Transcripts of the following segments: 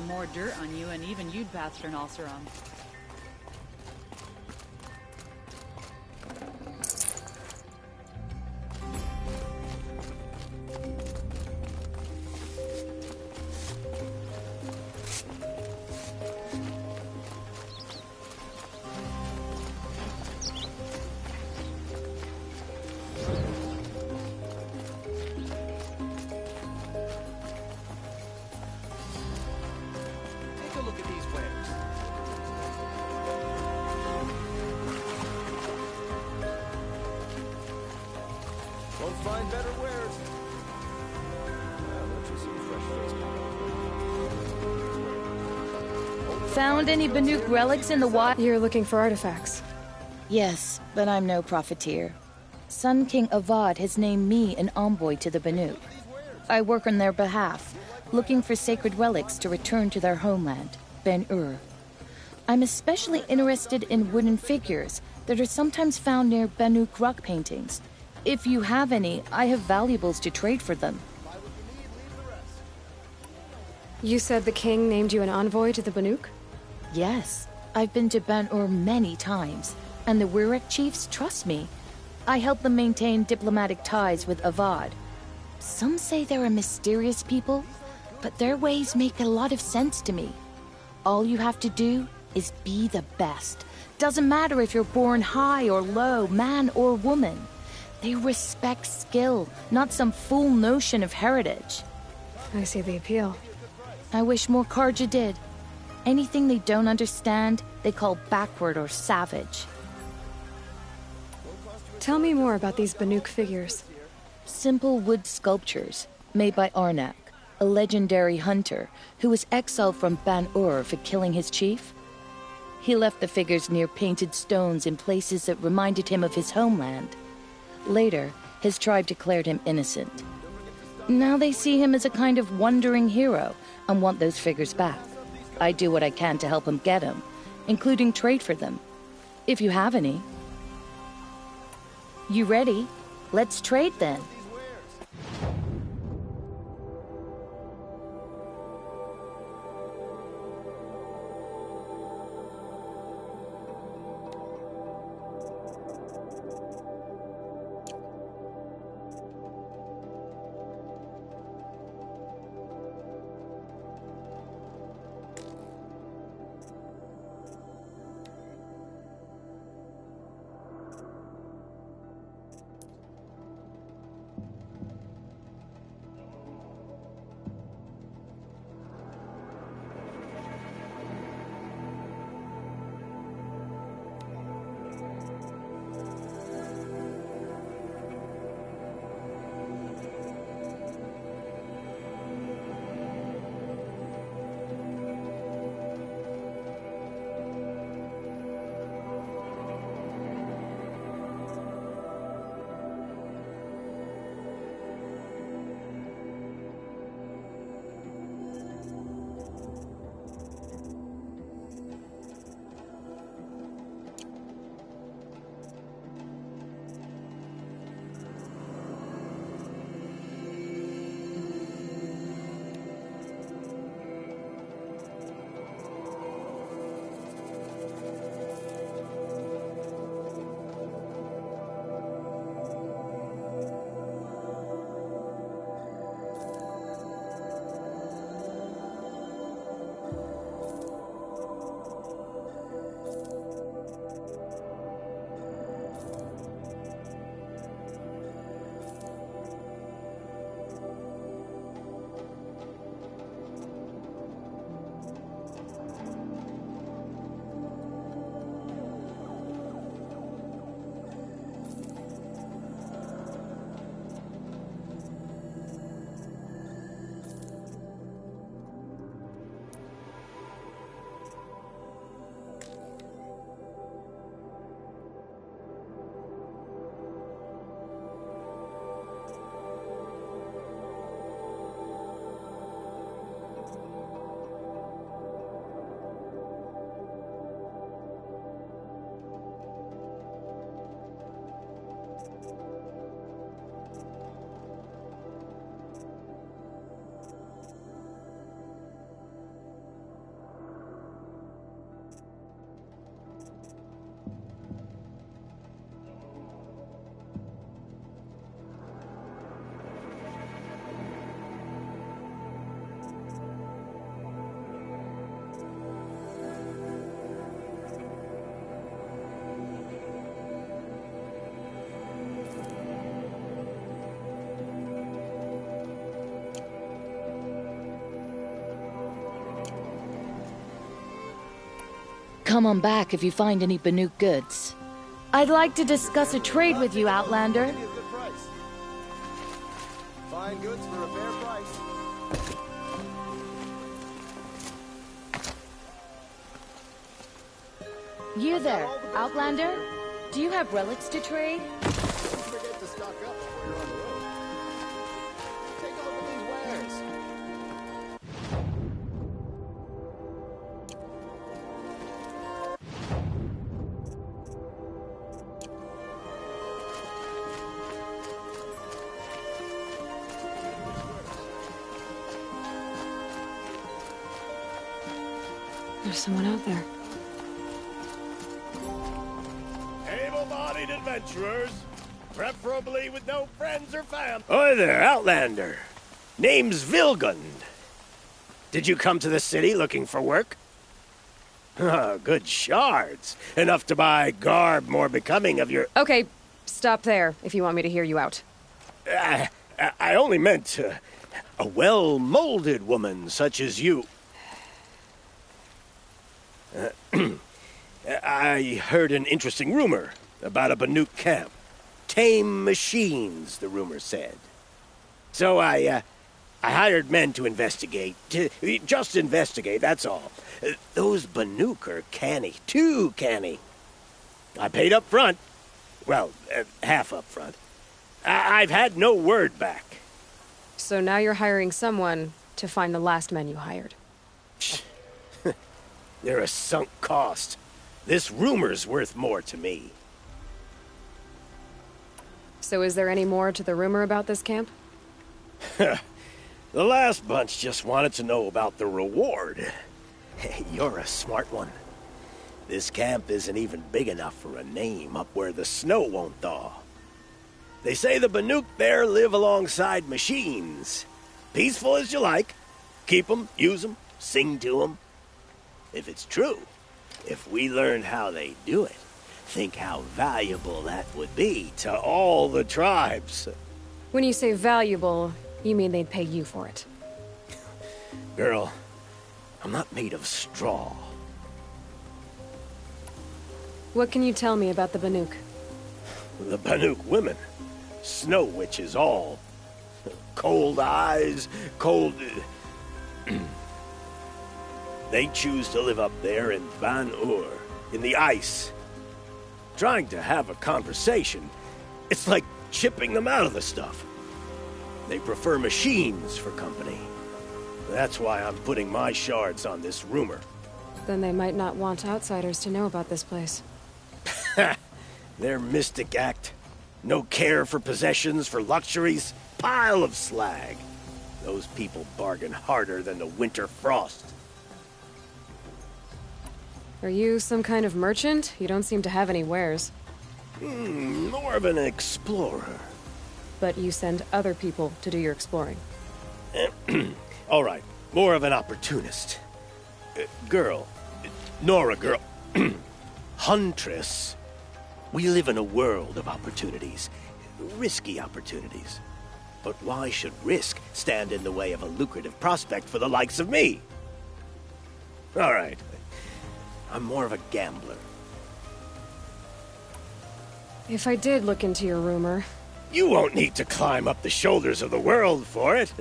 more dirt on you, and even you'd pass for an Osseram. Find better wares. Found any Banuk relics in the wild? You're looking for artifacts. Yes, but I'm no profiteer. Sun King Avad has named me an envoy to the Banuk. I work on their behalf, looking for sacred relics to return to their homeland, Ben-Ur. I'm especially interested in wooden figures that are sometimes found near Banuk rock paintings. If you have any, I have valuables to trade for them. You said the king named you an envoy to the Banuk? Yes, I've been to Ben-Ur many times, and the Wirek chiefs trust me. I help them maintain diplomatic ties with Avad. Some say they're a mysterious people, but their ways make a lot of sense to me. All you have to do is be the best. Doesn't matter if you're born high or low, man or woman. They respect skill, not some fool notion of heritage. I see the appeal. I wish more Karja did. Anything they don't understand, they call backward or savage. Tell me more about these Banuk figures. Simple wood sculptures, made by Arnak, a legendary hunter who was exiled from Ban-Ur for killing his chief. He left the figures near painted stones in places that reminded him of his homeland. Later, his tribe declared him innocent. Now they see him as a kind of wandering hero and want those figures back. I do what I can to help him get them, including trade for them. If you have any. You ready? Let's trade then. come on back if you find any Banuk goods. I'd like to discuss a trade with you, Outlander. Give me a good price. Fine goods for a fair price. You there, Outlander? Do you have relics to trade? Don't forget to stock up before you're on the road. Take a look at these wares. There's someone out there. Able-bodied adventurers, preferably with no friends or fam. Hi there, Outlander. Name's Vilgund. Did you come to the city looking for work? Good shards. Enough to buy garb more becoming of your... Okay, stop there if you want me to hear you out. I only meant a well-molded woman such as you. I heard an interesting rumor about a Banuk camp. Tame machines, the rumor said. So I hired men to investigate. Just investigate, that's all. Those Banuk are canny. Too canny. I paid up front. Well, half up front. I've had no word back. So now you're hiring someone to find the last men you hired. They're a sunk cost. This rumor's worth more to me. So is there any more to the rumor about this camp? The last bunch just wanted to know about the reward. Hey, you're a smart one. This camp isn't even big enough for a name up where the snow won't thaw. They say the Banuk there live alongside machines. Peaceful as you like. Keep 'em, use 'em, sing to 'em. If it's true, if we learned how they do it, think how valuable that would be to all the tribes. When you say valuable, you mean they'd pay you for it. Girl, I'm not made of straw. What can you tell me about the Banuk? The Banuk women. Snow witches all. Cold eyes, cold... They choose to live up there in Ban-Ur, in the ice. Trying to have a conversation, it's like chipping them out of the stuff. They prefer machines for company. That's why I'm putting my shards on this rumor. Then they might not want outsiders to know about this place. Their mystic act. No care for possessions, for luxuries. Pile of slag. Those people bargain harder than the winter frost. Are you some kind of merchant? You don't seem to have any wares. More of an explorer. But you send other people to do your exploring. All right, more of an opportunist. Girl. Nora girl. Huntress. We live in a world of opportunities. Risky opportunities. But why should risk stand in the way of a lucrative prospect for the likes of me? All right. I'm more of a gambler. If I did look into your rumor... You won't need to climb up the shoulders of the world for it.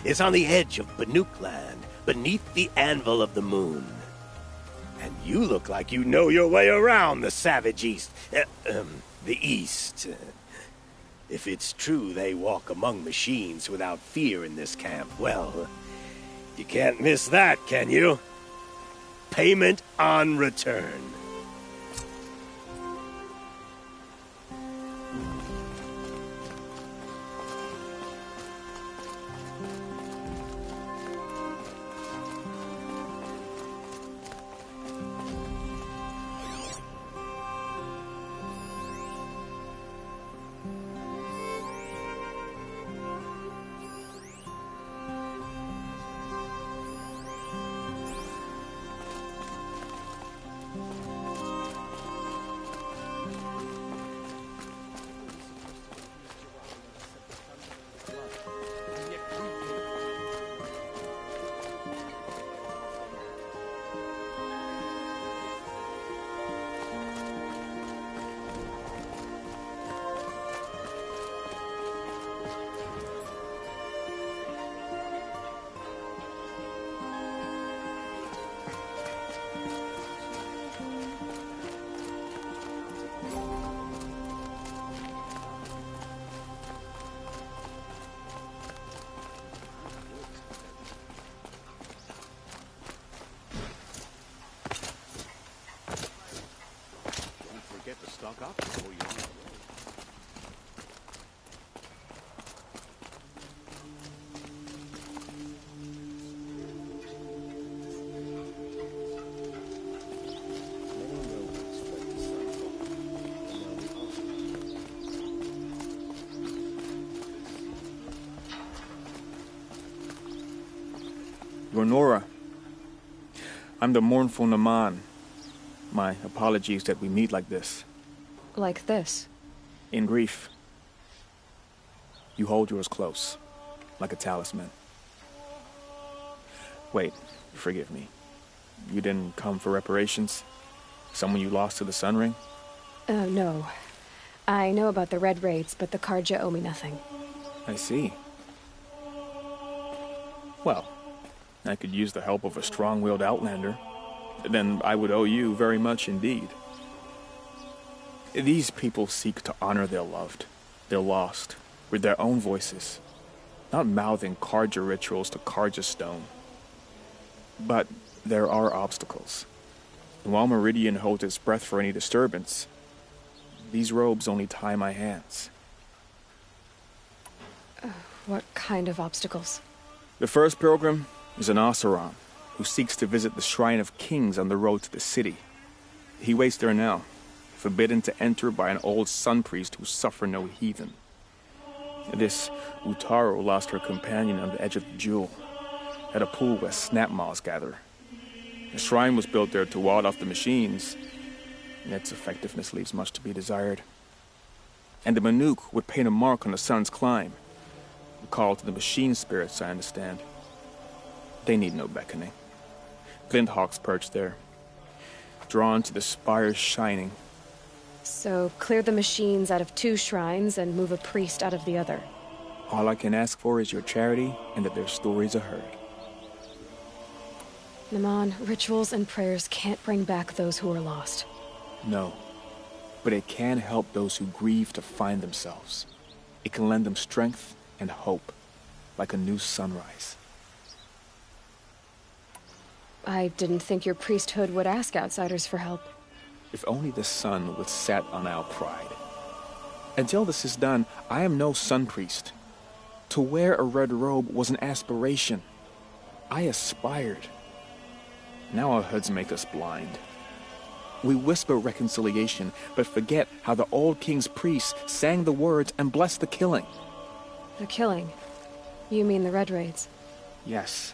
It's on the edge of Banuk land, beneath the anvil of the moon. And you look like you know your way around the savage east. The east. If it's true they walk among machines without fear in this camp, well, you can't miss that, can you? Payment on return. get to stock up before you're on the road. Nora, I'm the mournful Naman. My apologies that we meet like this. Like this? In grief. You hold yours close, like a talisman. Wait, forgive me. You didn't come for reparations? Someone you lost to the Sun Ring? No. I know about the Red Raids, but the Karja owe me nothing. I see. Well, I could use the help of a strong-willed outlander. Then I would owe you very much indeed. These people seek to honor their loved, their lost, with their own voices, not mouthing Karja rituals to Karja stone. But there are obstacles. And while Meridian holds its breath for any disturbance, these robes only tie my hands. What kind of obstacles? The first pilgrim is an Oseram who seeks to visit the Shrine of Kings on the road to the city. He waits there now, forbidden to enter by an old sun priest who suffer no heathen. This Utaro lost her companion on the edge of the jewel, at a pool where snap moths gather. The shrine was built there to ward off the machines, and its effectiveness leaves much to be desired. And the Manuk would paint a mark on the sun's climb, a call to the machine spirits, I understand. They need no beckoning. Glint hawks perch there, drawn to the spires shining. So, clear the machines out of 2 shrines and move a priest out of the other. All I can ask for is your charity and that their stories are heard. Naman, rituals and prayers can't bring back those who are lost. No, but it can help those who grieve to find themselves. It can lend them strength and hope, like a new sunrise. I didn't think your priesthood would ask outsiders for help. If only the sun would set on our pride. Until this is done, I am no sun priest. To wear a red robe was an aspiration. I aspired. Now our hoods make us blind. We whisper reconciliation, but forget how the old king's priests sang the words and blessed the killing. The killing? You mean the Red Raids? Yes.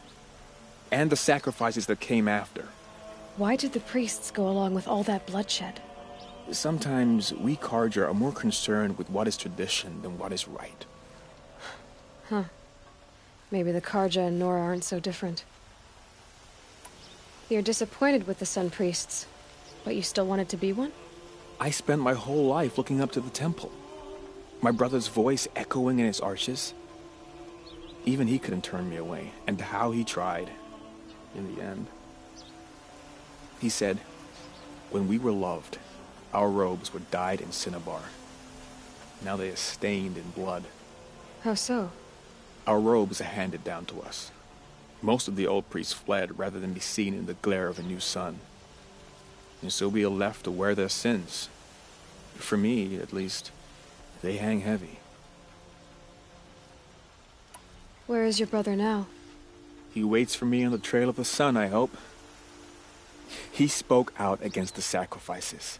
And the sacrifices that came after. Why did the priests go along with all that bloodshed? Sometimes we Karja are more concerned with what is tradition than what is right. Huh. Maybe the Karja and Nora aren't so different. You're disappointed with the Sun Priests, but you still wanted to be one? I spent my whole life looking up to the temple. My brother's voice echoing in its arches. Even he couldn't turn me away, and how he tried, in the end. He said, when we were loved, our robes were dyed in cinnabar. Now they are stained in blood. How so? Our robes are handed down to us. Most of the old priests fled rather than be seen in the glare of a new sun. And so we are left to wear their sins. For me, at least, they hang heavy. Where is your brother now? He waits for me on the trail of the sun, I hope. He spoke out against the sacrifices.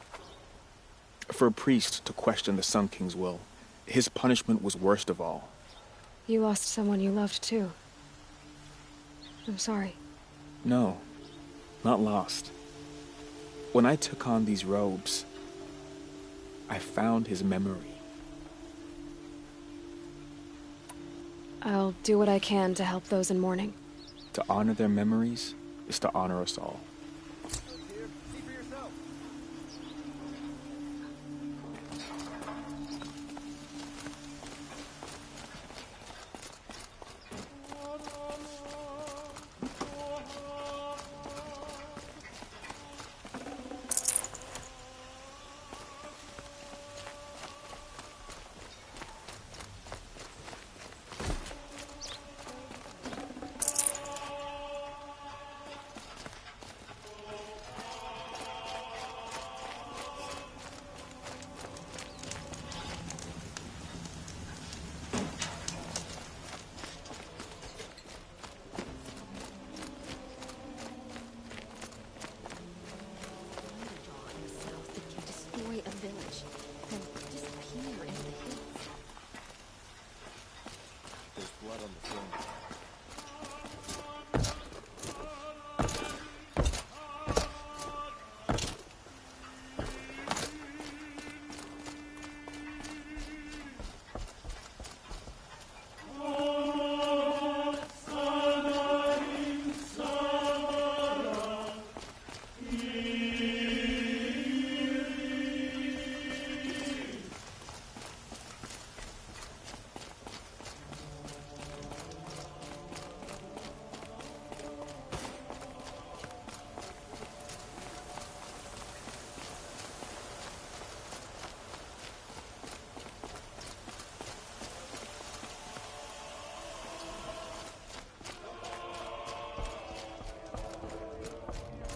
For a priest to question the Sun King's will, his punishment was worst of all. You lost someone you loved, too. I'm sorry. No, not lost. When I took on these robes, I found his memory. I'll do what I can to help those in mourning. To honor their memories is to honor us all. See for yourself.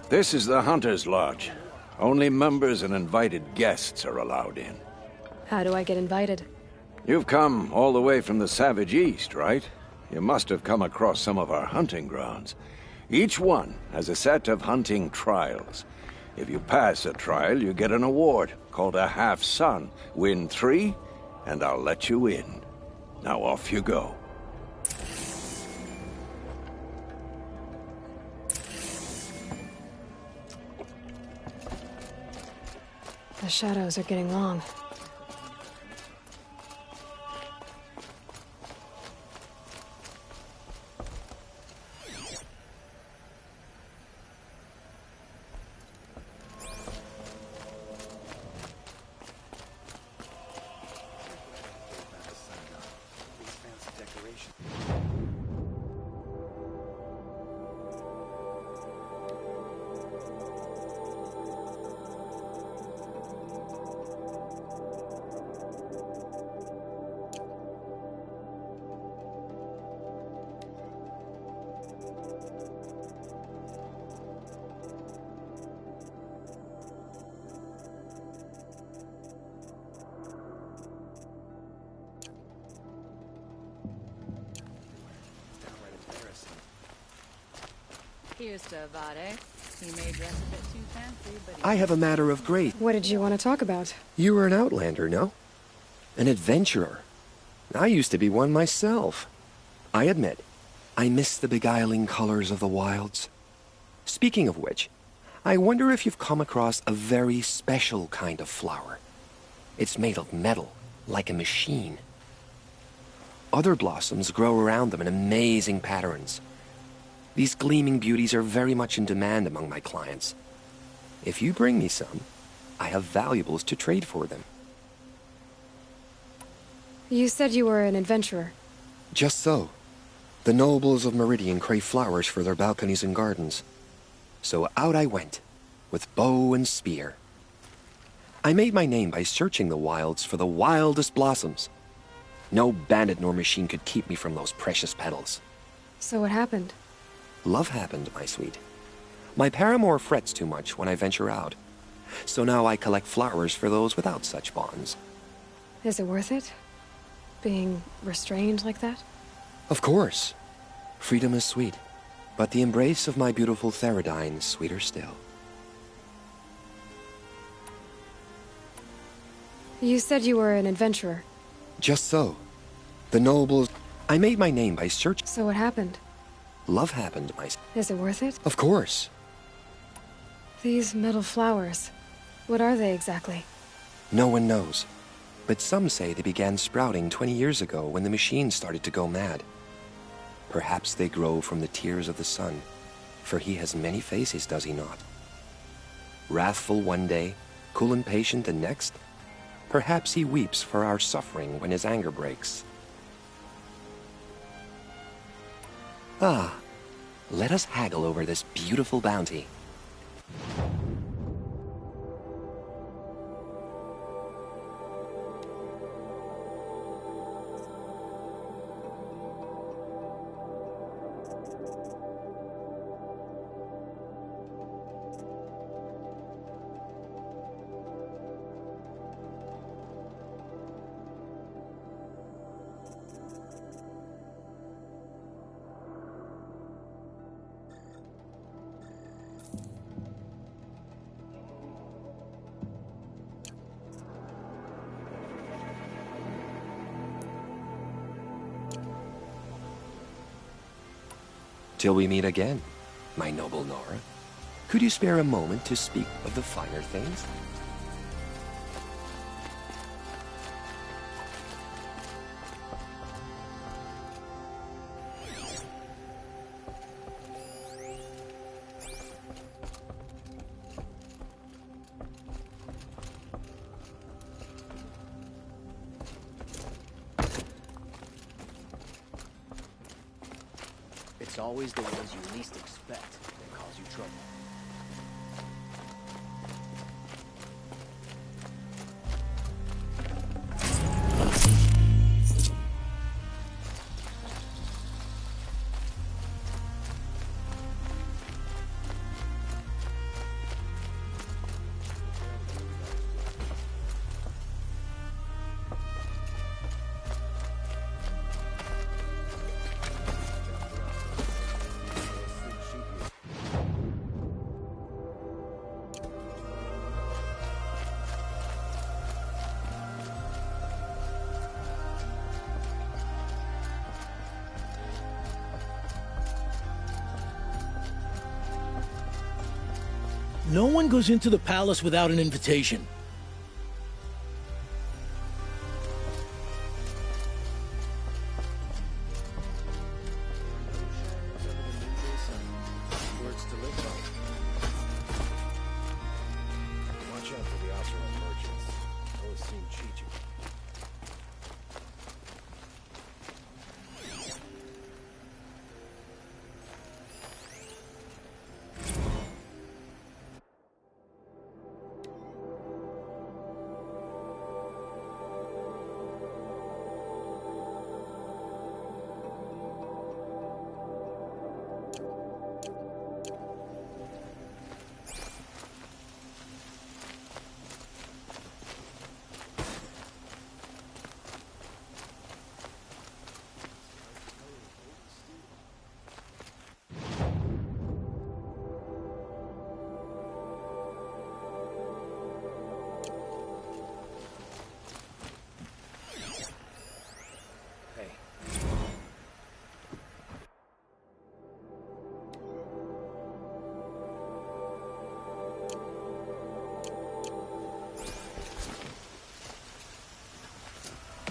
This is the Hunter's Lodge. Only members and invited guests are allowed in. How do I get invited? You've come all the way from the Savage East, right? You must have come across some of our hunting grounds. Each one has a set of hunting trials. If you pass a trial, you get an award called a half-sun. Win 3, and I'll let you in. Now off you go. The shadows are getting long. Here's to Avade. He may dress a bit too fancy, but I have a matter of great. What did you want to talk about? You were an outlander, no? An adventurer. I used to be one myself. I admit, I miss the beguiling colors of the wilds. Speaking of which, I wonder if you've come across a very special kind of flower. It's made of metal, like a machine. Other blossoms grow around them in amazing patterns. These gleaming beauties are very much in demand among my clients. If you bring me some, I have valuables to trade for them. You said you were an adventurer. Just so. The nobles of Meridian crave flowers for their balconies and gardens. So out I went, with bow and spear. I made my name by searching the wilds for the wildest blossoms. No bandit nor machine could keep me from those precious petals. So what happened? Love happened, my sweet. My paramour frets too much when I venture out. So now I collect flowers for those without such bonds. Is it worth it? Being restrained like that? Of course. Freedom is sweet. But the embrace of my beautiful Theridine is sweeter still. You said you were an adventurer. Just so. The nobles... I made my name by search... So what happened? Love happened, my... Is it worth it? Of course. These metal flowers, what are they exactly? No one knows. But some say they began sprouting 20 years ago when the machine started to go mad. Perhaps they grow from the tears of the sun, for he has many faces, does he not? Wrathful one day, cool and patient the next. Perhaps he weeps for our suffering when his anger breaks. Ah, let us haggle over this beautiful bounty. Till we meet again, my noble Nora. Could you spare a moment to speak of the finer things? It's always the ones you least expect that cause you trouble. No one goes into the palace without an invitation. Watch out for the Oseram merchants. Those seem cheat you.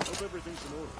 Hope everything's in order.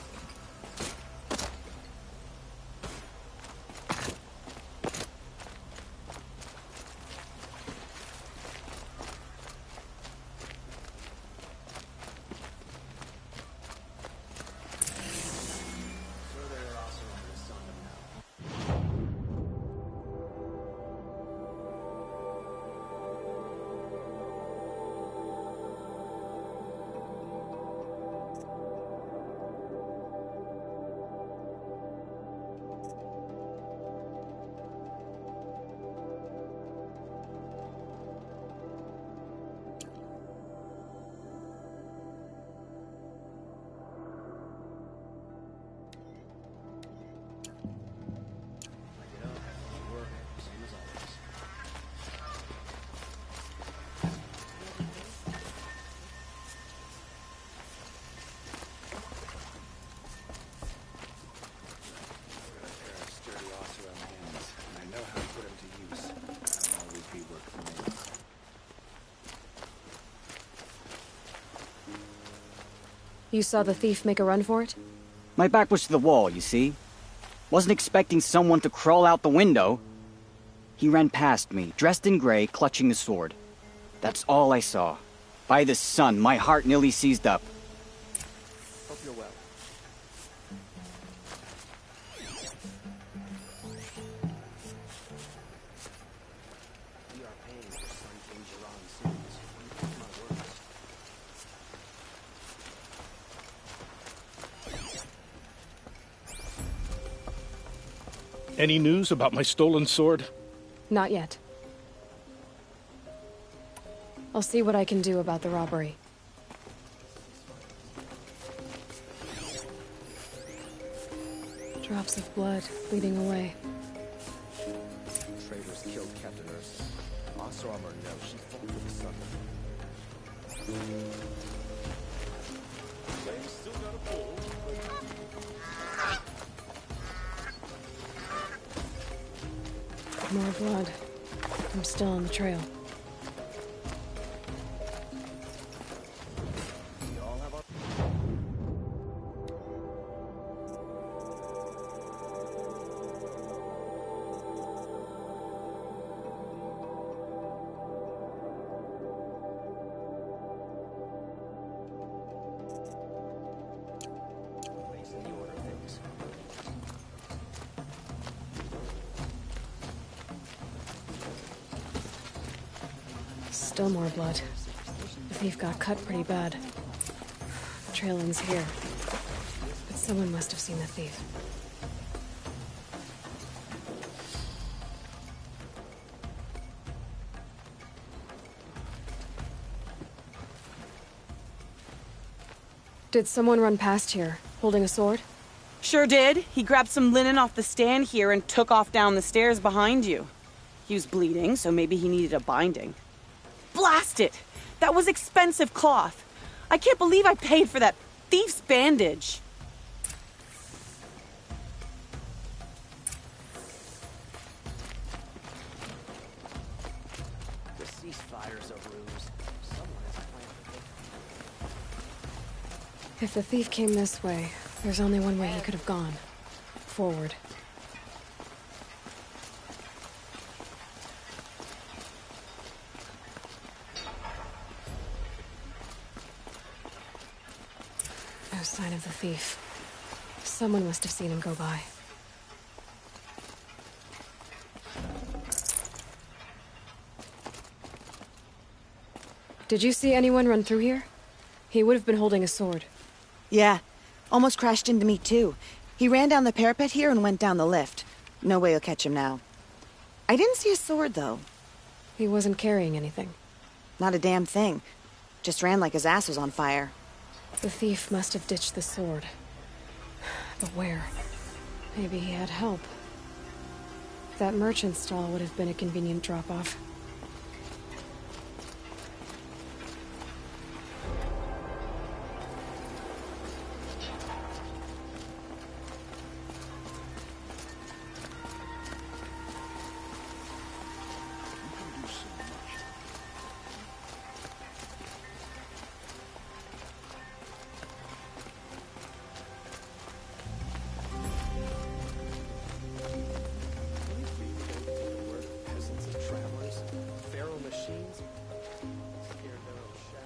You saw the thief make a run for it? My back was to the wall, you see. Wasn't expecting someone to crawl out the window. He ran past me, dressed in gray, clutching the sword. That's all I saw. By the sun, my heart nearly seized up. Hope you're well. We are paying for Sun King Jiran's sins. Mark my words. Any news about my stolen sword? Not yet. I'll see what I can do about the robbery. Drops of blood bleeding away. Traitors killed Captain Ursa. Oseram or no, she fought for the sun. Flame's still got a pull. More blood. I'm still on the trail. We all have our... Facing the order of things. Still more blood. The thief got cut pretty bad. The trail ends here. But someone must have seen the thief. Did someone run past here, holding a sword? Sure did. He grabbed some linen off the stand here and took off down the stairs behind you. He was bleeding, so maybe he needed a binding. Blast it! That was expensive cloth. I can't believe I paid for that thief's bandage. Deceased If the thief came this way, there's only one way he could have gone. Forward. No sign of the thief. Someone must have seen him go by. Did you see anyone run through here? He would have been holding a sword. Yeah. Almost crashed into me, too. He ran down the parapet here and went down the lift. No way you'll catch him now. I didn't see a sword, though. He wasn't carrying anything. Not a damn thing. Just ran like his ass was on fire. The thief must have ditched the sword. But where? Maybe he had help. That merchant stall would have been a convenient drop-off.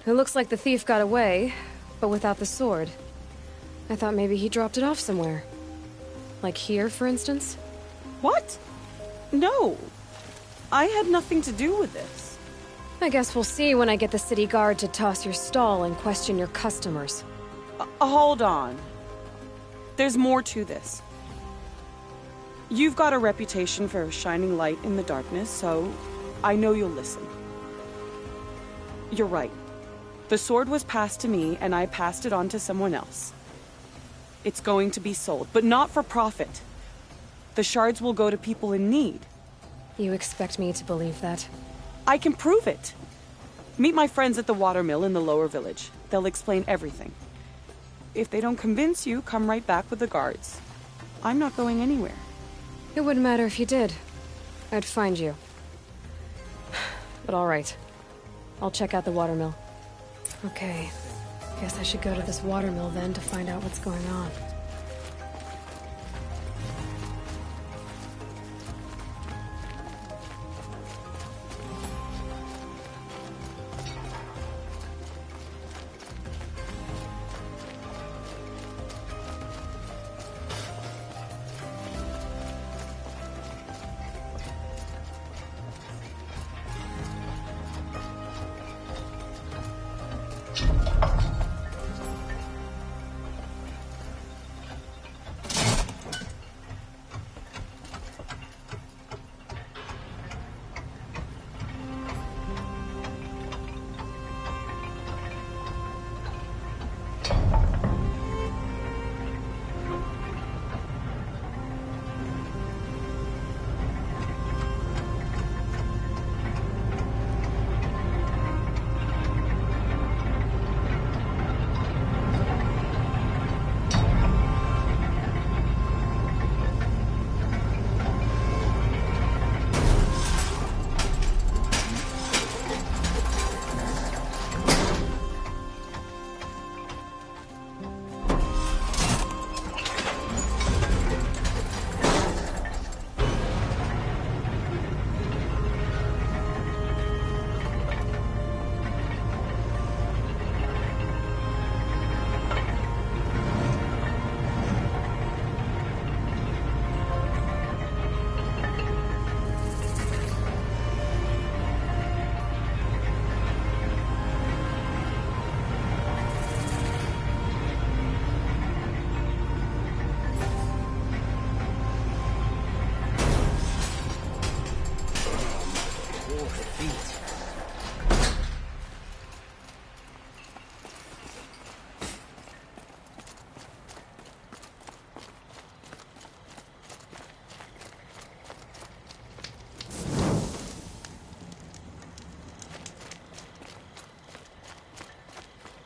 It looks like the thief got away, but without the sword. I thought maybe he dropped it off somewhere. Like here, for instance? What? No. I had nothing to do with this. I guess we'll see when I get the city guard to toss your stall and question your customers. Hold on. There's more to this. You've got a reputation for shining light in the darkness, so I know you'll listen. You're right. The sword was passed to me, and I passed it on to someone else. It's going to be sold, but not for profit. The shards will go to people in need. You expect me to believe that? I can prove it. Meet my friends at the watermill in the lower village. They'll explain everything. If they don't convince you, come right back with the guards. I'm not going anywhere. It wouldn't matter if you did. I'd find you. But all right. I'll check out the watermill. Okay. Guess I should go to this watermill then to find out what's going on.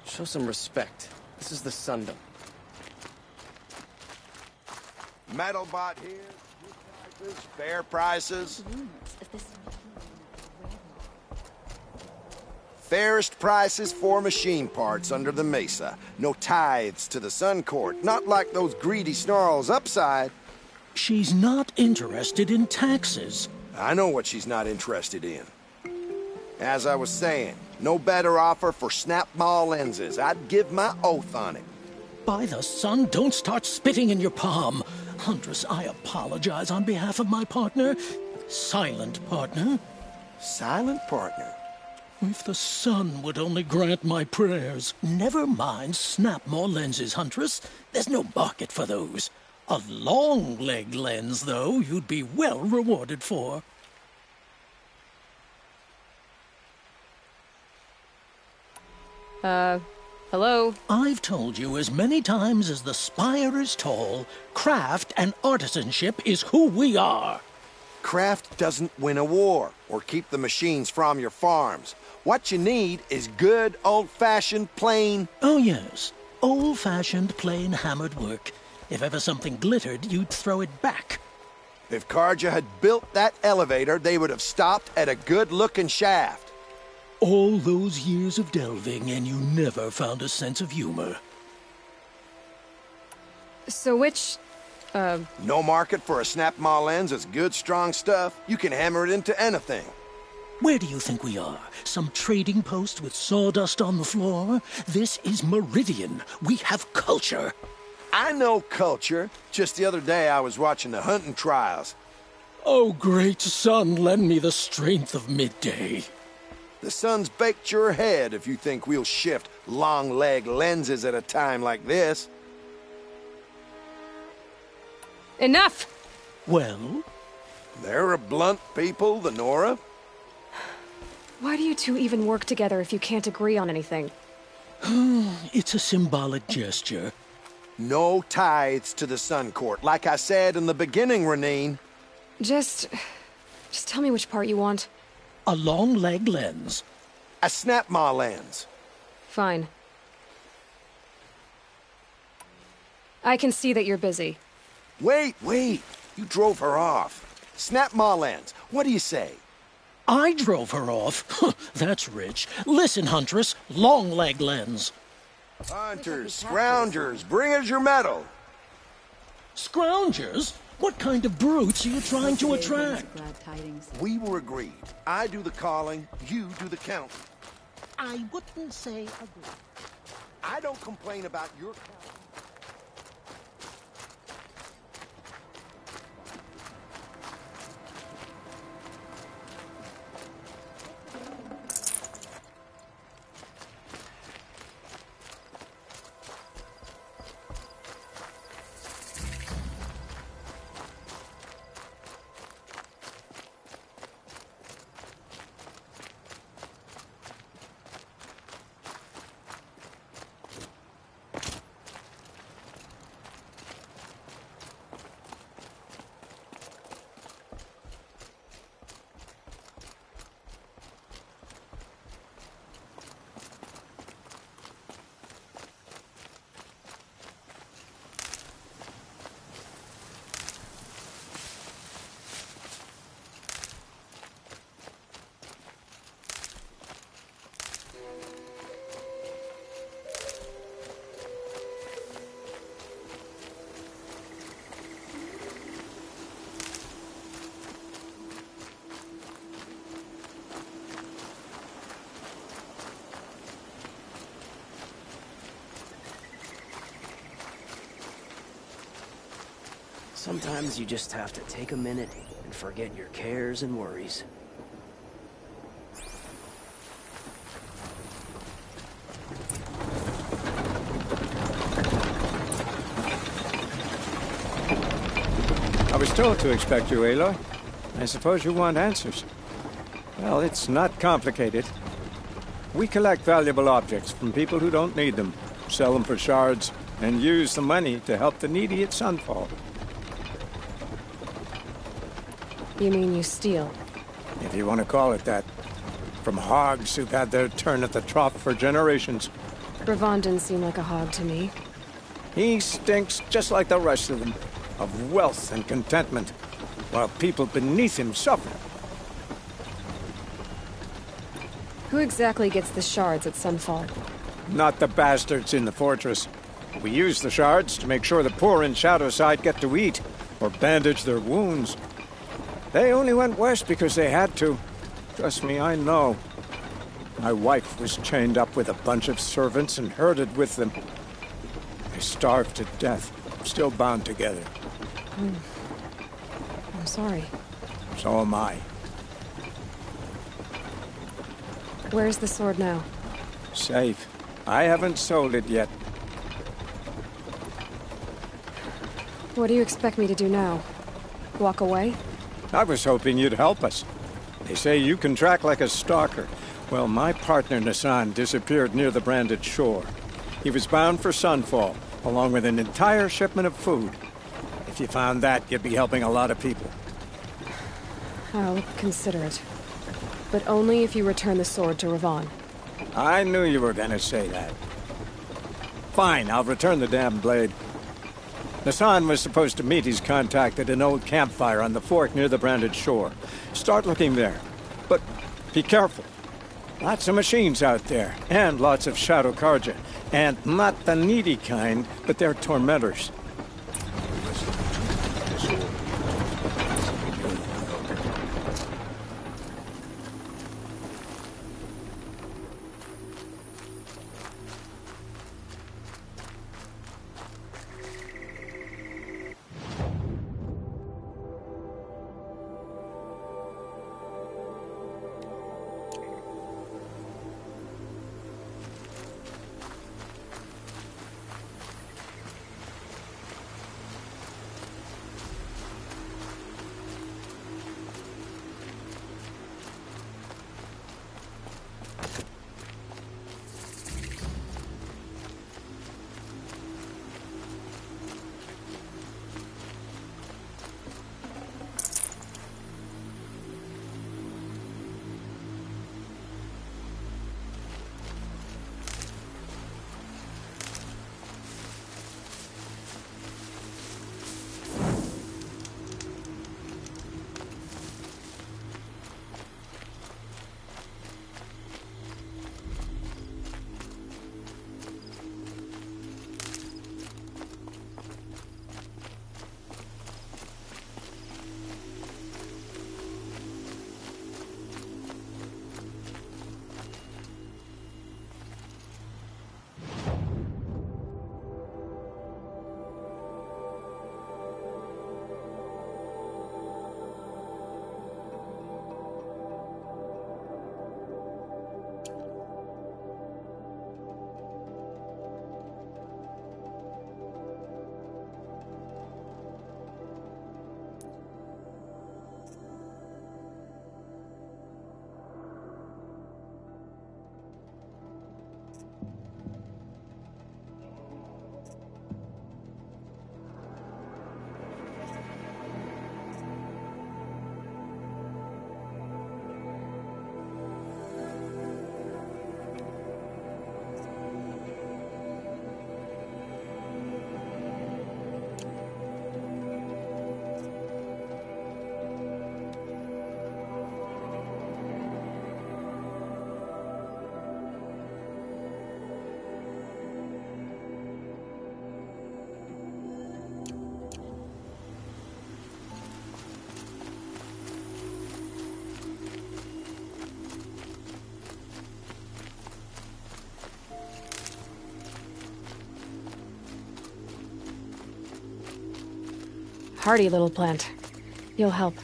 Show some respect. This is the Sundom. Metal bot here. Good prices, fair prices. Fairest prices for machine parts under the mesa. No tithes to the Sun Court. Not like those greedy snarls upside. She's not interested in taxes. I know what she's not interested in. As I was saying, no better offer for snap maw lenses. I'd give my oath on it. By the sun, don't start spitting in your palm. Huntress, I apologize on behalf of my partner. Silent partner. Silent partner? If the sun would only grant my prayers. Never mind snap-maw lenses, Huntress. There's no market for those. A long-leg lens, though, you'd be well rewarded for. Hello? I've told you as many times as the spire is tall, craft and artisanship is who we are. Craft doesn't win a war or keep the machines from your farms. What you need is good, old-fashioned, plain... Oh, yes. Old-fashioned, plain hammered work. If ever something glittered, you'd throw it back. If Karja had built that elevator, they would have stopped at a good-looking shaft. All those years of delving, and you never found a sense of humor. So which, No market for a snap-maw lens is good, strong stuff. You can hammer it into anything. Where do you think we are? Some trading post with sawdust on the floor? This is Meridian. We have culture. I know culture. Just the other day I was watching the hunting trials. Oh, great sun, lend me the strength of midday. The sun's baked your head if you think we'll shift long-leg lenses at a time like this. Enough! Well? They're a blunt people, the Nora. Why do you two even work together if you can't agree on anything? It's a symbolic gesture. No tithes to the Sun Court, like I said in the beginning, Renine. Just tell me which part you want. A long-leg lens. A snap-maw lens. Fine. I can see that you're busy. Wait. You drove her off. Snap-maw lens. What do you say? I drove her off? That's rich. Listen, Huntress. Long-leg lens. Hunters, scroungers, bring us your medal. Scroungers? What kind of brutes are you trying to attract? We were agreed. I do the calling, you do the counting. I wouldn't say agree. I don't complain about your counting. Sometimes you just have to take a minute and forget your cares and worries. I was told to expect you, Aloy. I suppose you want answers. Well, it's not complicated. We collect valuable objects from people who don't need them, sell them for shards, and use the money to help the needy at Sunfall. You mean you steal? If you want to call it that. From hogs who've had their turn at the trough for generations. Ravon didn't seem like a hog to me. He stinks just like the rest of them, of wealth and contentment, while people beneath him suffer. Who exactly gets the shards at Sunfall? Not the bastards in the fortress. We use the shards to make sure the poor in Shadowside get to eat, or bandage their wounds. They only went west because they had to. Trust me, I know. My wife was chained up with a bunch of servants and herded with them. They starved to death, still bound together. I'm sorry. So am I. Where's the sword now? Safe. I haven't sold it yet. What do you expect me to do now? Walk away? I was hoping you'd help us. They say you can track like a stalker. Well, my partner Nassan disappeared near the branded shore. He was bound for Sunfall, along with an entire shipment of food. If you found that, you'd be helping a lot of people. I'll consider it. But only if you return the sword to Ravon. I knew you were gonna say that. Fine, I'll return the damn blade. Nassan was supposed to meet his contact at an old campfire on the fork near the branded shore. Start looking there. But be careful. Lots of machines out there, and lots of Shadow Karja. And not the needy kind, but they're tormentors. Hardy little plant. You'll help.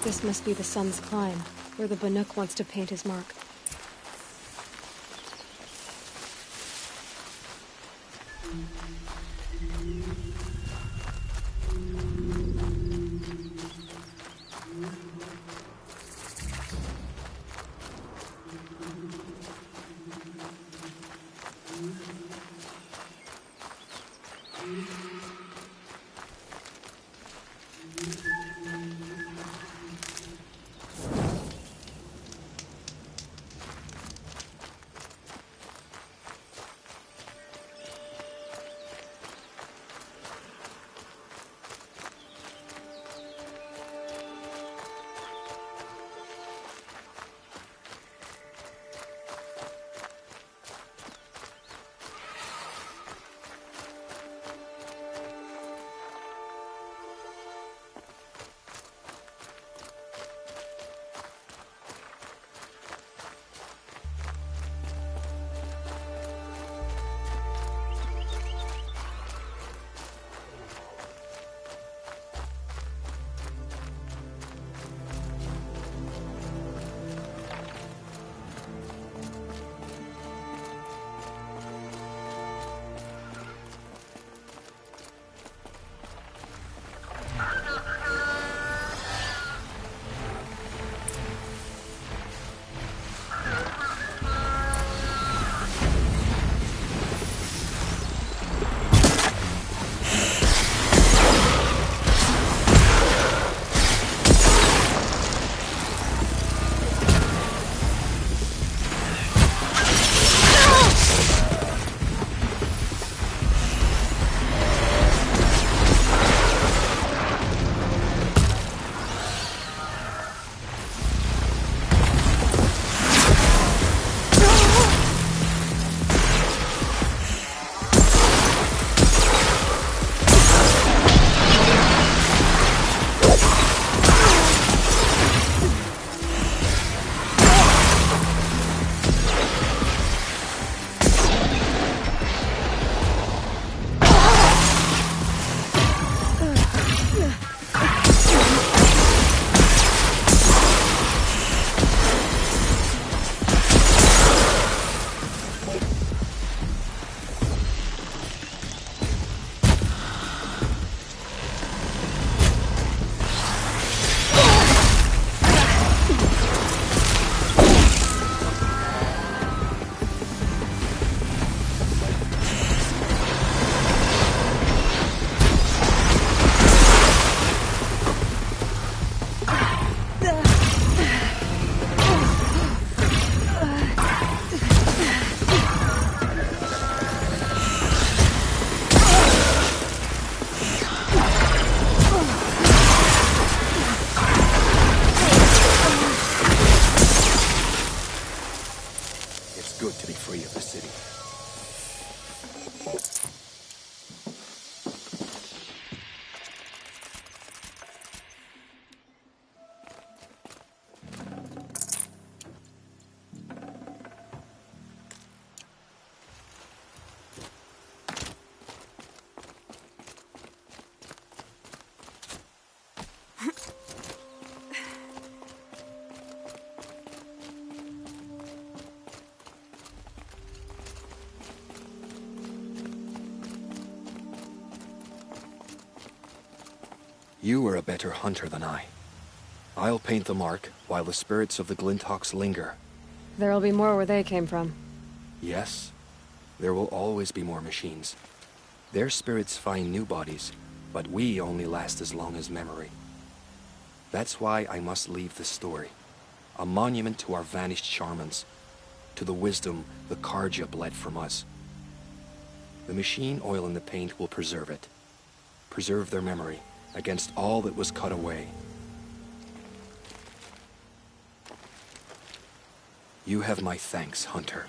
This must be the sun's climb, where the Banuk wants to paint his mark. You are a better hunter than I. I'll paint the mark while the spirits of the Glinthawks linger. There'll be more where they came from. Yes, there will always be more machines. Their spirits find new bodies, but we only last as long as memory. That's why I must leave this story. A monument to our vanished shamans, to the wisdom the Karja bled from us. The machine oil in the paint will preserve it. Preserve their memory against all that was cut away. You have my thanks, Hunter.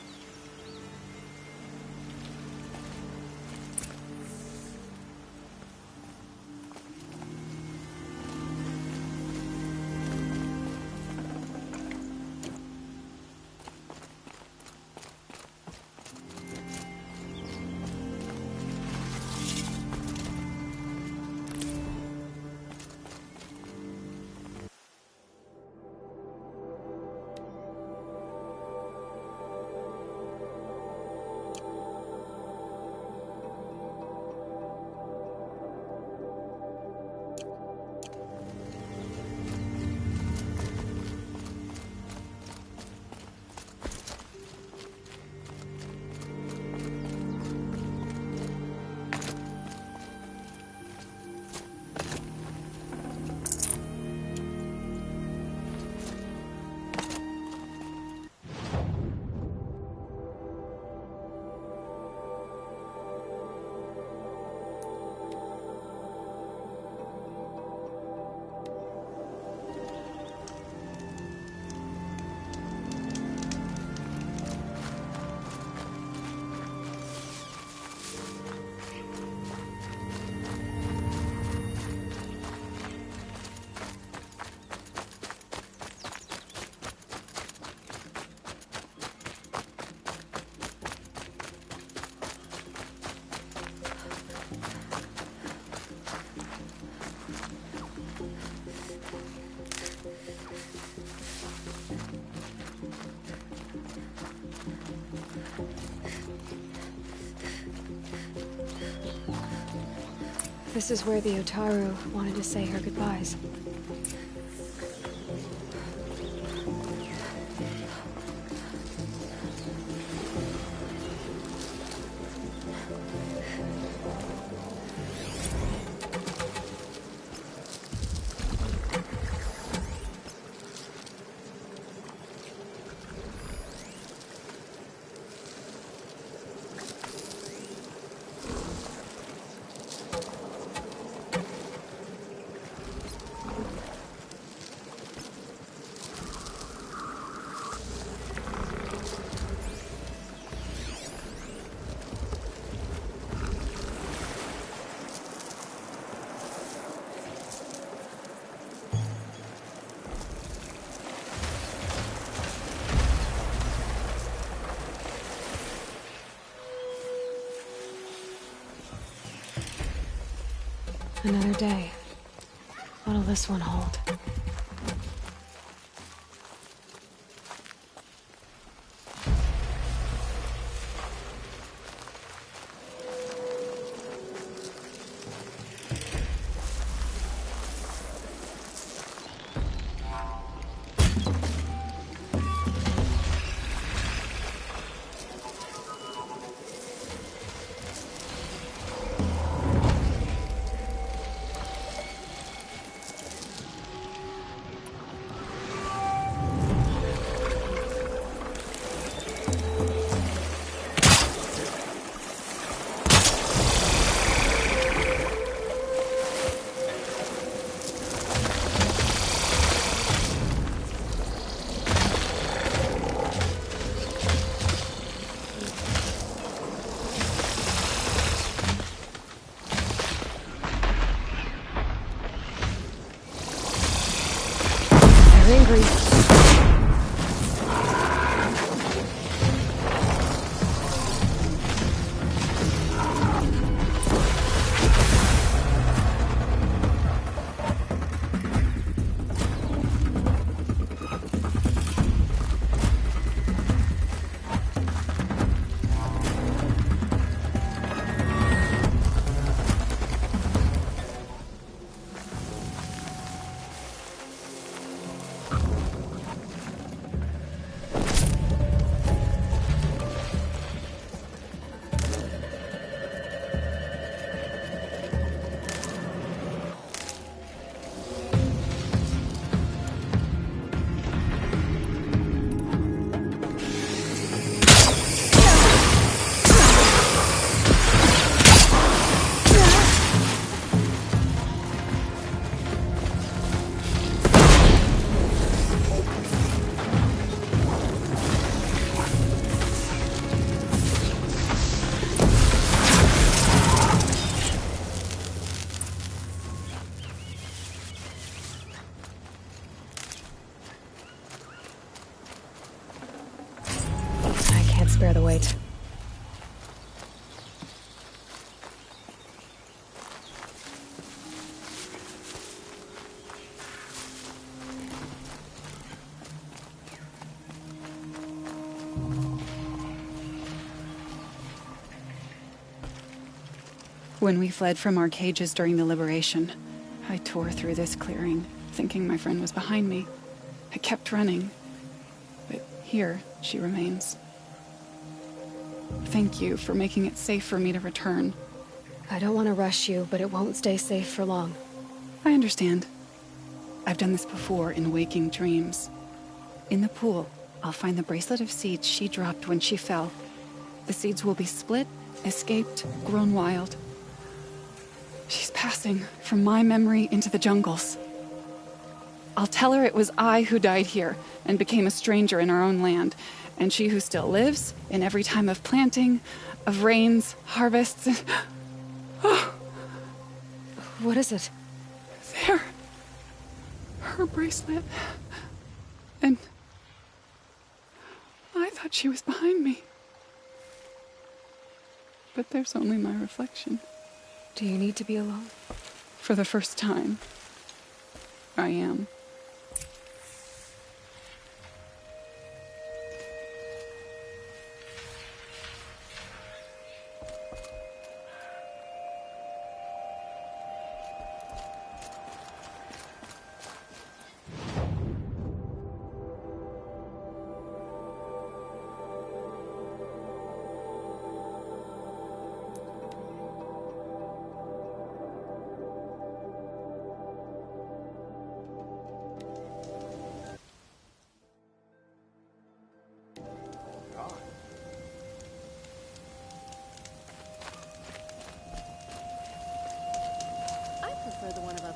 This is where the Otaru wanted to say her goodbyes. Another day. What'll this one hold? Angry. Spare the weight. When we fled from our cages during the liberation, I tore through this clearing, thinking my friend was behind me. I kept running, but here she remains. Thank you for making it safe for me to return. I don't want to rush you, but it won't stay safe for long. I understand. I've done this before in waking dreams. In the pool, I'll find the bracelet of seeds she dropped when she fell. The seeds will be split, escaped, grown wild. She's passing from my memory into the jungles. I'll tell her it was I who died here and became a stranger in our own land, and she who still lives in every time of planting, of rains, harvests. Oh. What is it? There. Her bracelet. And I thought she was behind me. But there's only my reflection. Do you need to be alone? For the first time, I am.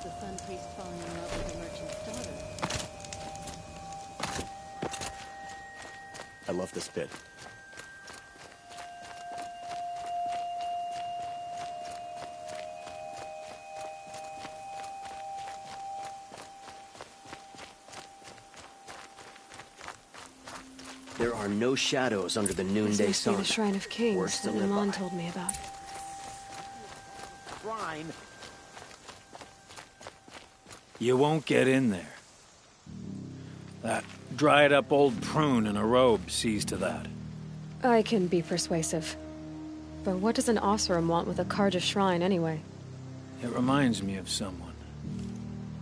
the Sun Priest falling in love with a merchant's daughter. I love this bit. There are no shadows under the noonday This must be sun. the Shrine of Kings Words to that live Naman by. told me about. Shrine. You won't get in there. That dried-up old prune in a robe sees to that. I can be persuasive. But what does an Oseram want with a Karja shrine, anyway? It reminds me of someone.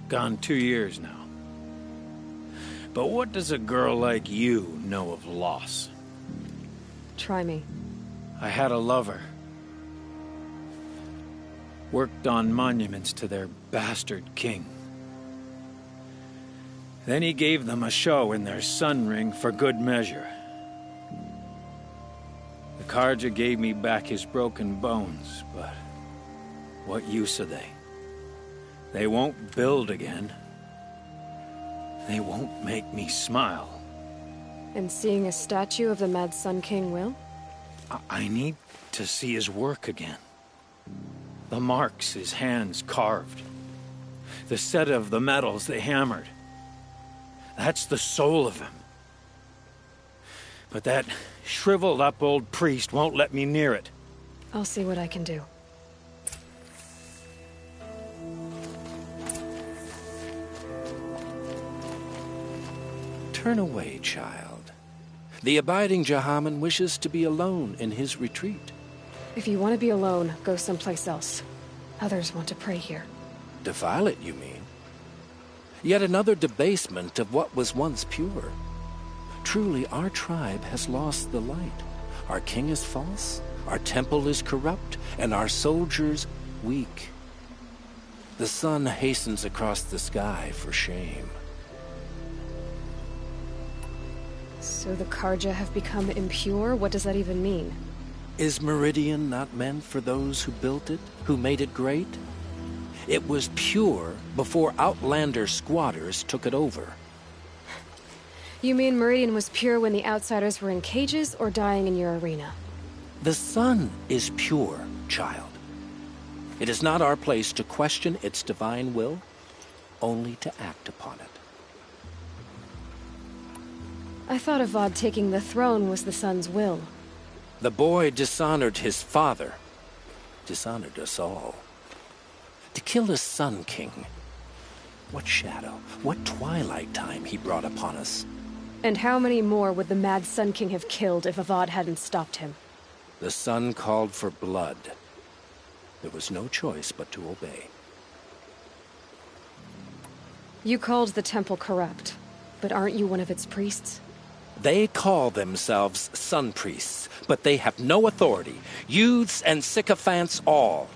Gone 2 years now. But what does a girl like you know of loss? Try me. I had a lover. Worked on monuments to their bastard king. Then he gave them a show in their sun ring for good measure. The Karja gave me back his broken bones, but what use are they? They won't build again. They won't make me smile. And seeing a statue of the Mad Sun King will? I need to see his work again. The marks his hands carved. The set of the metals they hammered. That's the soul of him. But that shriveled up old priest won't let me near it. I'll see what I can do. Turn away, child. The abiding Jahaman wishes to be alone in his retreat. If you want to be alone, go someplace else. Others want to pray here. Defile it, you mean? Yet another debasement of what was once pure. Truly, our tribe has lost the light. Our king is false, our temple is corrupt, and our soldiers weak. The sun hastens across the sky for shame. So the Karja have become impure? What does that even mean? Is Meridian not meant for those who built it, who made it great? It was pure before outlander squatters took it over. You mean Meridian was pure when the outsiders were in cages or dying in your arena? The sun is pure, child. It is not our place to question its divine will, only to act upon it. I thought Avad taking the throne was the sun's will. The boy dishonored his father, dishonored us all. To kill a Sun King. What shadow, what twilight time he brought upon us. And how many more would the Mad Sun King have killed if Avad hadn't stopped him? The sun called for blood. There was no choice but to obey. You called the temple corrupt, but aren't you one of its priests? They call themselves sun priests, but they have no authority. Youths and sycophants all.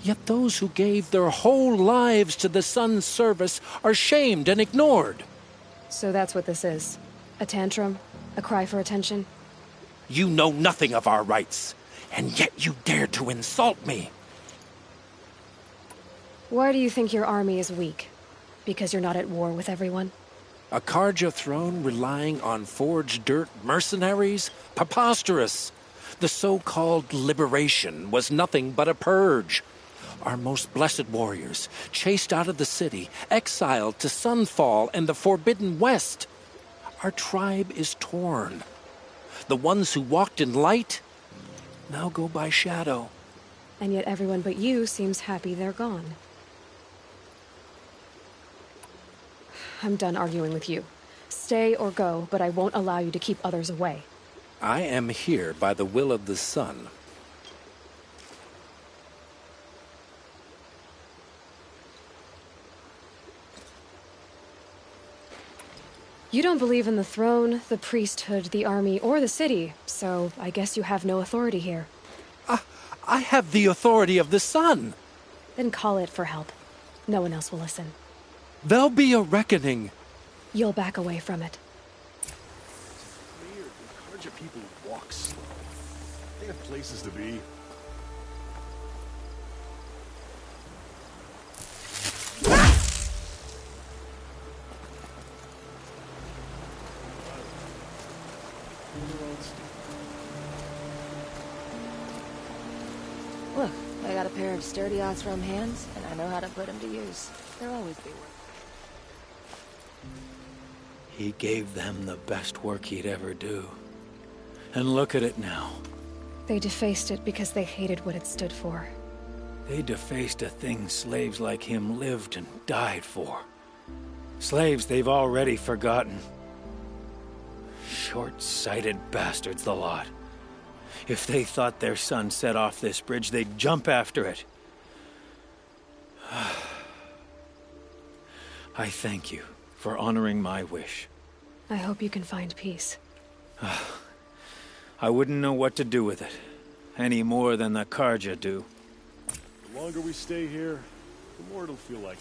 Yet those who gave their whole lives to the sun's service are shamed and ignored. So that's what this is. A tantrum? A cry for attention? You know nothing of our rights, and yet you dare to insult me. Why do you think your army is weak? Because you're not at war with everyone? A Karja throne relying on forged dirt mercenaries? Preposterous! The so-called liberation was nothing but a purge. Our most blessed warriors, chased out of the city, exiled to Sunfall and the Forbidden West. Our tribe is torn. The ones who walked in light now go by shadow. And yet everyone but you seems happy they're gone. I'm done arguing with you. Stay or go, but I won't allow you to keep others away. I am here by the will of the sun. You don't believe in the throne, the priesthood, the army, or the city, so I guess you have no authority here. I have the authority of the sun. Then call it for help. No one else will listen. There'll be a reckoning. You'll back away from it. Weird. The Karja people walk slow. They have places to be. sturdy Othram hands, and I know how to put them to use. They'll always be worth it. He gave them the best work he'd ever do. And look at it now. They defaced it because they hated what it stood for. They defaced a thing slaves like him lived and died for. Slaves they've already forgotten. Short-sighted bastards, the lot. If they thought their son set off this bridge, they'd jump after it. I thank you for honoring my wish. I hope you can find peace. I wouldn't know what to do with it, any more than the Karja do. The longer we stay here, the more it'll feel like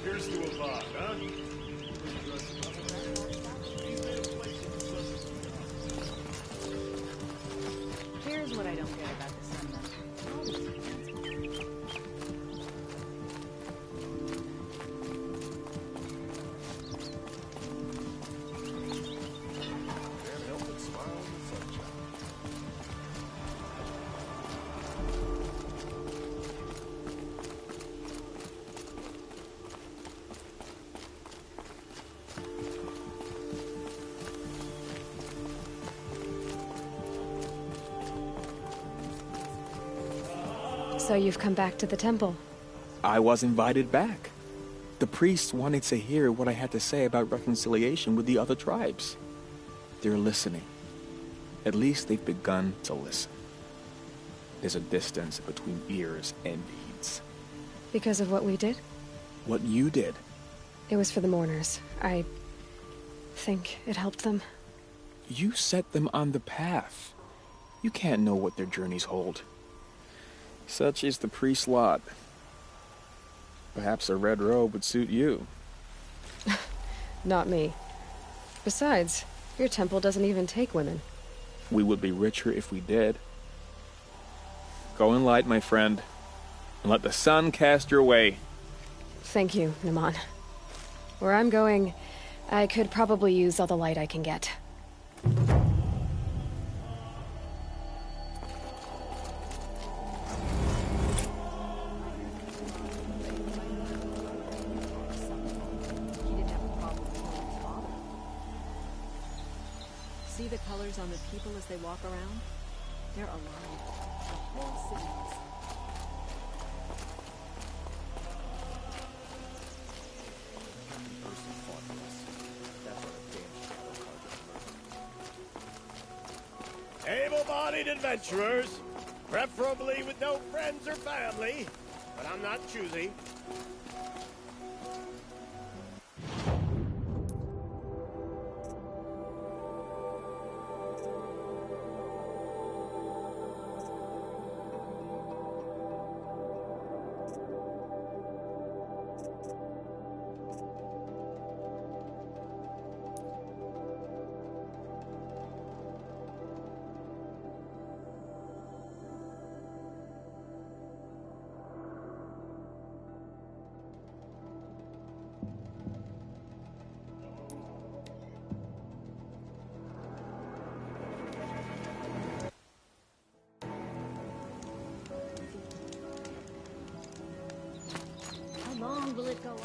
here's to a vodka, huh? Here's what I don't get about the sun. Can't help but smile in the sunshine. So you've come back to the temple. I was invited back. The priests wanted to hear what I had to say about reconciliation with the other tribes. They're listening. At least they've begun to listen. There's a distance between ears and deeds. Because of what we did? What you did. It was for the mourners. I think it helped them. You set them on the path. You can't know what their journeys hold. Such is the priest's lot. Perhaps a red robe would suit you. Not me. Besides, your temple doesn't even take women. We would be richer if we did. Go in light, my friend, and let the sun cast your way. Thank you, Naman. Where I'm going, I could probably use all the light I can get. See the colors on the people as they walk around? They're alive. The whole city is. Able-bodied adventurers, preferably with no friends or family, but I'm not choosy. How long will it go on?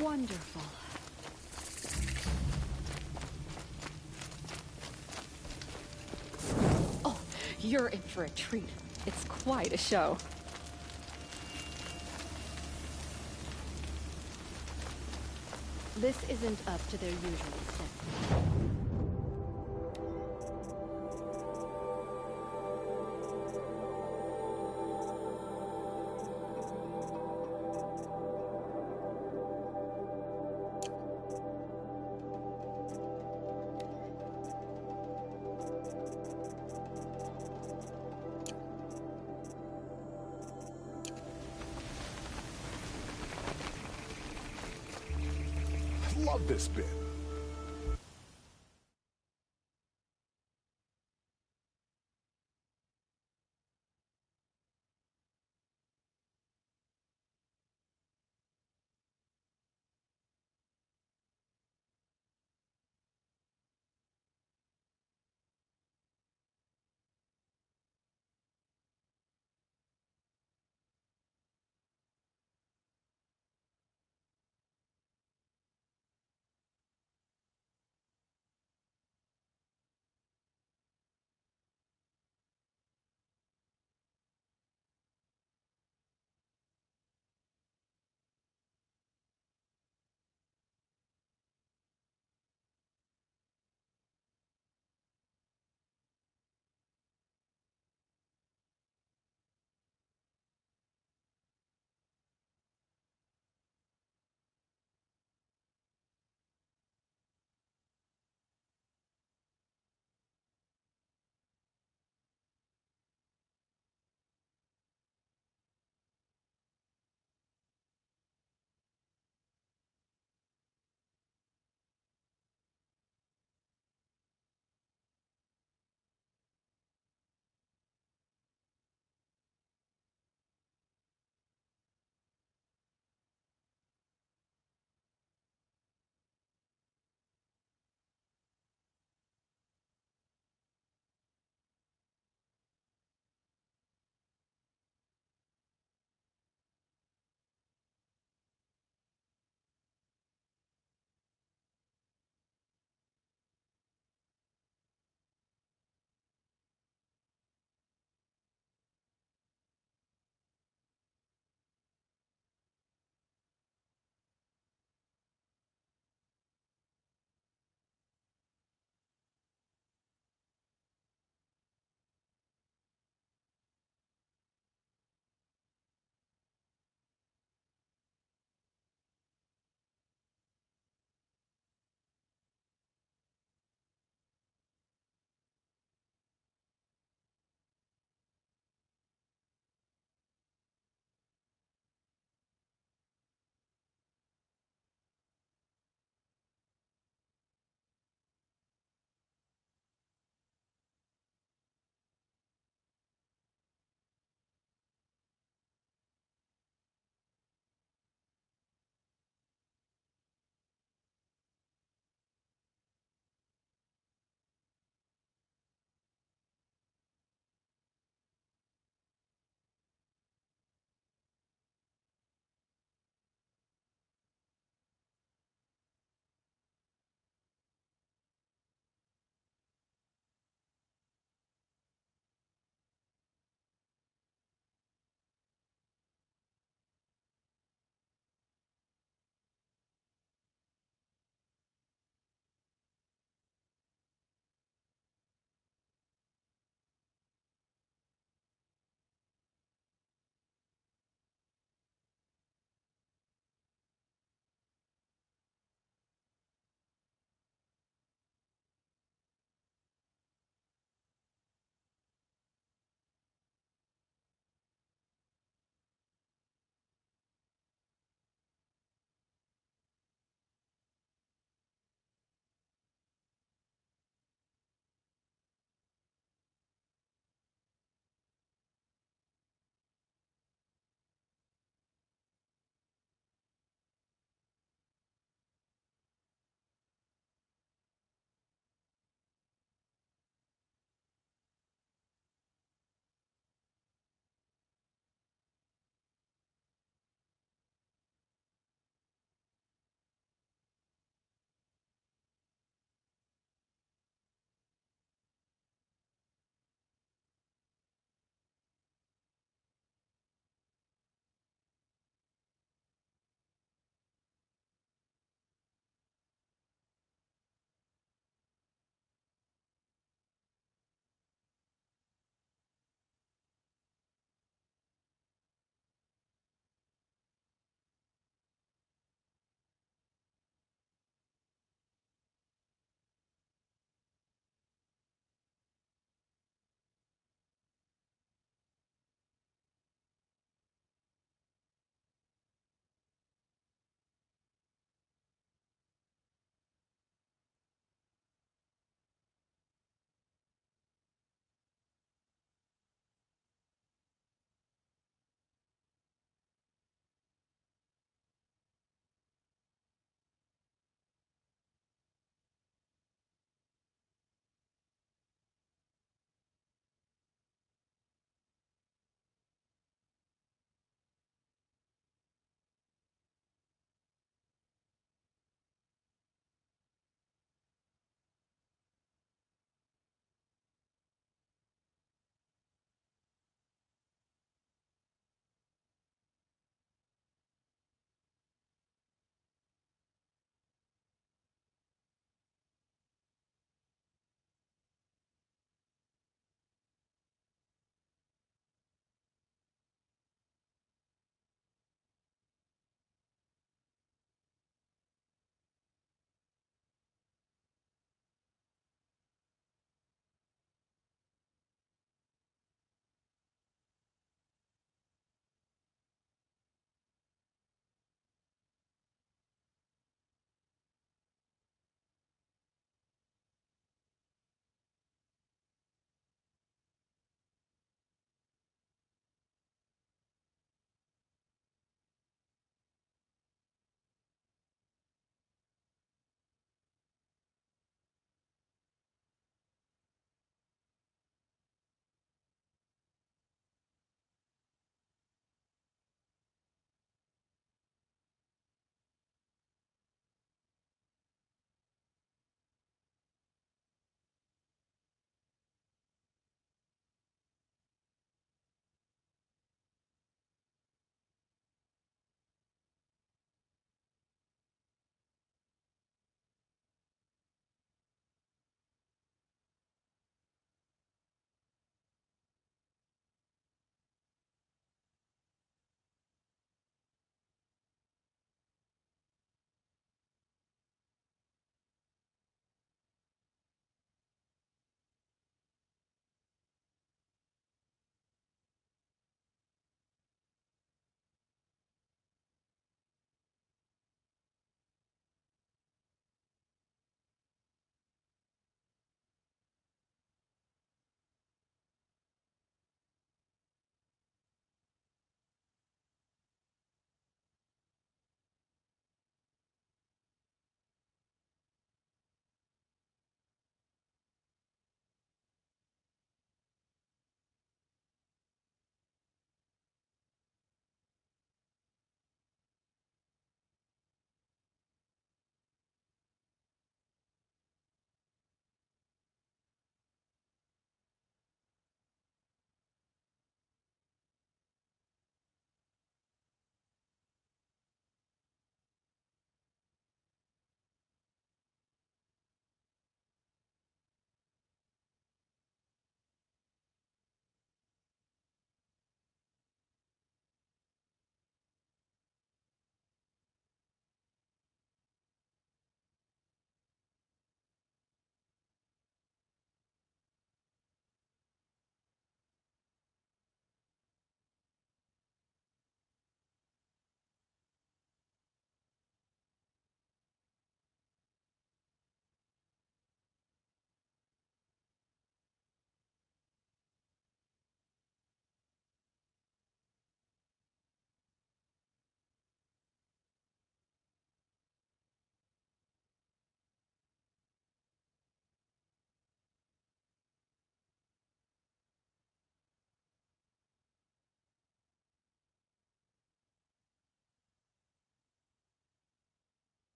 Wonderful. Oh, you're in for a treat. It's quite a show. This isn't up to their usual standard. Love this bit.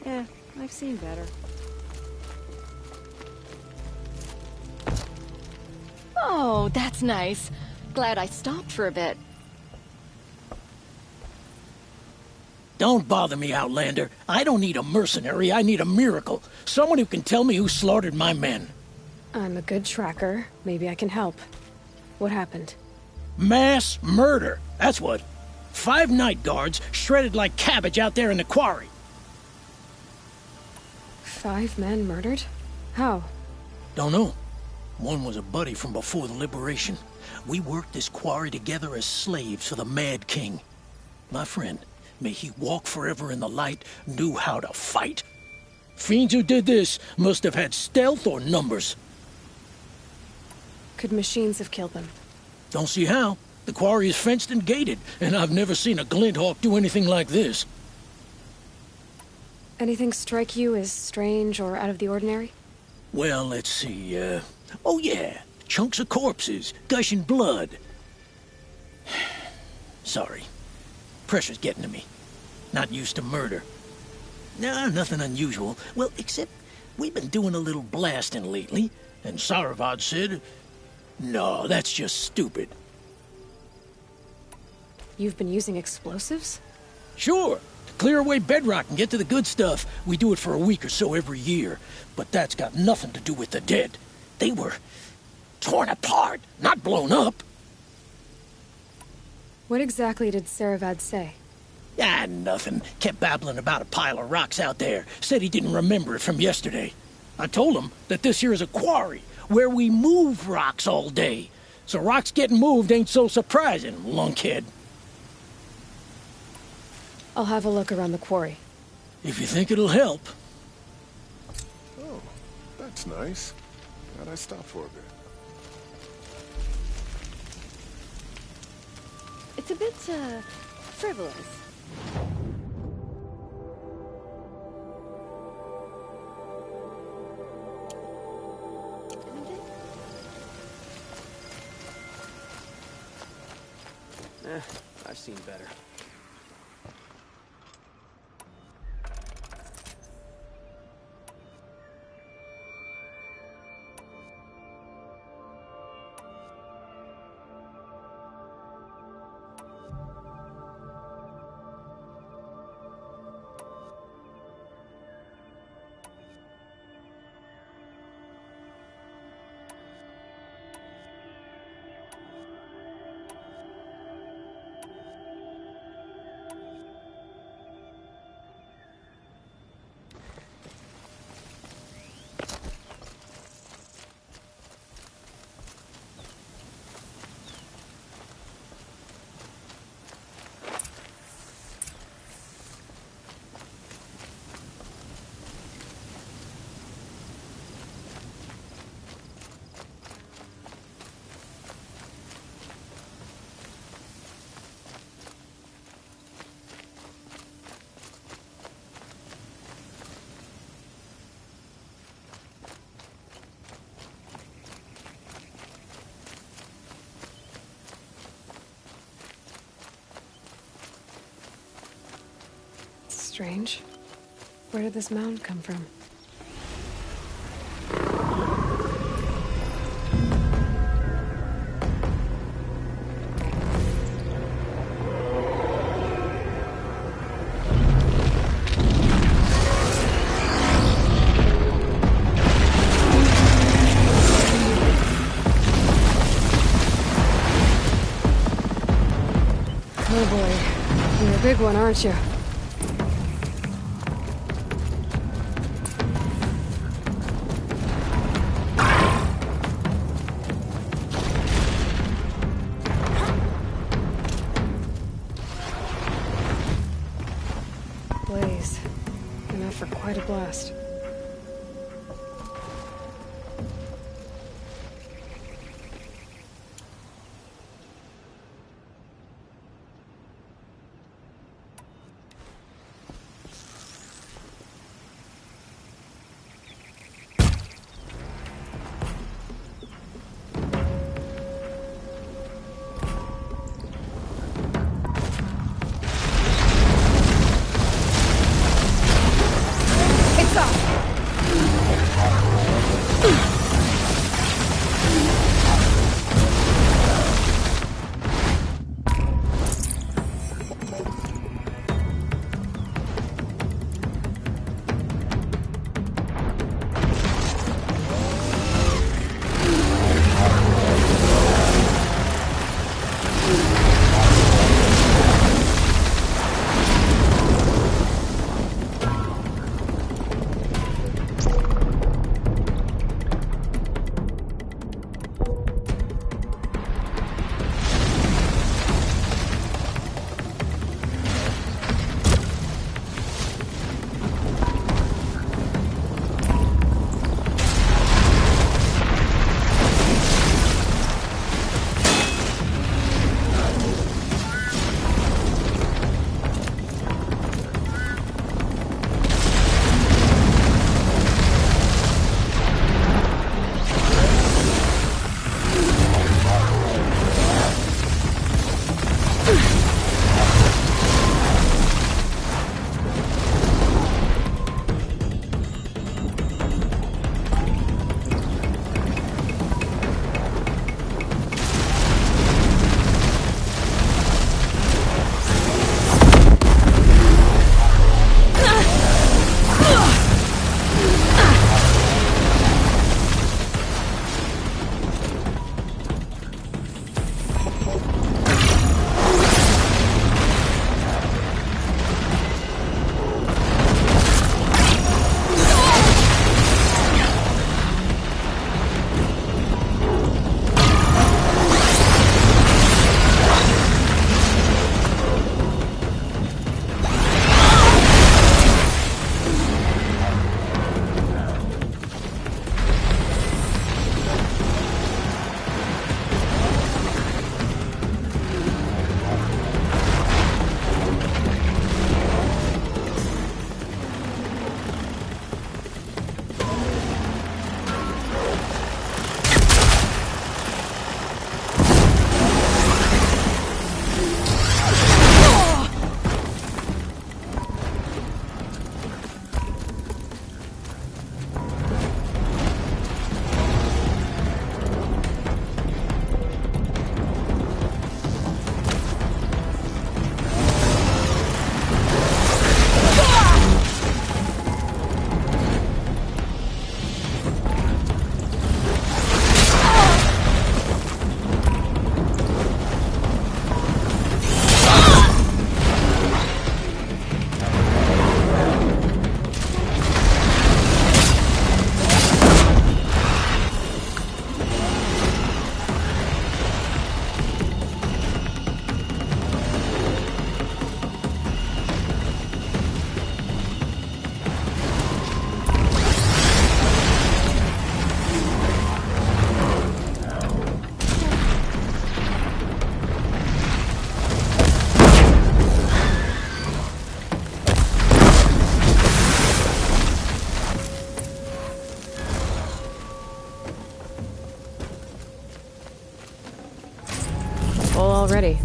I've seen better. Oh, that's nice. Glad I stopped for a bit. Don't bother me, Outlander. I don't need a mercenary, I need a miracle. Someone who can tell me who slaughtered my men. I'm a good tracker. Maybe I can help. What happened? Mass murder, that's what. 5 night guards shredded like cabbage out there in the quarry. 5 men murdered? How? Don't know. One was a buddy from before the liberation. We worked this quarry together as slaves for the Mad King. My friend, may he walk forever in the light, knew how to fight. Fiends who did this must have had stealth or numbers. Could machines have killed them? Don't see how. The quarry is fenced and gated, and I've never seen a Glinthawk do anything like this. Anything strike you as strange or out of the ordinary? Well, let's see, oh yeah, chunks of corpses, gushing blood. Sorry. Pressure's getting to me. Not used to murder. Nah, nothing unusual. Well, except we've been doing a little blasting lately, and Saravad said, no, that's just stupid. You've been using explosives? Sure. To clear away bedrock and get to the good stuff, we do it for a week or so every year. But that's got nothing to do with the dead. They were torn apart, not blown up. What exactly did Saravad say? Ah, nothing. Kept babbling about a pile of rocks out there. Said he didn't remember it from yesterday. I told him that this here is a quarry, where we move rocks all day. So rocks getting moved ain't so surprising, lunkhead. I'll have a look around the quarry. If you think it'll help. Oh, that's nice. Glad I stopped for a bit. It's a bit, frivolous. I've seen better. Strange. Where did this mound come from? Oh boy, you're a big one, aren't you? Blaze. Enough for quite a blast. already.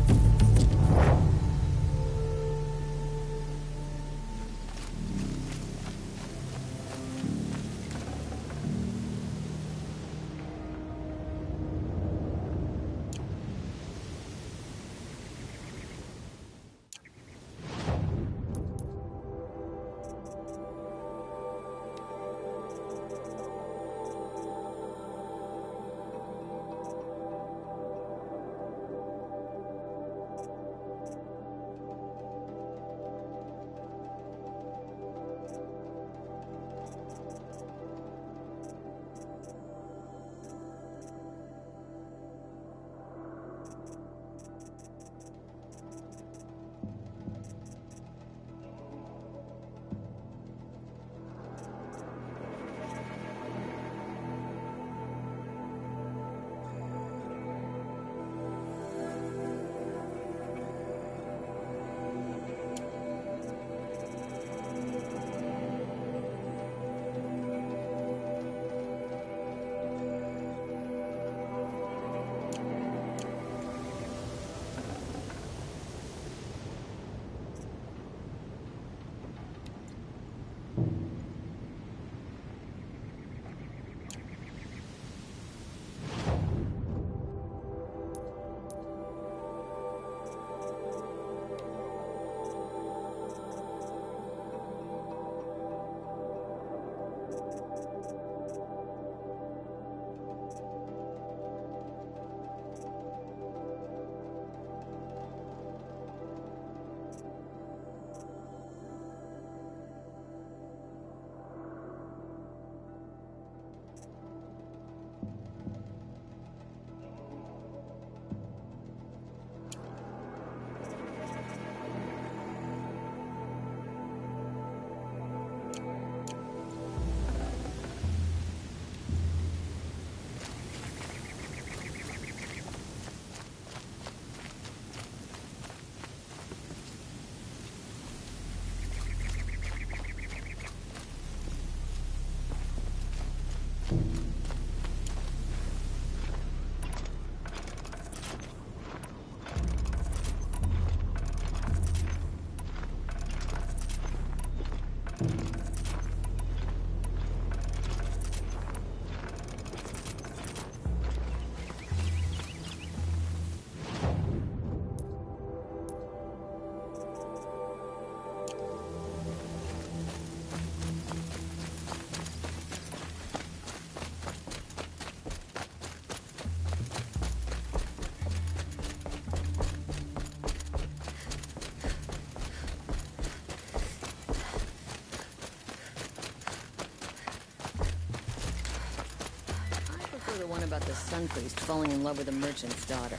The one about the sun priest falling in love with a merchant's daughter.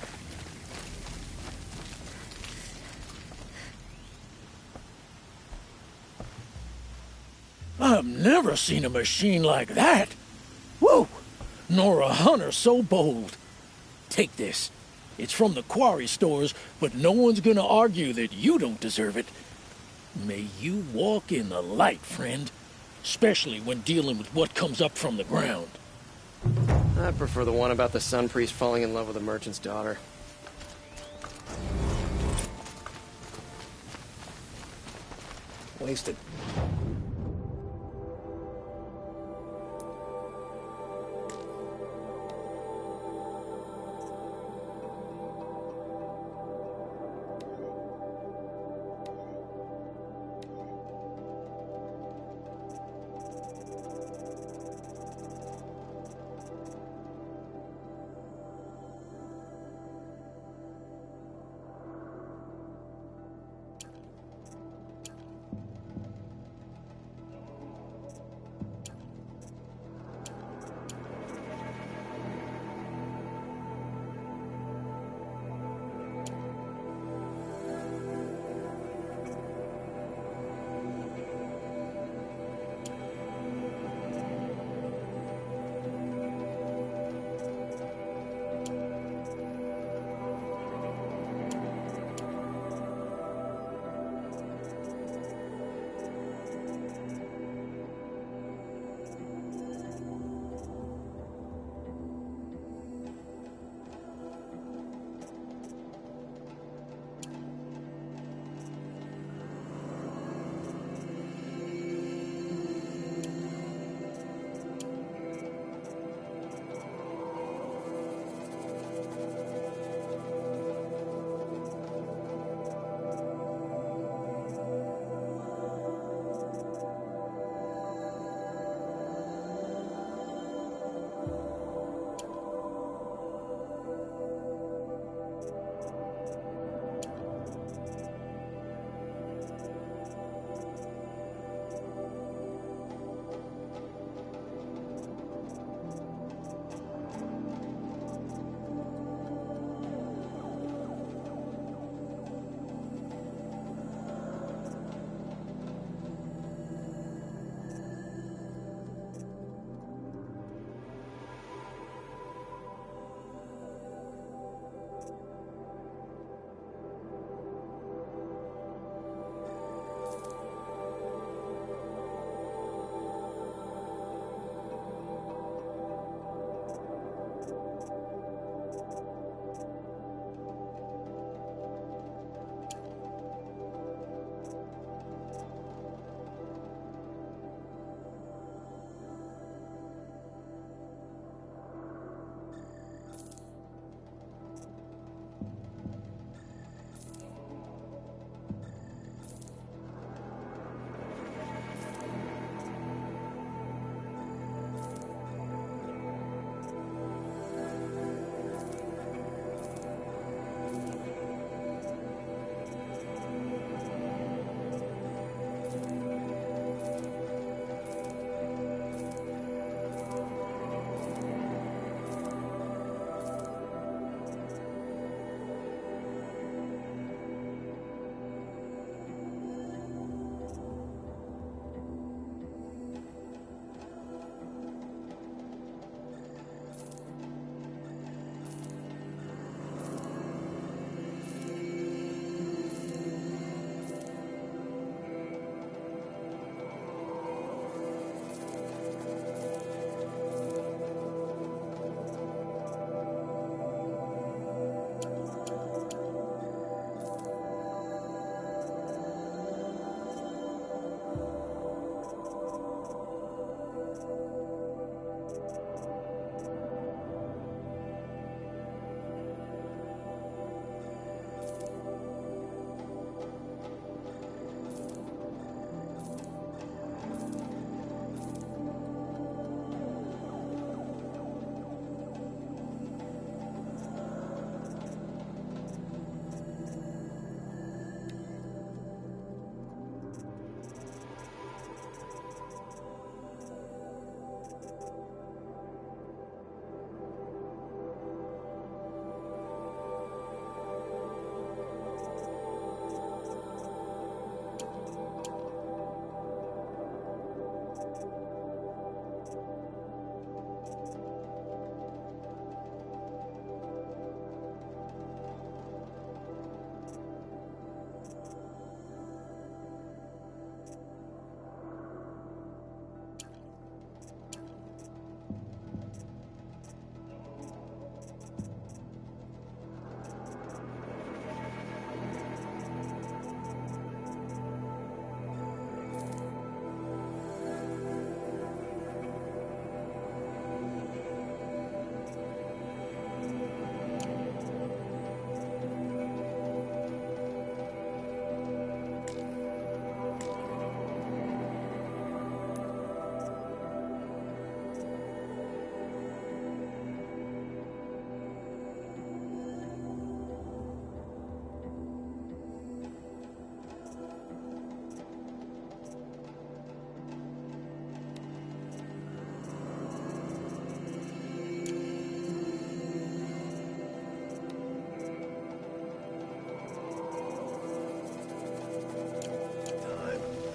I've never seen a machine like that. Whoa! Nor a hunter so bold. Take this. It's from the quarry stores, but no one's gonna argue that you don't deserve it. May you walk in the light, friend. Especially when dealing with what comes up from the ground. I prefer the one about the sun priest falling in love with a merchant's daughter. Wasted.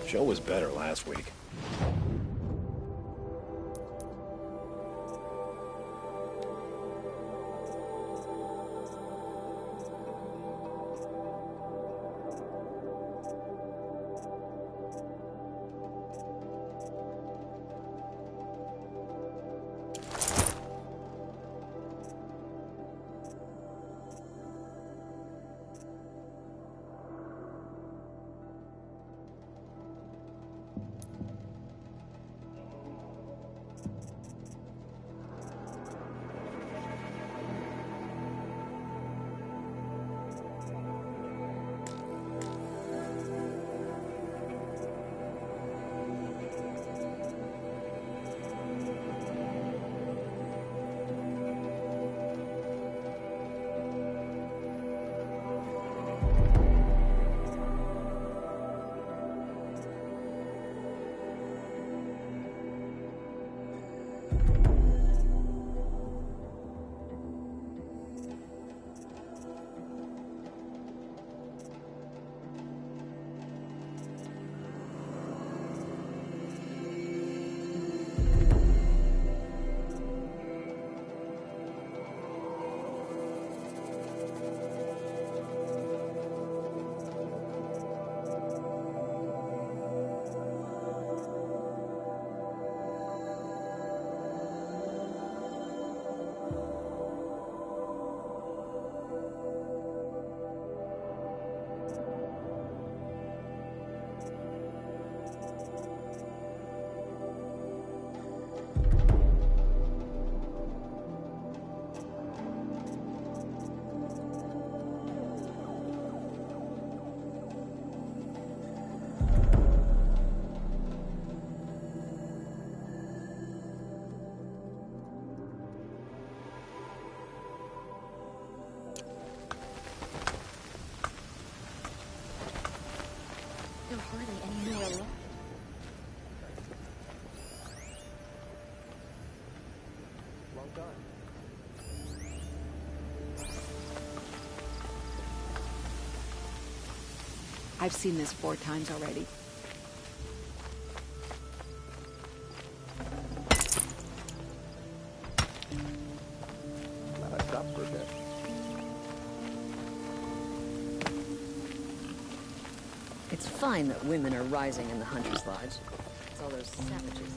Show was better last week. There are hardly any more alive. Well done. I've seen this 4 times already. Glad I stopped for a bit. It's fine that women are rising in the Hunters' Lodge. It's all those savages.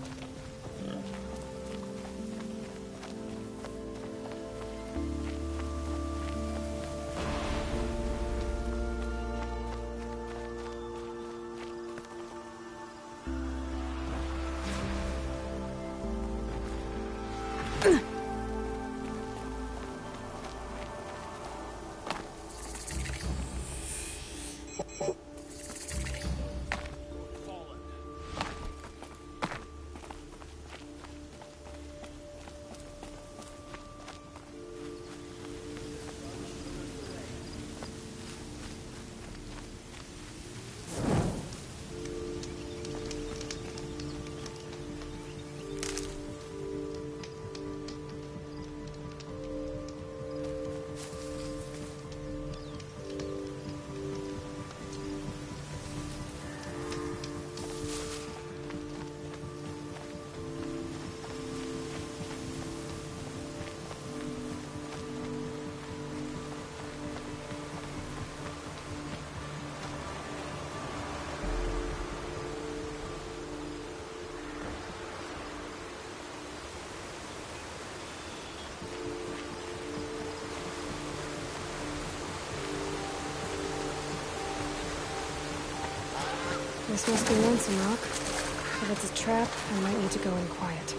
This must be Lonesome Rock. If it's a trap, I might need to go in quiet.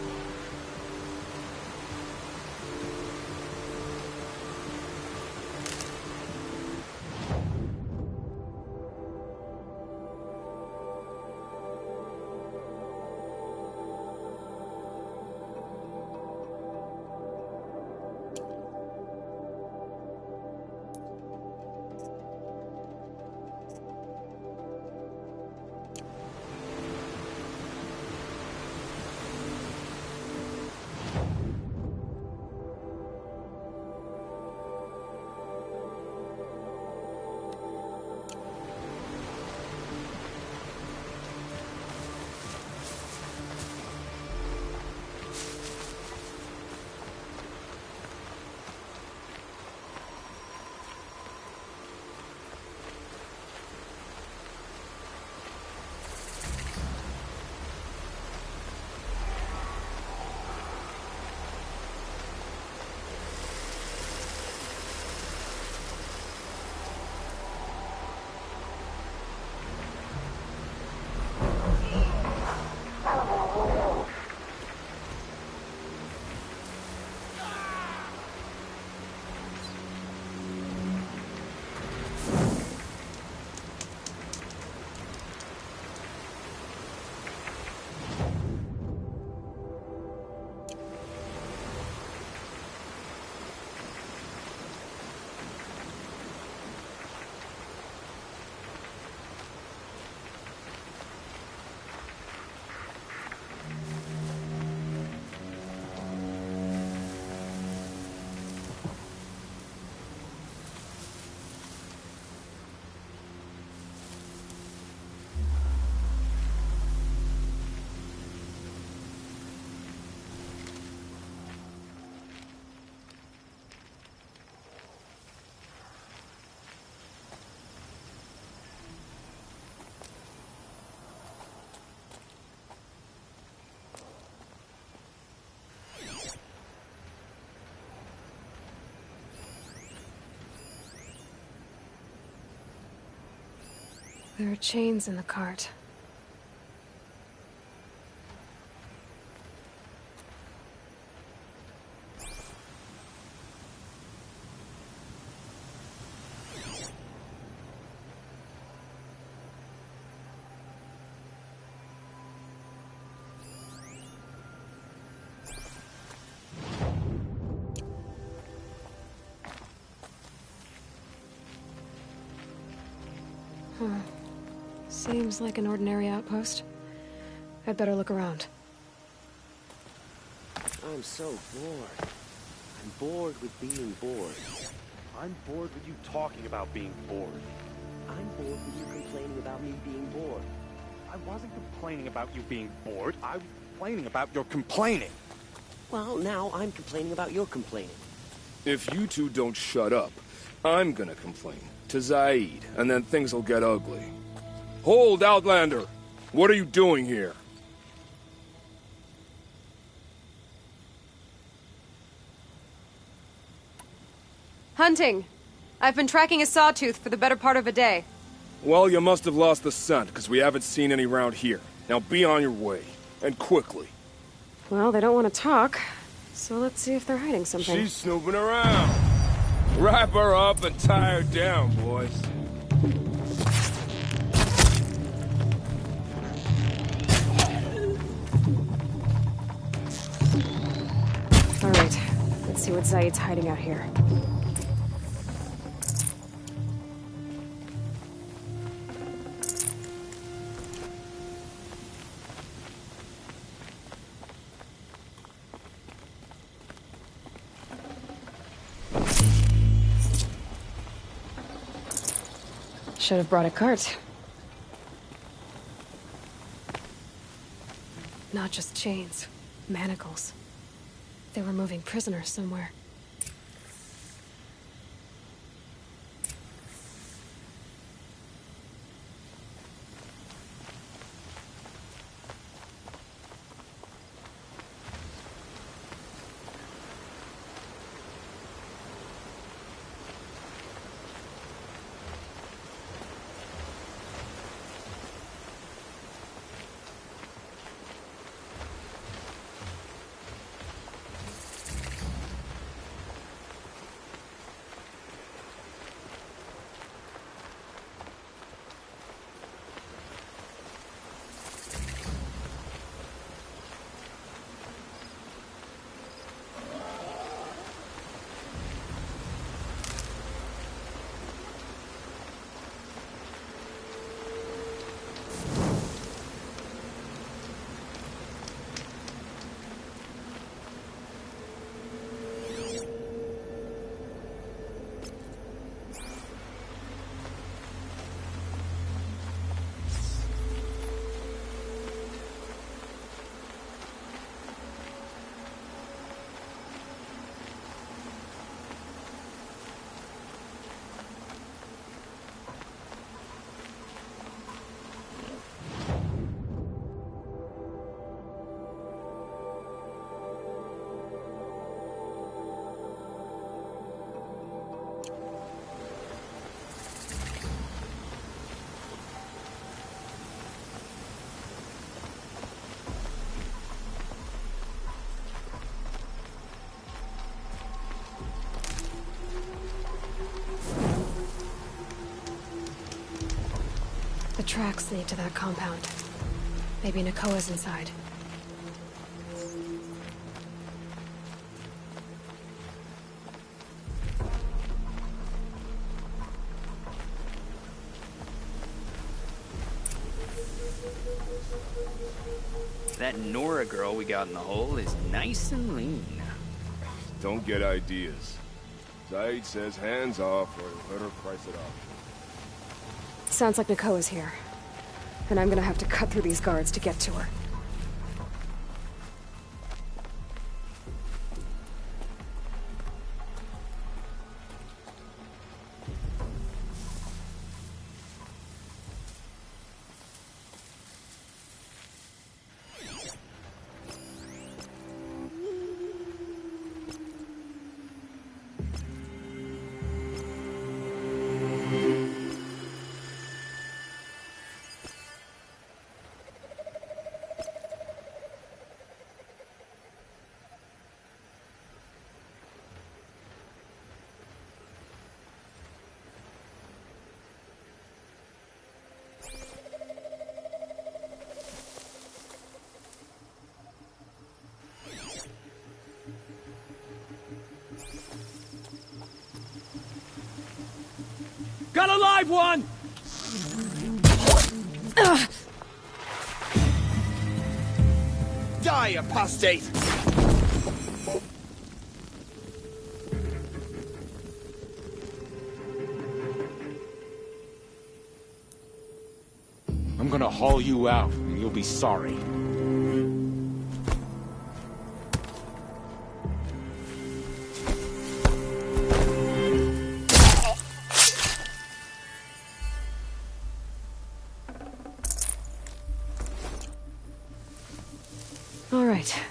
There are chains in the cart. Seems like an ordinary outpost. I'd better look around. I'm so bored. I'm bored with being bored. I'm bored with you talking about being bored. I'm bored with you complaining about me being bored. I wasn't complaining about you being bored. I was complaining about your complaining. Well, now I'm complaining about your complaining. If you two don't shut up, I'm gonna complain to Zaid, and then things will get ugly. Hold, Outlander! What are you doing here? Hunting! I've been tracking a sawtooth for the better part of a day. Well, you must have lost the scent, because we haven't seen any round here. Now be on your way, and quickly. Well, they don't want to talk, so let's see if they're hiding something. She's snooping around. Wrap her up and tie her down, boys. All right, let's see what Zaid's hiding out here. Should have brought a cart. Not just chains, manacles. They were moving prisoners somewhere. The tracks lead to that compound. Maybe Nakoa's inside. That Nora girl we got in the hole is nice and lean. Don't get ideas. Zaid says hands off, or he'll let her price it off. Sounds like Nakoa's here. And I'm gonna have to cut through these guards to get to her. Got a live one! Die, apostate! I'm gonna haul you out, and you'll be sorry. All right.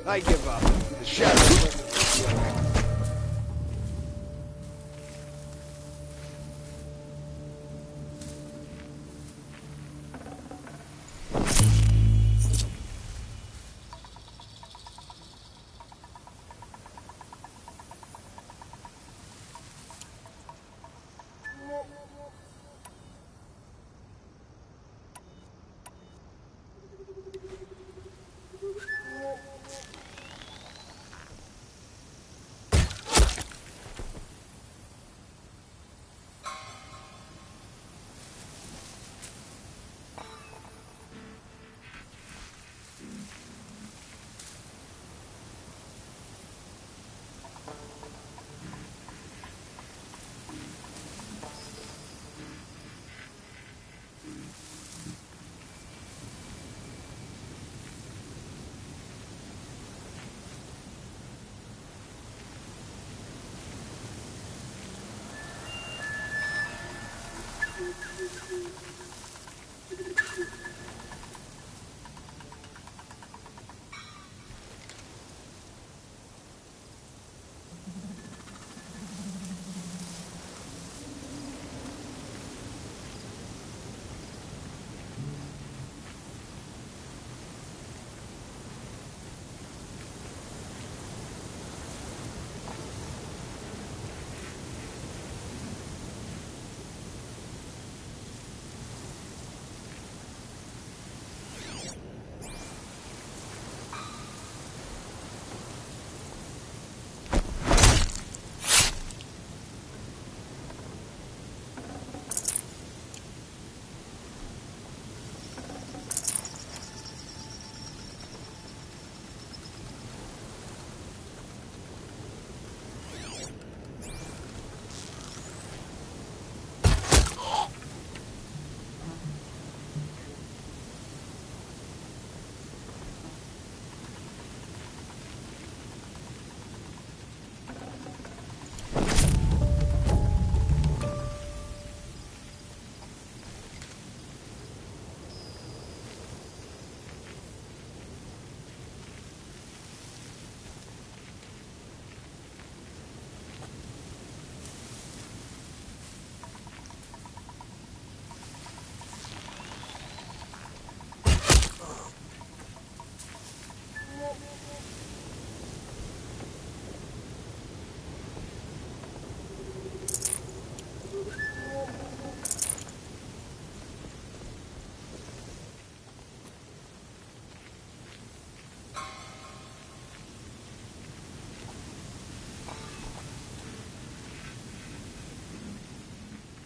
I give up. The shadow.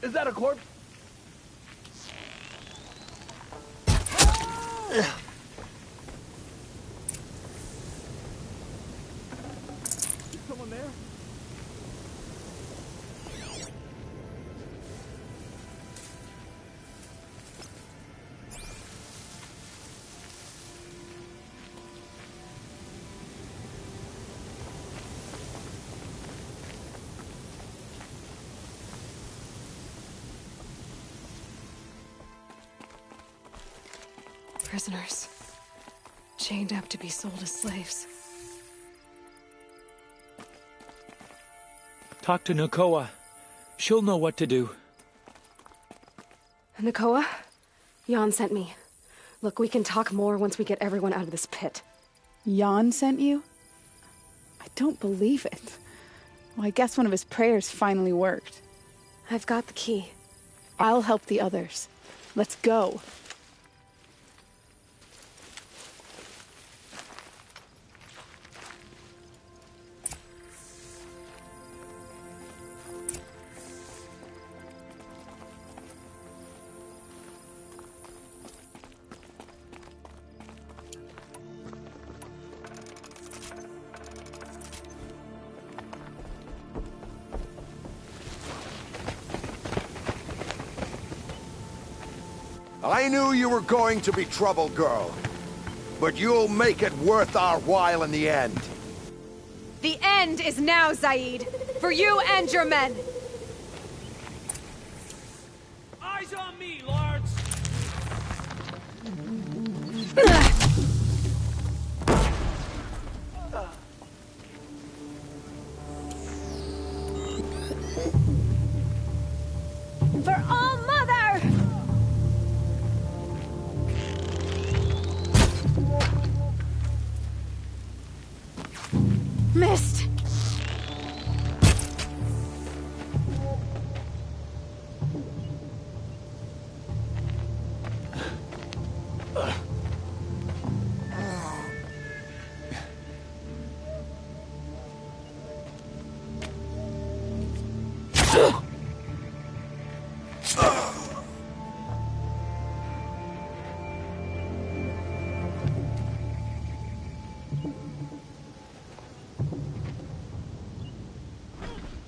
Is that a corpse? Is someone there? Prisoners. Chained up to be sold as slaves. Talk to Nakoa. She'll know what to do. Nakoa? Jan sent me. Look, we can talk more once we get everyone out of this pit. Jan sent you? I don't believe it. Well, I guess one of his prayers finally worked. I've got the key. I'll help the others. Let's go. I knew you were going to be trouble, girl. But you'll make it worth our while in the end. The end is now, Zaid. For you and your men. Eyes on me, lords! For All Mother! Missed!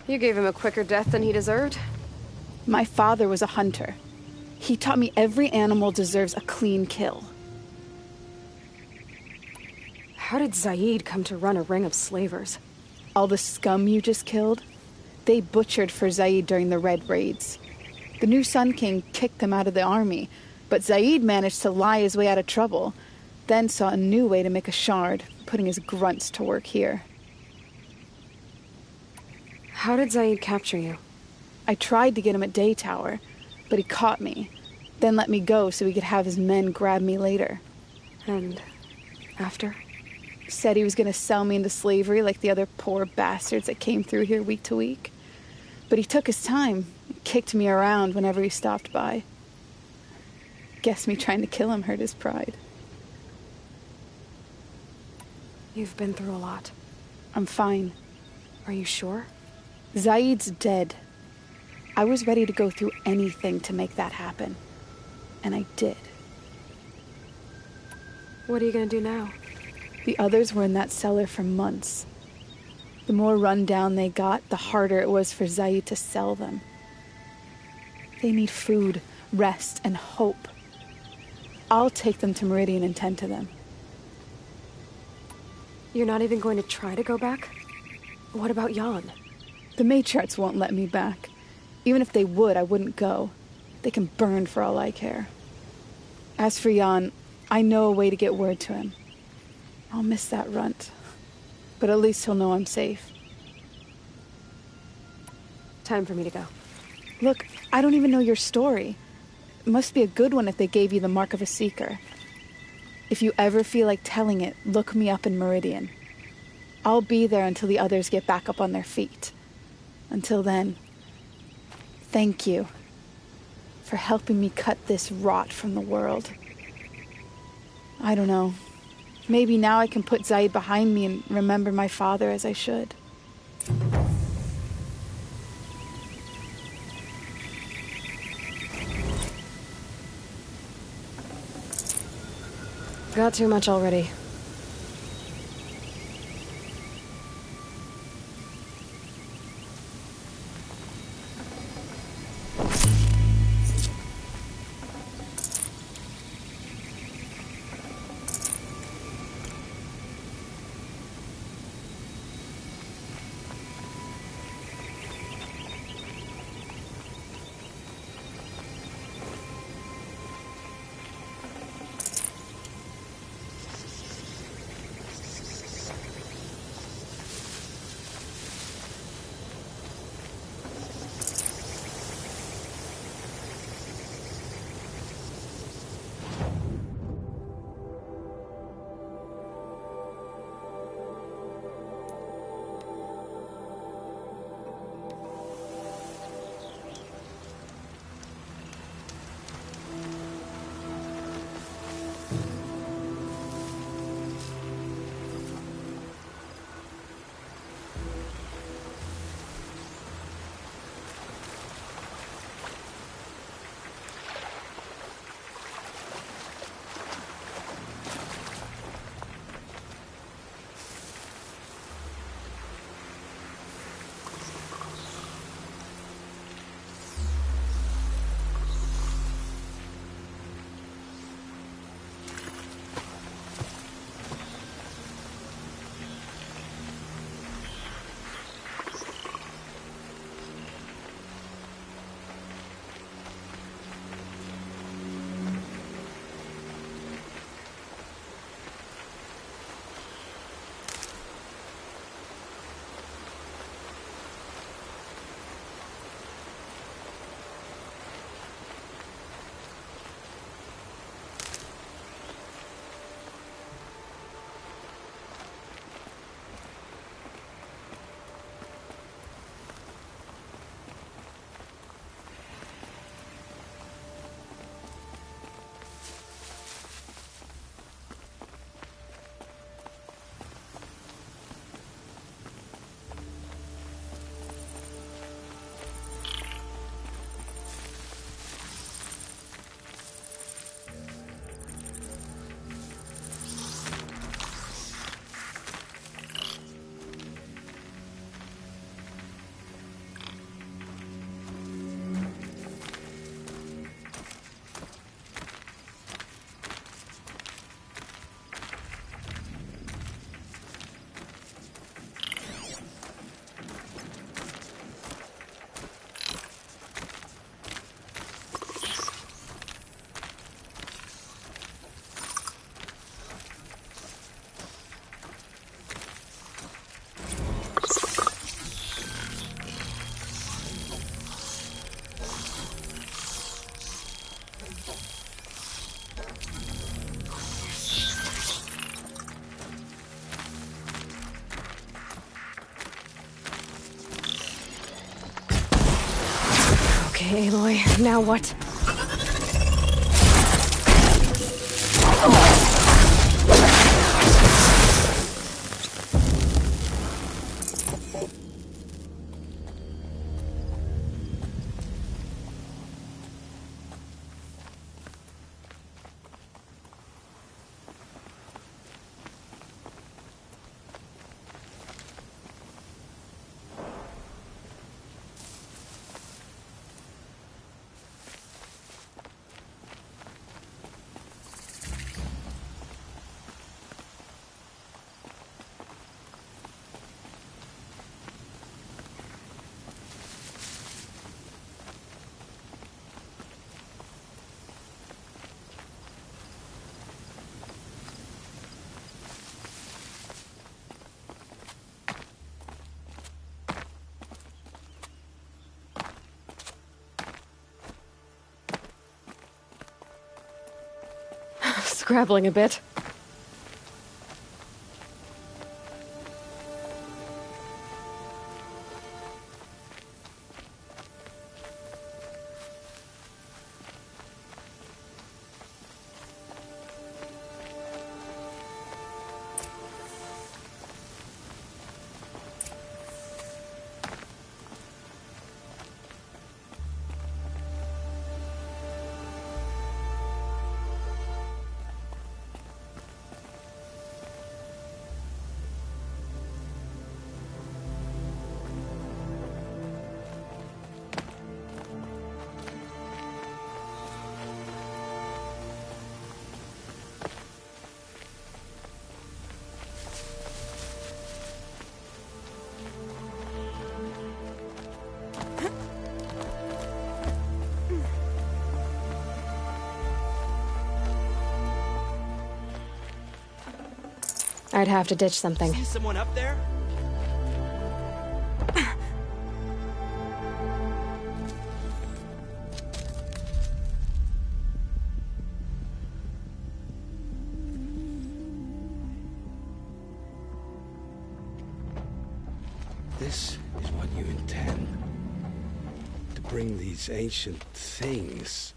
You gave him a quicker death than he deserved? My father was a hunter. He taught me every animal deserves a clean kill. How did Zaid come to run a ring of slavers? All the scum you just killed, they butchered for Zaid during the Red Raids. The new Sun King kicked them out of the army, but Zaid managed to lie his way out of trouble, then saw a new way to make a shard, putting his grunts to work here. How did Zaid capture you? I tried to get him at Day Tower, but he caught me, then let me go so he could have his men grab me later. And after? Said he was going to sell me into slavery like the other poor bastards that came through here week to week. But he took his time, kicked me around whenever he stopped by. Guess me trying to kill him hurt his pride. You've been through a lot. I'm fine. Are you sure? Zaid's dead. I was ready to go through anything to make that happen. And I did. What are you gonna do now? The others were in that cellar for months. The more run down they got, the harder it was for Zaid to sell them. They need food, rest, and hope. I'll take them to Meridian and tend to them. You're not even going to try to go back? What about Jan? The matriarchs won't let me back. Even if they would, I wouldn't go. They can burn for all I care. As for Jan, I know a way to get word to him. I'll miss that runt. But at least he'll know I'm safe. Time for me to go. Look, I don't even know your story. It must be a good one if they gave you the mark of a seeker. If you ever feel like telling it, look me up in Meridian. I'll be there until the others get back up on their feet. Until then, thank you for helping me cut this rot from the world. I don't know. Maybe now I can put Zaid behind me and remember my father as I should. Got too much already. Okay, Aloy, now what? Scrabbling a bit. I'd have to ditch something. See someone up there? This is what you intend. To bring these ancient things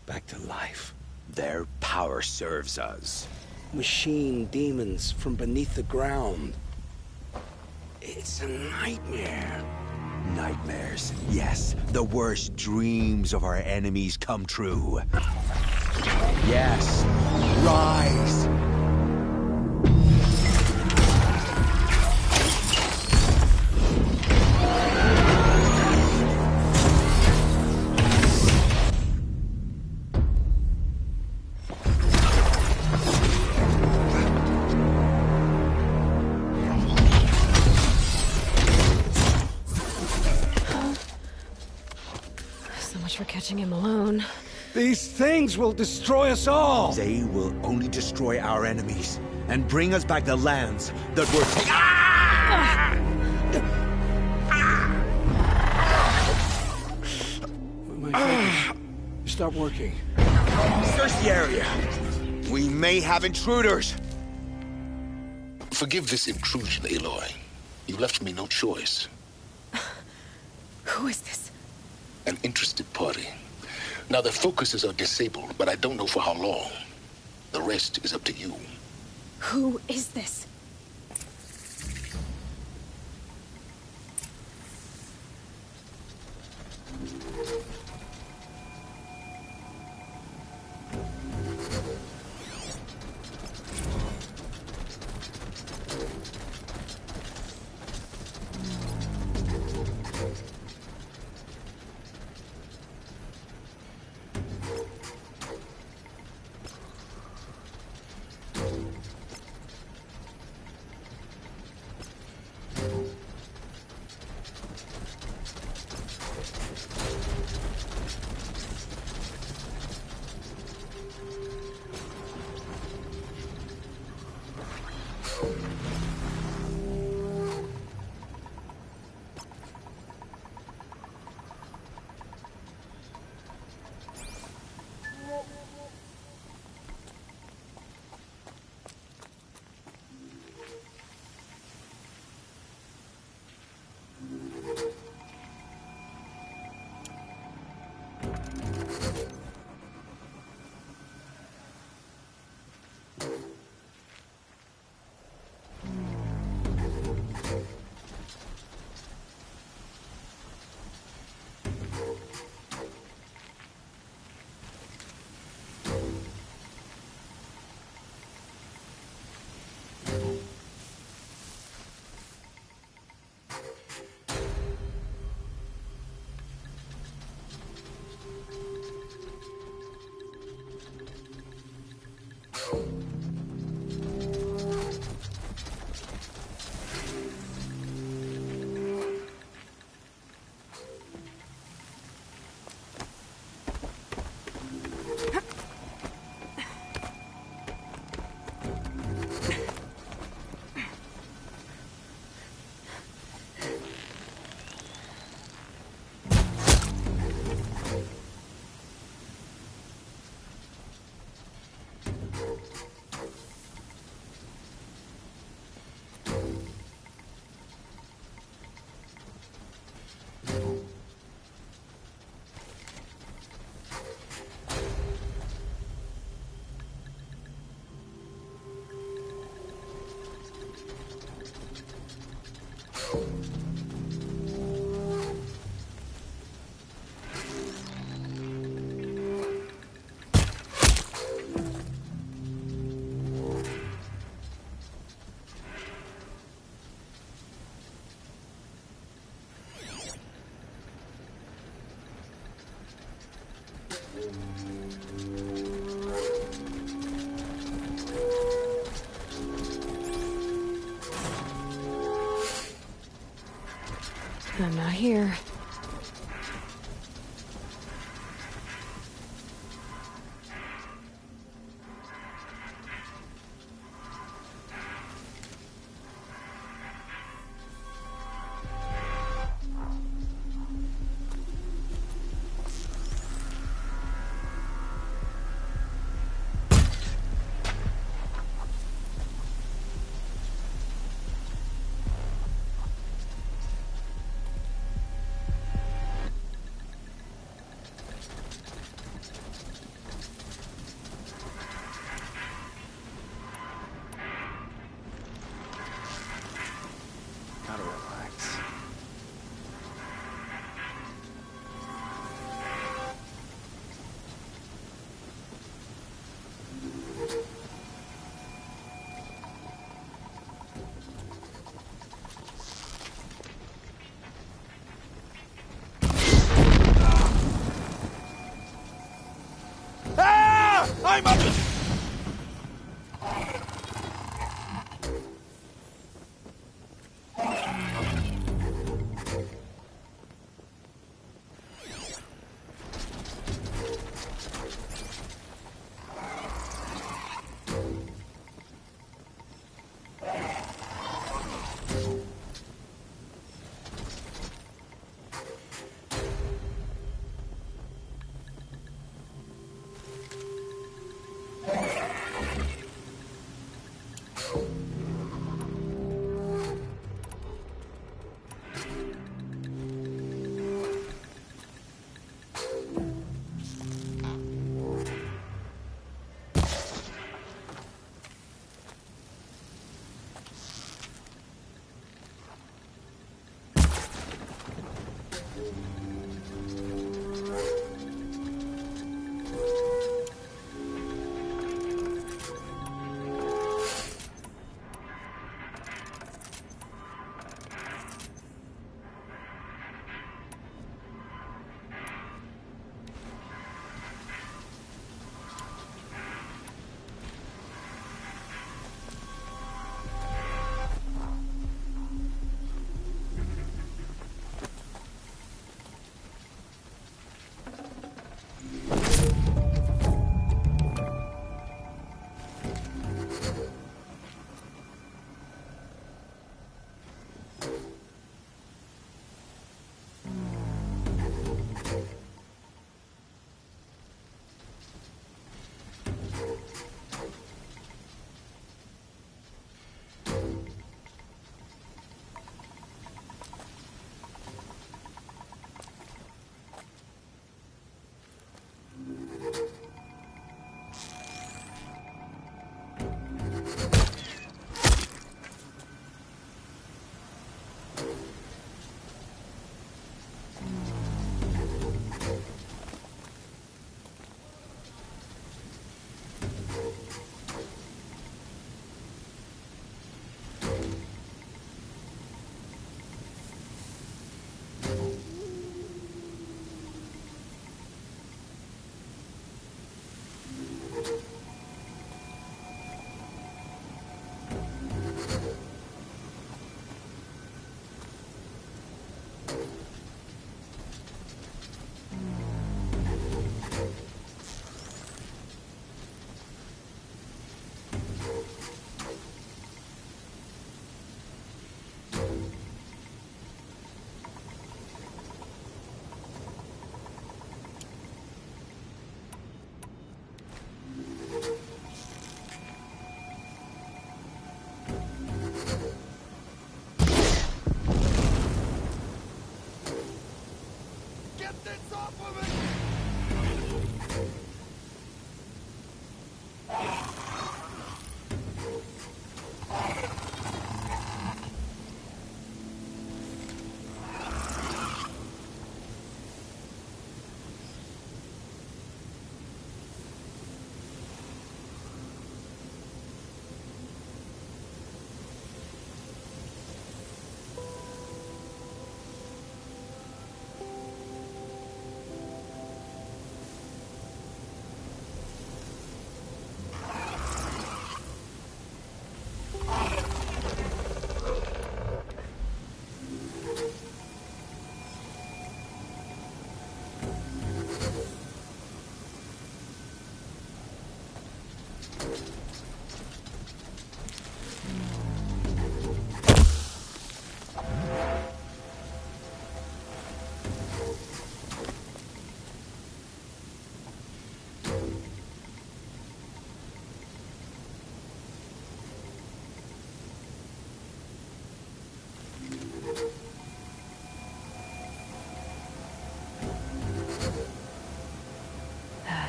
back to life. Their power serves us. Machine demons from beneath the ground. It's a nightmare. Nightmares, yes. The worst dreams of our enemies come true. Yes. Rise! For catching him alone. These things will destroy us all! They will only destroy our enemies and bring us back the lands that were taken. My fingers stop working. Search the area. We may have intruders. Forgive this intrusion, Aloy. You left me no choice. Who is this? An interested party. Now, their focuses are disabled, but I don't know for how long. The rest is up to you. Who is this? I'm not here. Gotta relax. Ah! I'm up!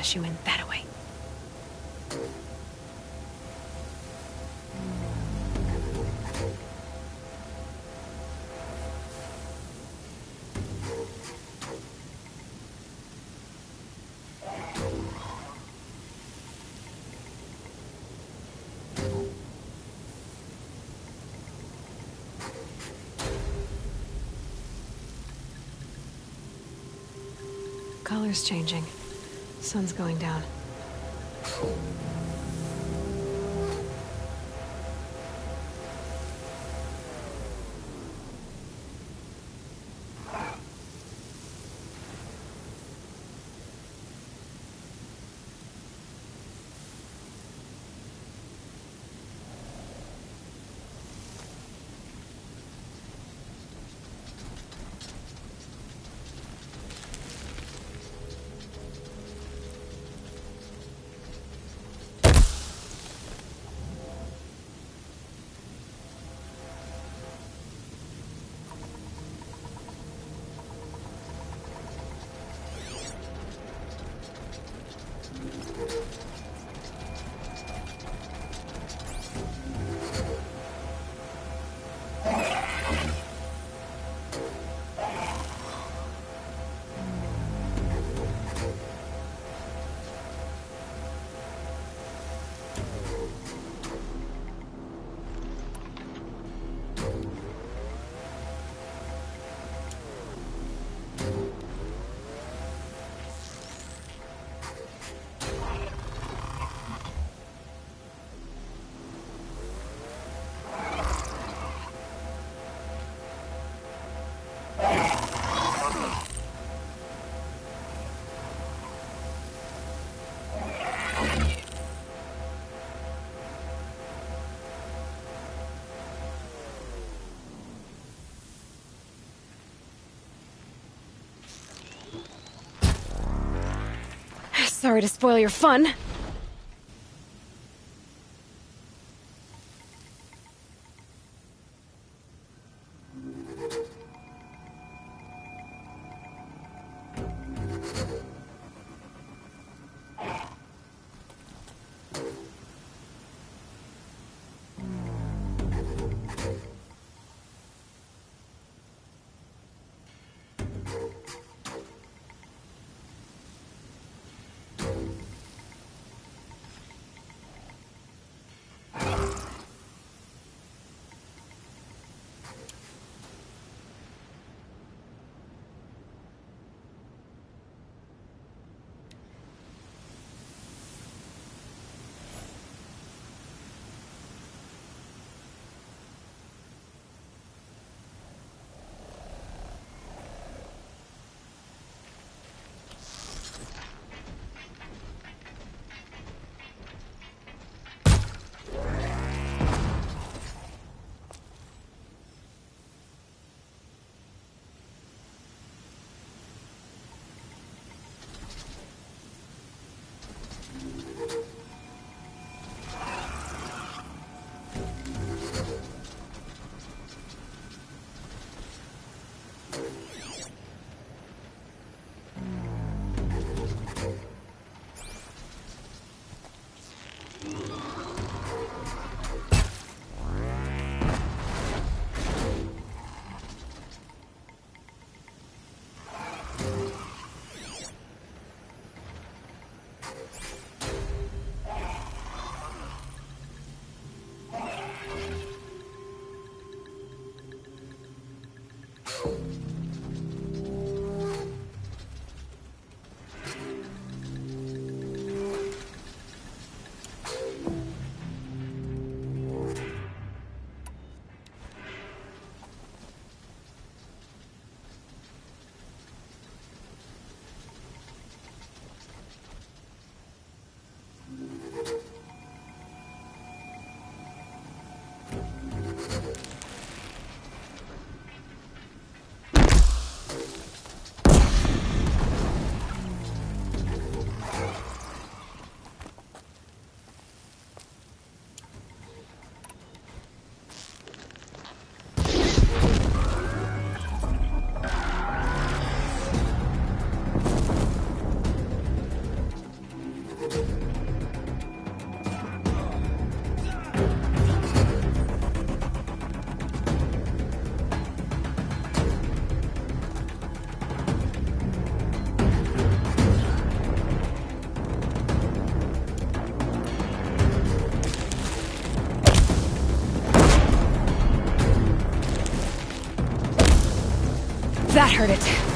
She went that way. Color's changing. Sun's going down. Sorry to spoil your fun. heard it.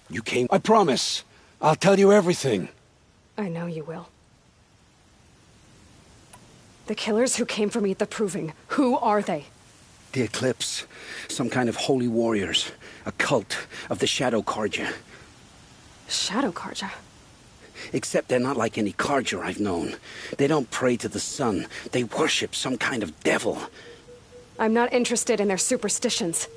You came... I promise. I'll tell you everything. I know you will. The killers who came for me at the Proving, who are they? The Eclipse. Some kind of holy warriors. A cult of the Shadow Carja. Shadow Carja? Except they're not like any Carja I've known. They don't pray to the sun. They worship some kind of devil. I'm not interested in their superstitions.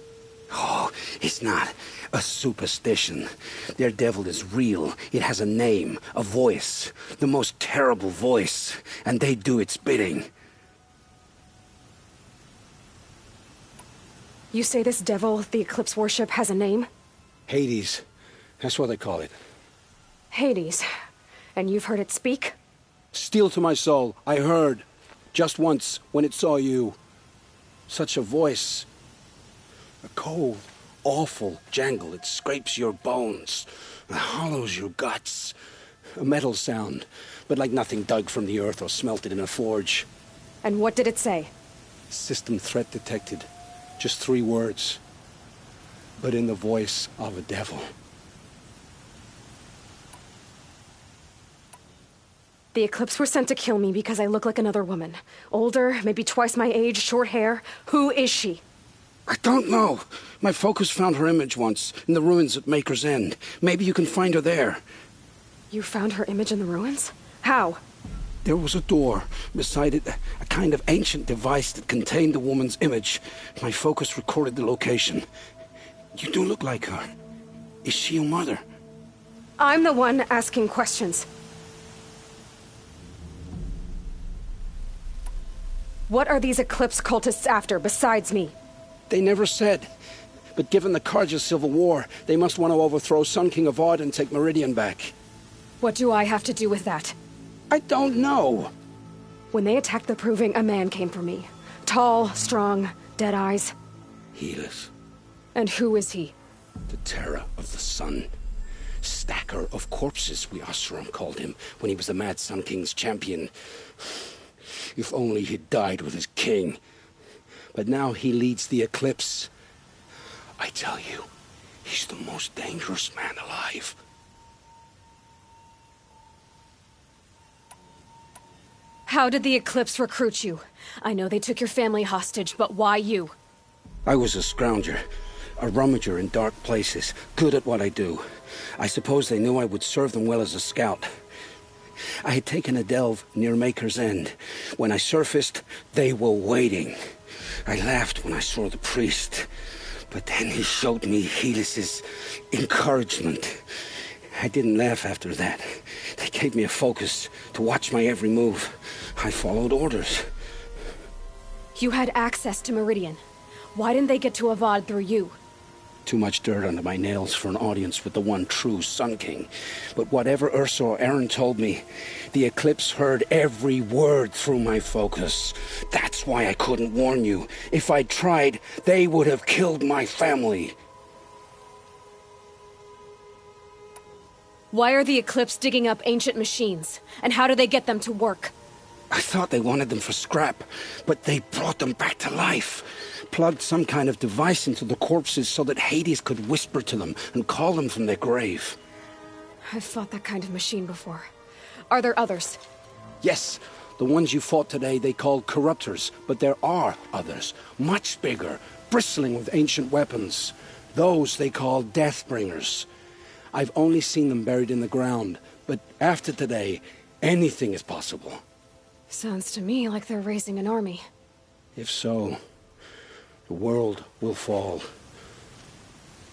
Oh, it's not a superstition. Their devil is real. It has a name, a voice, the most terrible voice, and they do its bidding. You say this devil the Eclipse worship has a name? Hades. That's what they call it. Hades. And you've heard it speak? Steel to my soul. I heard. Just once, when it saw you. Such a voice. A cold, awful jangle. It scrapes your bones. It hollows your guts. A metal sound, but like nothing dug from the earth or smelted in a forge. And what did it say? System threat detected. Just 3 words. But in the voice of a devil. The Eclipse were sent to kill me because I look like another woman. Older, maybe twice my age, short hair. Who is she? I don't know. My focus found her image once, in the ruins at Maker's End. Maybe you can find her there. You found her image in the ruins? How? There was a door. Beside it, a kind of ancient device that contained the woman's image. My focus recorded the location. You do look like her. Is she your mother? I'm the one asking questions. What are these Eclipse cultists after, besides me? They never said. But given the Carja civil war, they must want to overthrow Sun King of Odd and take Meridian back. What do I have to do with that? I don't know. When they attacked the Proving, a man came for me. Tall, strong, dead eyes. Helis. And who is he? The terror of the sun. Stacker of corpses, we Oseram called him, when he was the Mad Sun King's champion. If only he'd died with his king. But now he leads the Eclipse. I tell you, he's the most dangerous man alive. How did the Eclipse recruit you? I know they took your family hostage, but why you? I was a scrounger, a rummager in dark places, good at what I do. I suppose they knew I would serve them well as a scout. I had taken a delve near Maker's End. When I surfaced, they were waiting. I laughed when I saw the priest, but then he showed me Helis's encouragement. I didn't laugh after that. They gave me a focus to watch my every move. I followed orders. You had access to Meridian. Why didn't they get to Avad through you? Too much dirt under my nails for an audience with the one true Sun King. But whatever Ursa or Aaron told me, the Eclipse heard every word through my focus. That's why I couldn't warn you. If I'd tried, they would have killed my family. Why are the Eclipse digging up ancient machines? And how do they get them to work? I thought they wanted them for scrap, but they brought them back to life. Plugged some kind of device into the corpses so that Hades could whisper to them and call them from their grave. I've fought that kind of machine before. Are there others? Yes, the ones you fought today they called corruptors, but there are others, much bigger, bristling with ancient weapons. Those they call Deathbringers. I've only seen them buried in the ground, but after today, anything is possible. Sounds to me like they're raising an army. If so, the world will fall.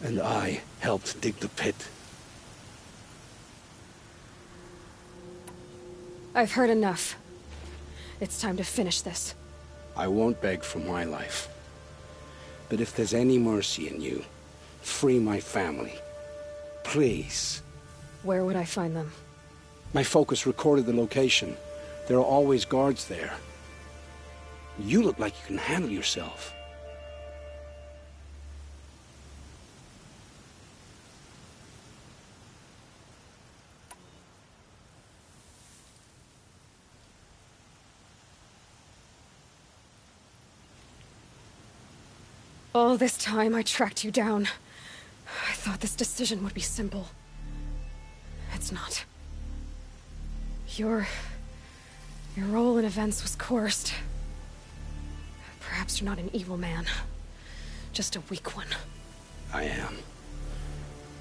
And I helped dig the pit. I've heard enough. It's time to finish this. I won't beg for my life. But if there's any mercy in you, free my family. Please. Where would I find them? My focus recorded the location. There are always guards there. You look like you can handle yourself. All this time I tracked you down. I thought this decision would be simple. It's not. Your role in events was coerced. Perhaps you're not an evil man. Just a weak one. I am.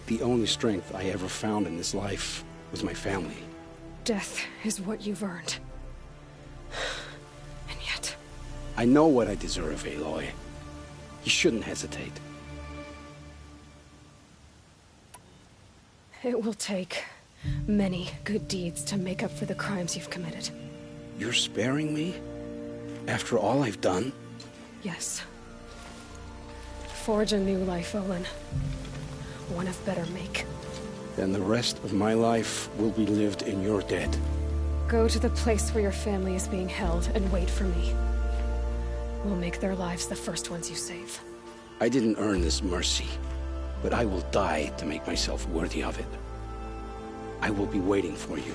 The only strength I ever found in this life was my family. Death is what you've earned. And yet... I know what I deserve, Aloy. You shouldn't hesitate. It will take many good deeds to make up for the crimes you've committed. You're sparing me? After all I've done? Yes. Forge a new life, Olin. One of better make. Then the rest of my life will be lived in your debt. Go to the place where your family is being held and wait for me. We'll make their lives the first ones you save. I didn't earn this mercy, but I will die to make myself worthy of it. I will be waiting for you.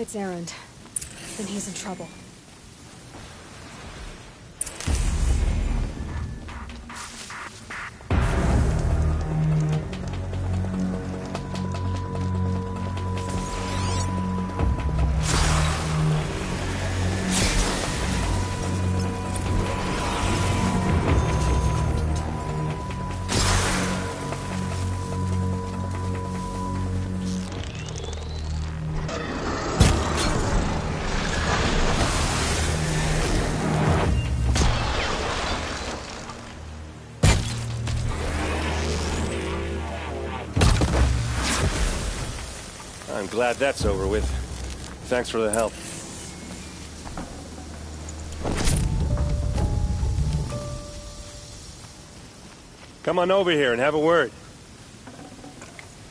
it's Erend, then he's in trouble. I'm glad that's over with. Thanks for the help. Come on over here and have a word.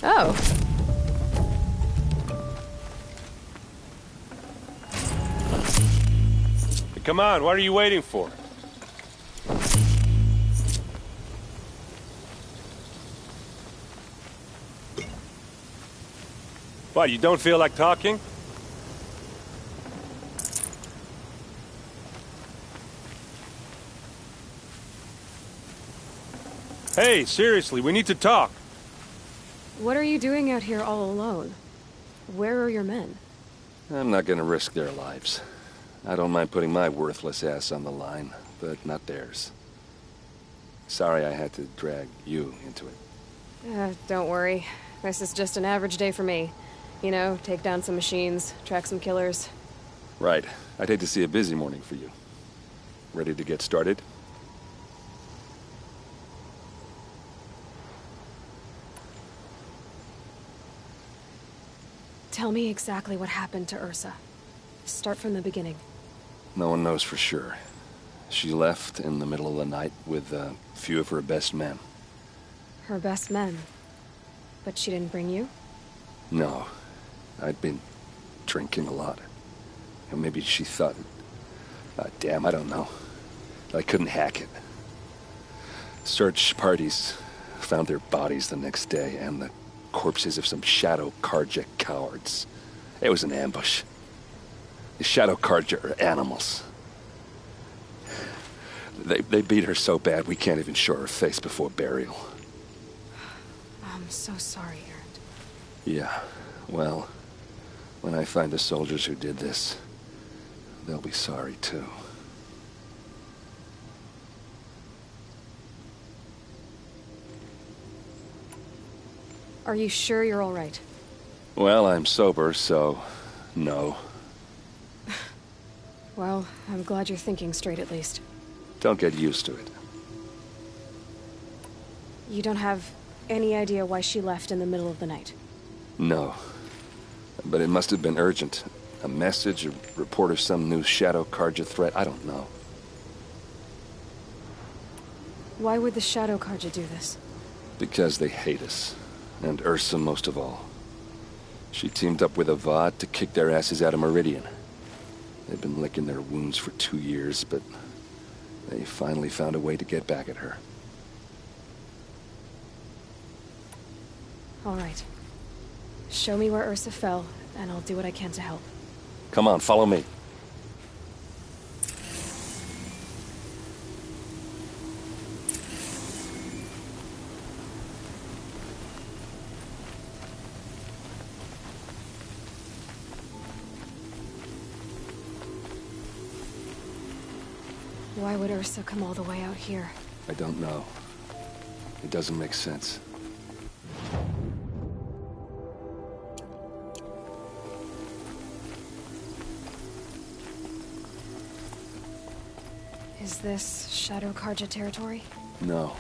Oh. Come on, what are you waiting for? What, you don't feel like talking? Hey, seriously, we need to talk. What are you doing out here all alone? Where are your men? I'm not gonna risk their lives. I don't mind putting my worthless ass on the line, but not theirs. Sorry I had to drag you into it. Don't worry. This is just an average day for me. You know, take down some machines, track some killers. Right. I'd hate to see a busy morning for you. Ready to get started? Tell me exactly what happened to Ursa. Start from the beginning. No one knows for sure. She left in the middle of the night with a few of her best men. Her best men? But she didn't bring you? No. I'd been drinking a lot. And maybe she thought... damn, I don't know. I couldn't hack it. Search parties found their bodies the next day, and the corpses of some Shadow Karja cowards. It was an ambush. The Shadow Karja are animals. They beat her so bad we can't even show her face before burial. I'm so sorry, Erend. Yeah, well, when I find the soldiers who did this, they'll be sorry too. Are you sure you're all right? Well, I'm sober, so no. Well, I'm glad you're thinking straight at least. Don't get used to it. You don't have any idea why she left in the middle of the night? No. But it must have been urgent. A message, a report of some new Shadow Karja threat, I don't know. Why would the Shadow Karja do this? Because they hate us. And Ursa most of all. She teamed up with Avad to kick their asses out of Meridian. They've been licking their wounds for 2 years, but they finally found a way to get back at her. All right. Show me where Ursa fell, and I'll do what I can to help. Come on, follow me. Why would Ursa come all the way out here? I don't know. It doesn't make sense. Is this Shadow Karja territory? No.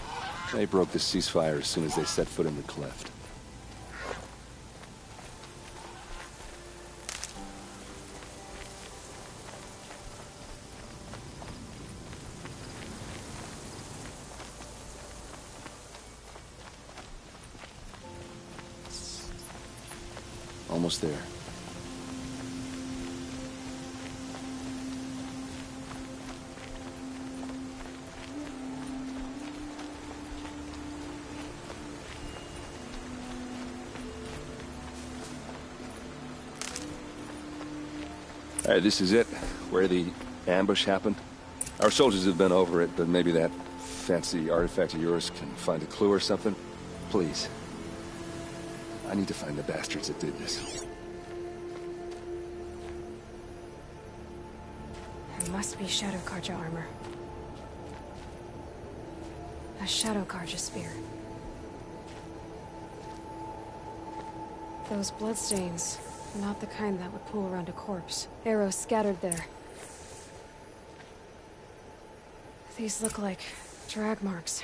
They broke the ceasefire as soon as they set foot in the cleft. Almost there. Alright, this is it, where the ambush happened. Our soldiers have been over it, but maybe that fancy artifact of yours can find a clue or something. Please. I need to find the bastards that did this. It must be Shadow Karja armor. A Shadow Karja spear. Those bloodstains, not the kind that would pool around a corpse. Arrows scattered there. These look like drag marks.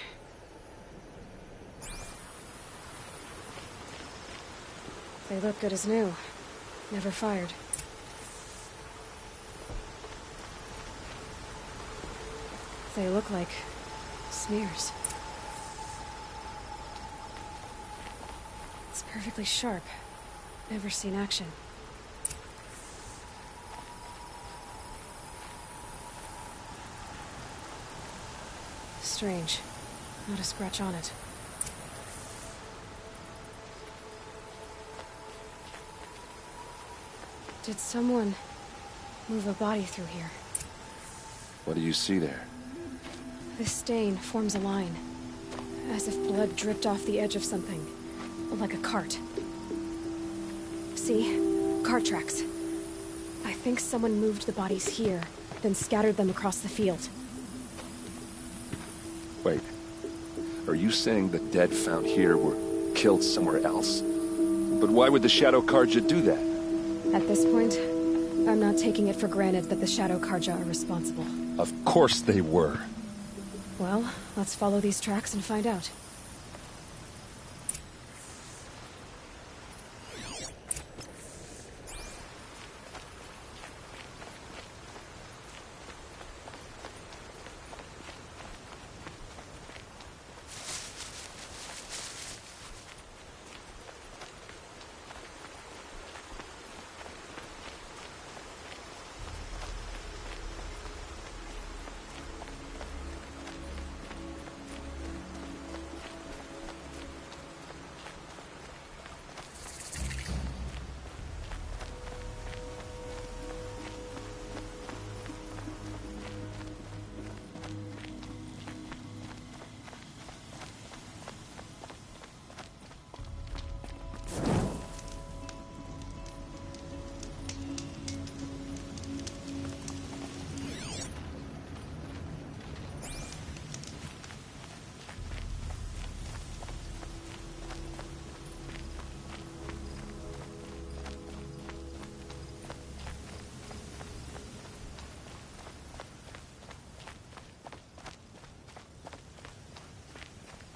They look good as new. Never fired. They look like smears. It's perfectly sharp. Never seen action. Strange. Not a scratch on it. Did someone move a body through here? What do you see there? This stain forms a line, as if blood dripped off the edge of something, like a cart. See? Cart tracks. I think someone moved the bodies here, then scattered them across the field. Wait. Are you saying the dead found here were killed somewhere else? But why would the Shadow Karja do that? At this point, I'm not taking it for granted that the Shadow Karja are responsible. Of course they were. Well, let's follow these tracks and find out.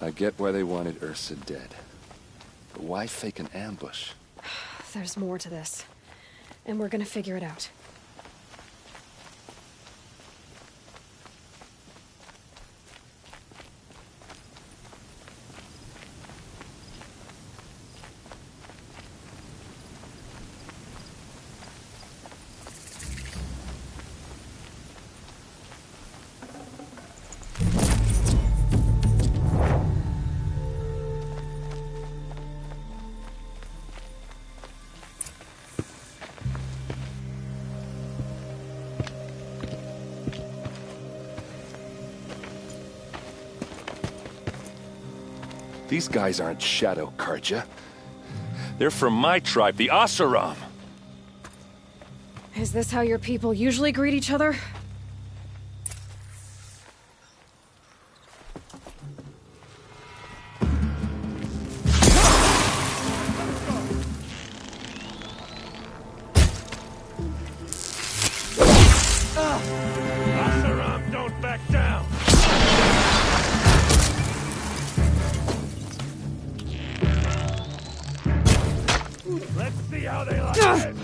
I get why they wanted Ursa dead. But why fake an ambush? There's more to this, and we're gonna figure it out. These guys aren't Shadow Karja. They're from my tribe, the Oseram. Is this how your people usually greet each other? Oseram, don't back down! Let's see how they like it!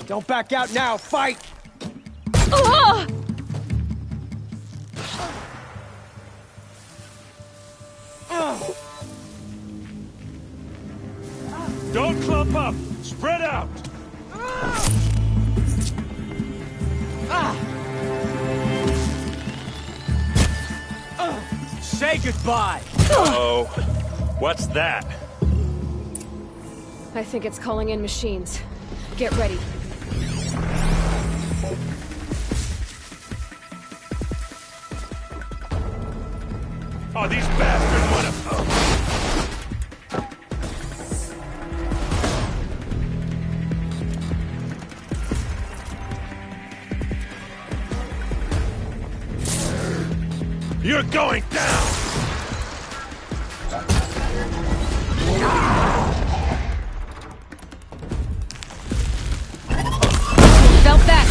Don't back out now, fight! Don't clump up! Spread out! Say Say goodbye! Uh-oh. What's that? I think it's calling in machines. Get ready. Oh, these bastards want to... You're going down! Felt that!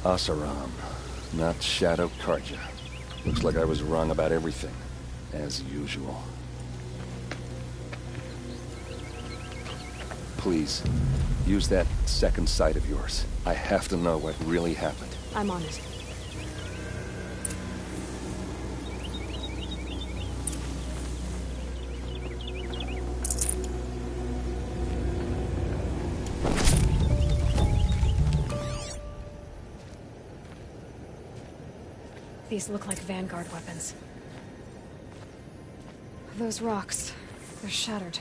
Asaram, not Shadow Karja. Looks like I was wrong about everything, as usual. Please, use that second sight of yours. I have to know what really happened. I'm on it. These look like Vanguard weapons. Those rocks, they're shattered.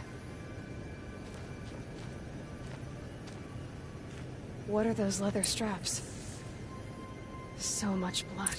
What are those leather straps? So much blood.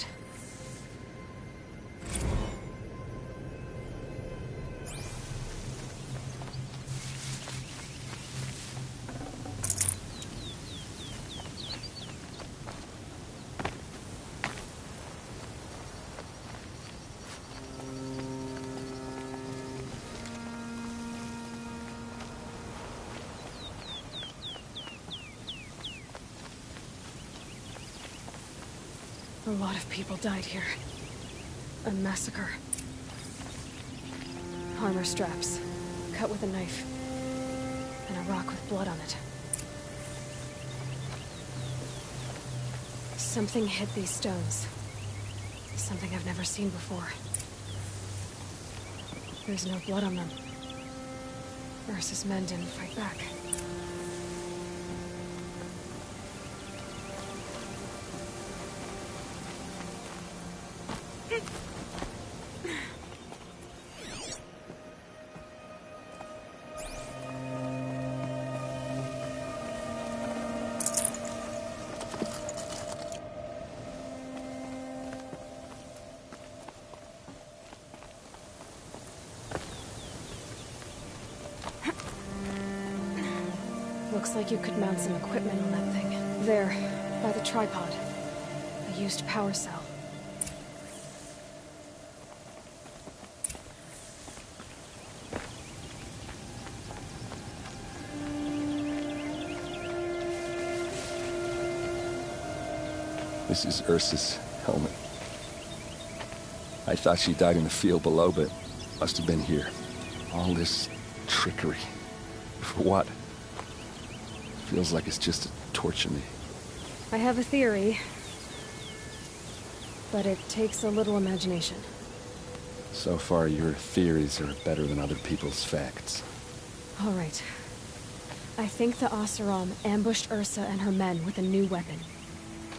A lot of people died here. A massacre. Armor straps, cut with a knife, and a rock with blood on it. Something hit these stones. Something I've never seen before. There's no blood on them. Ursa's men didn't fight back. Looks like you could mount some equipment on that thing. There, by the tripod. A used power cell. This is Ursa's helmet. I thought she died in the field below, but must have been here. All this trickery. For what? Feels like it's just to torture me. I have a theory, but it takes a little imagination. So far, your theories are better than other people's facts. All right. I think the Oseram ambushed Ursa and her men with a new weapon.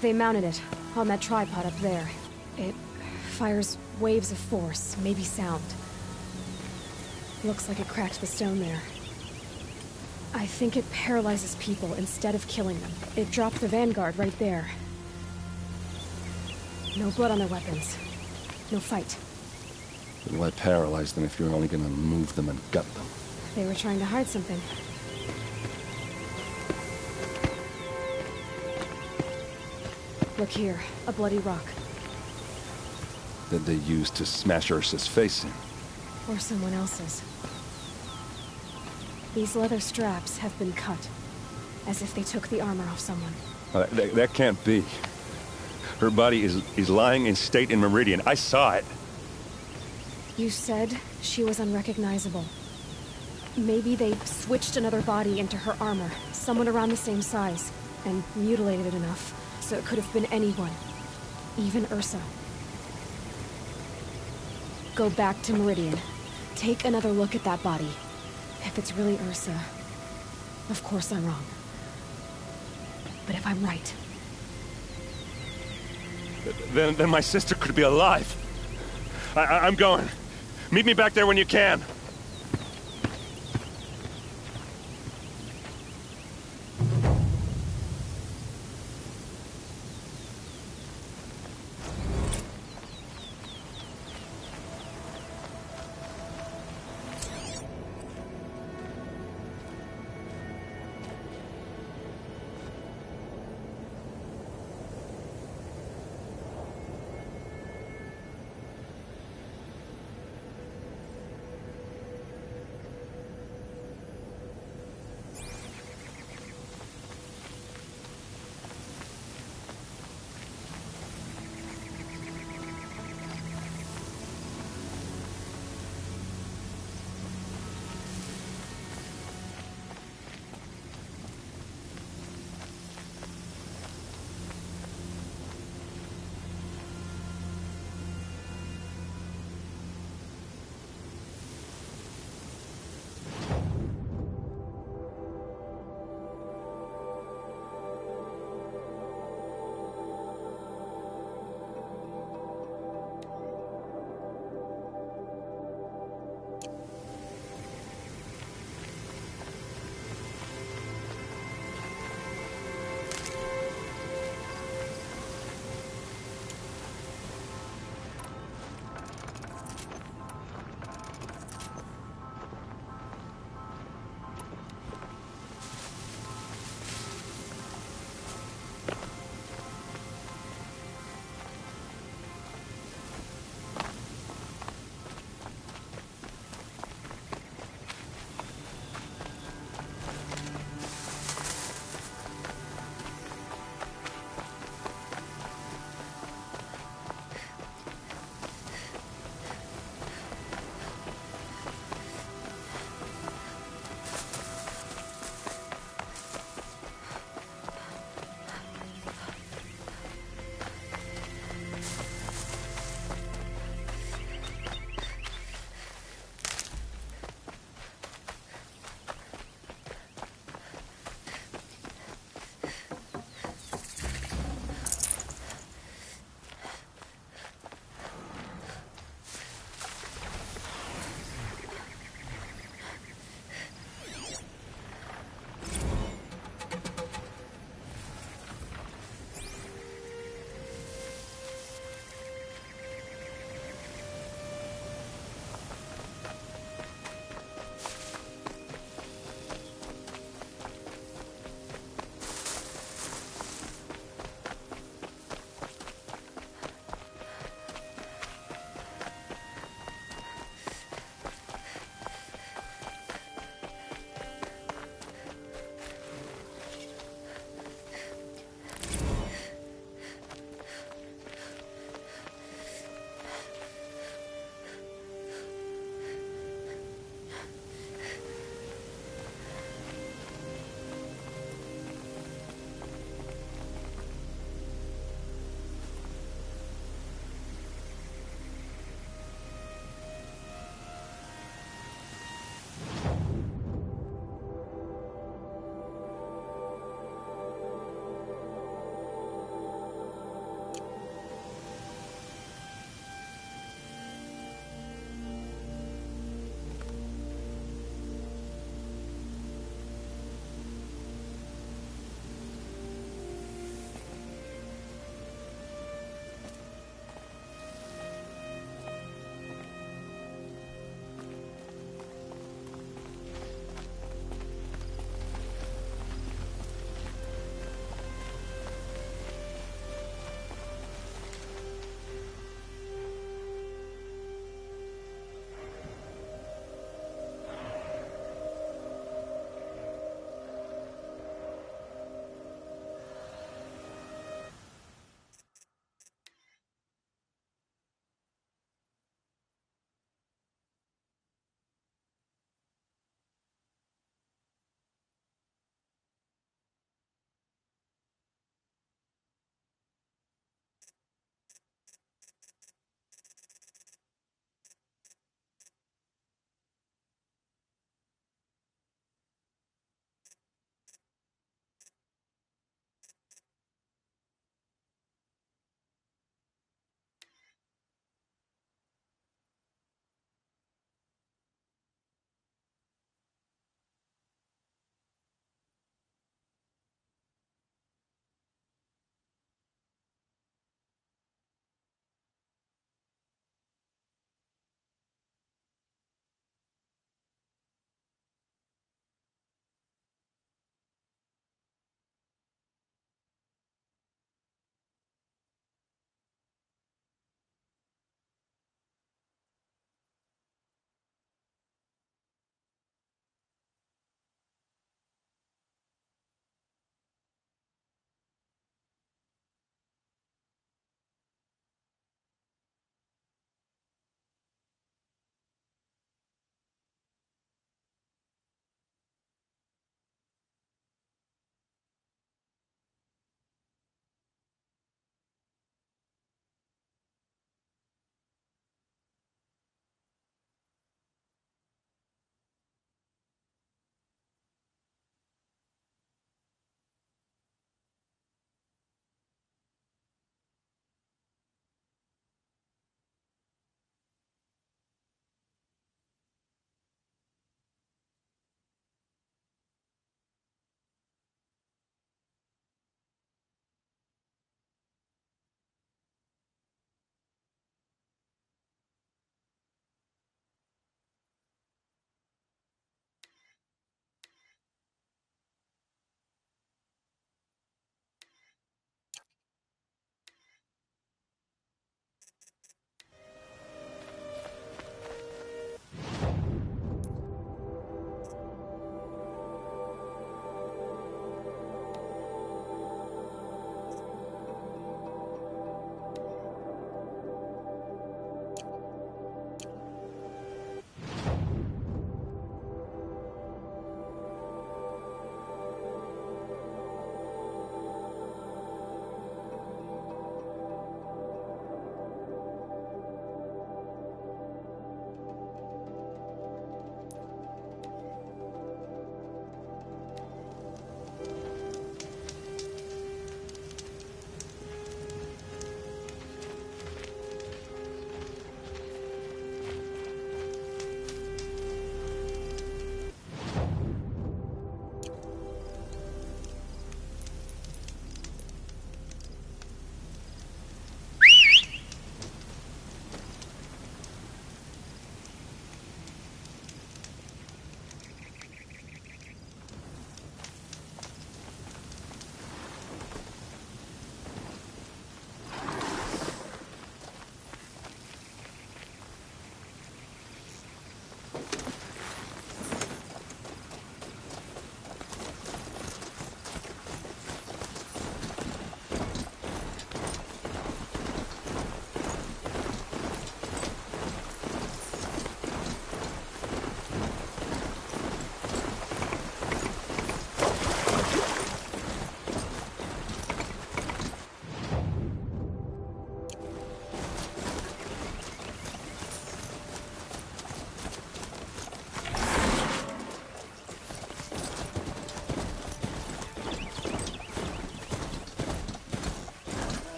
They mounted it on that tripod up there. It fires waves of force, maybe sound. Looks like it cracked the stone there. I think it paralyzes people instead of killing them. It dropped the Vanguard right there. No blood on their weapons. No fight. Then why paralyze them if you're only gonna move them and gut them? They were trying to hide something. Look here, a bloody rock. that they used to smash Ursa's face in. Or someone else's. These leather straps have been cut, as if they took the armor off someone. That can't be. Her body is lying in state in Meridian. I saw it. You said she was unrecognizable. Maybe they switched another body into her armor, someone around the same size, and mutilated it enough, so it could have been anyone. Even Ursa. Go back to Meridian. Take another look at that body. If it's really Ursa, of course I'm wrong. But if I'm right... Then my sister could be alive. I'm going. Meet me back there when you can.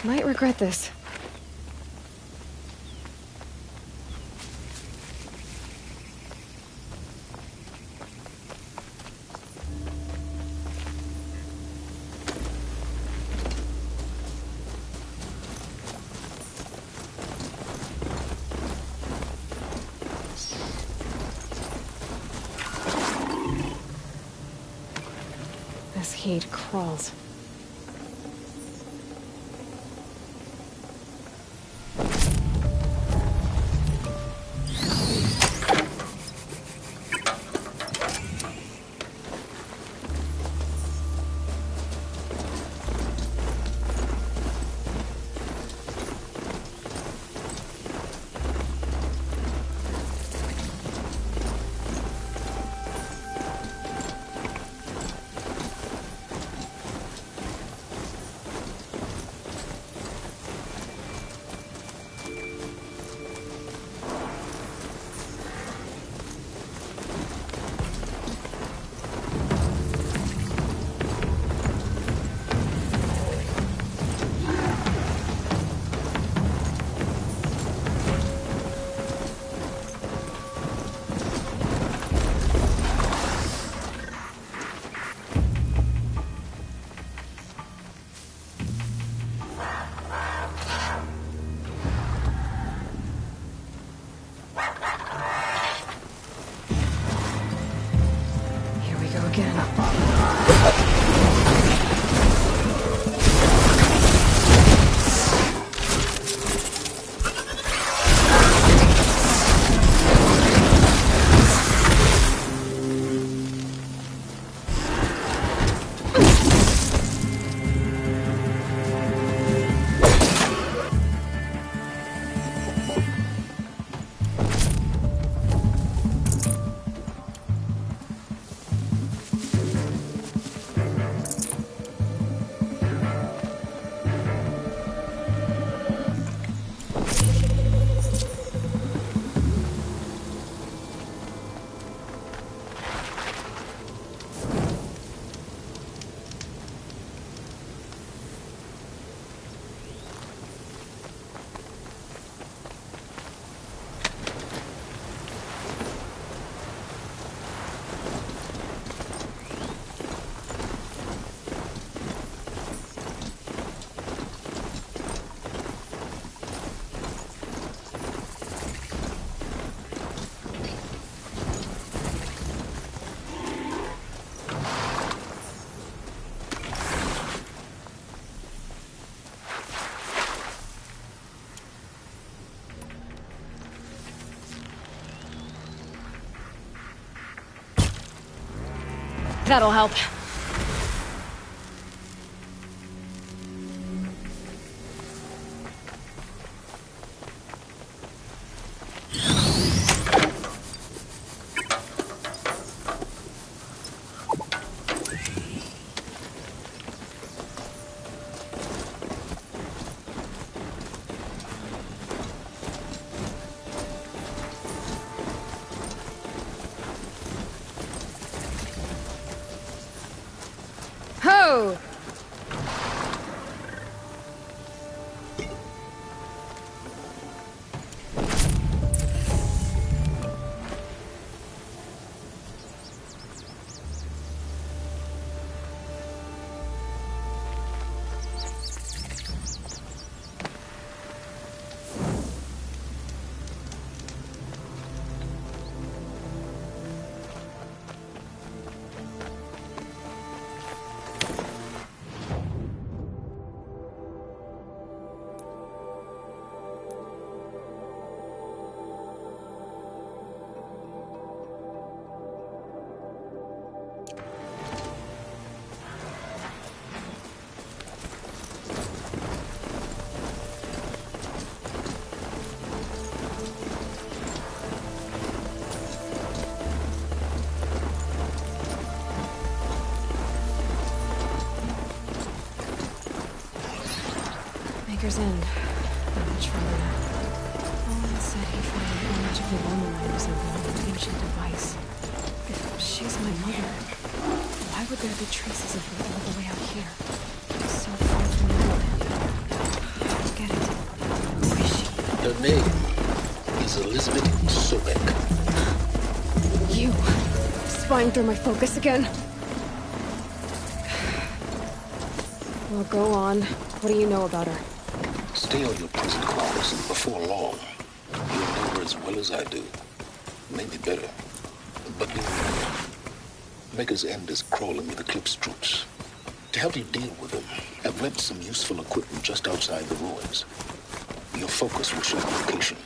Might regret this. This heat crawls. That'll help. Ho! Maker's End. Not much further now. Owen said he found an image of the woman resembling an ancient device. If she's my mother, why would there be traces of her all the way out here? So far from the land. I don't get it. Who is she? Her name is Elizabeth Sobek. You! Spying through my focus again? Well, go on. What do you know about her? Stay on your present course, and before long, you'll know her as well as I do. Maybe better. But you remember, Maker's End is crawling with Eclipse troops. To help you deal with them, I've left some useful equipment just outside the ruins. Your focus will show the location.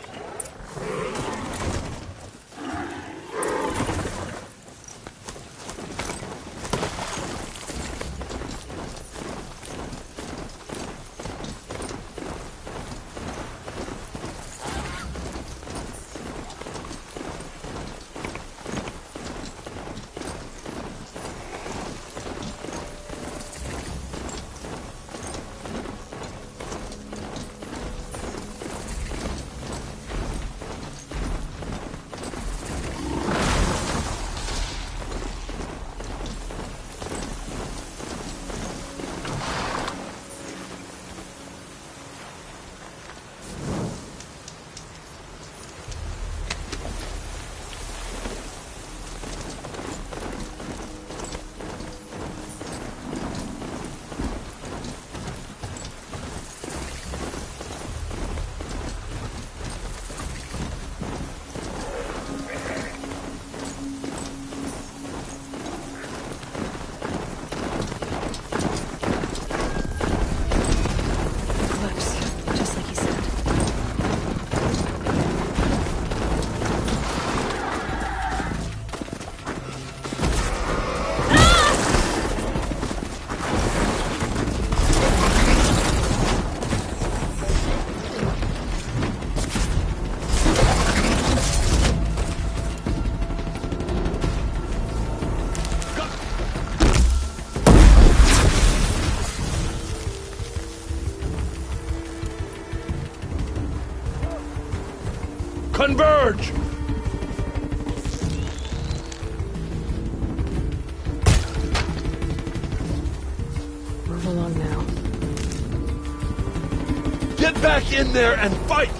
Converge! Move along now. Get back in there and fight!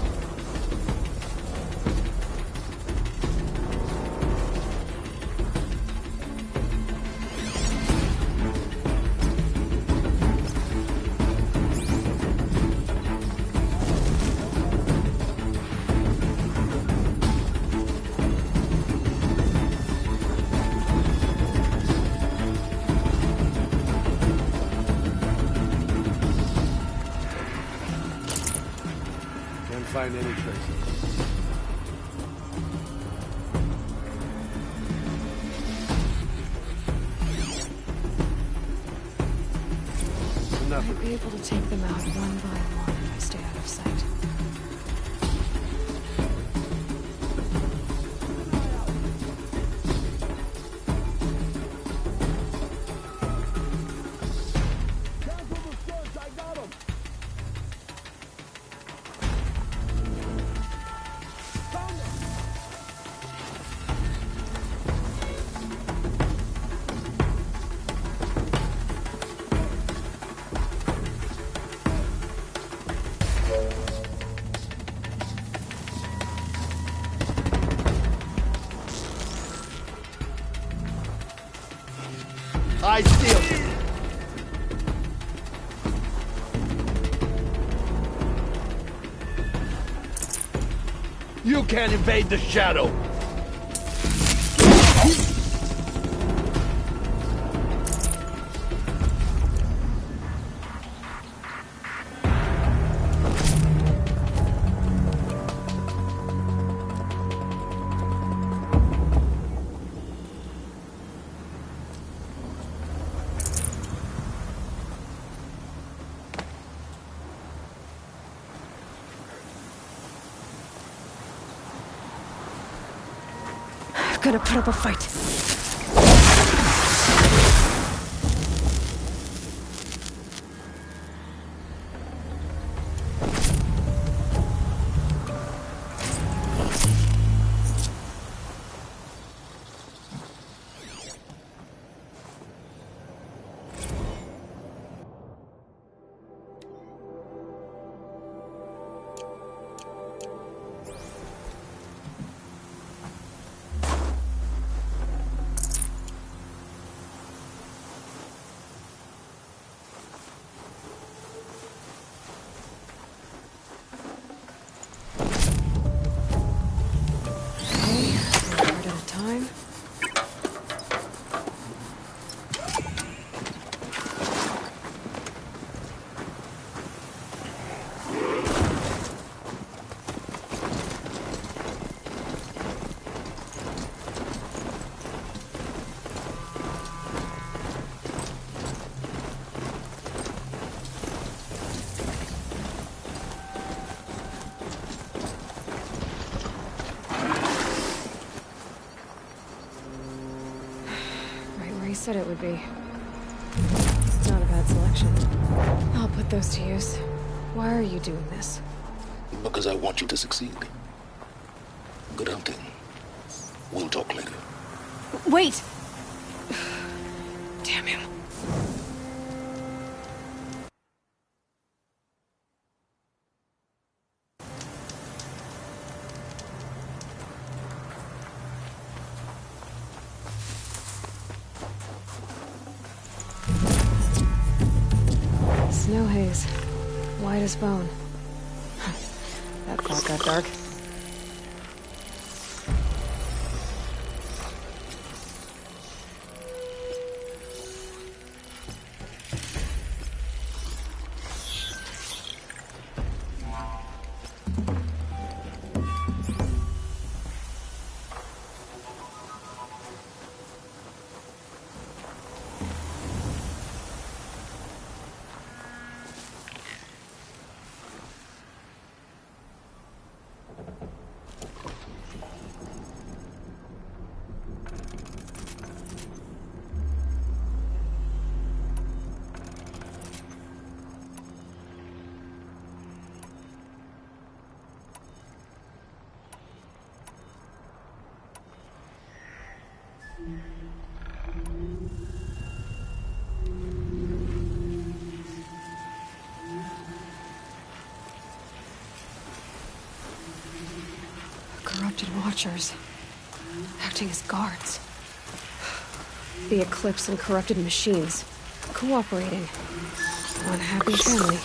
Find any traces. enough I'll of be able to take them out one by one if I stay out of sight. I still... You can't invade the shadow! I've got to put up a fight. Time. He said it would be. Not a bad selection. I'll put those to use. Why are you doing this? Because I want you to succeed. Good hunting. We'll talk later. Wait! Damn him. Snow haze. White as bone. That fog got dark. Corrupted Watchers. Acting as guards. The Eclipse and corrupted machines. Cooperating. One happy family.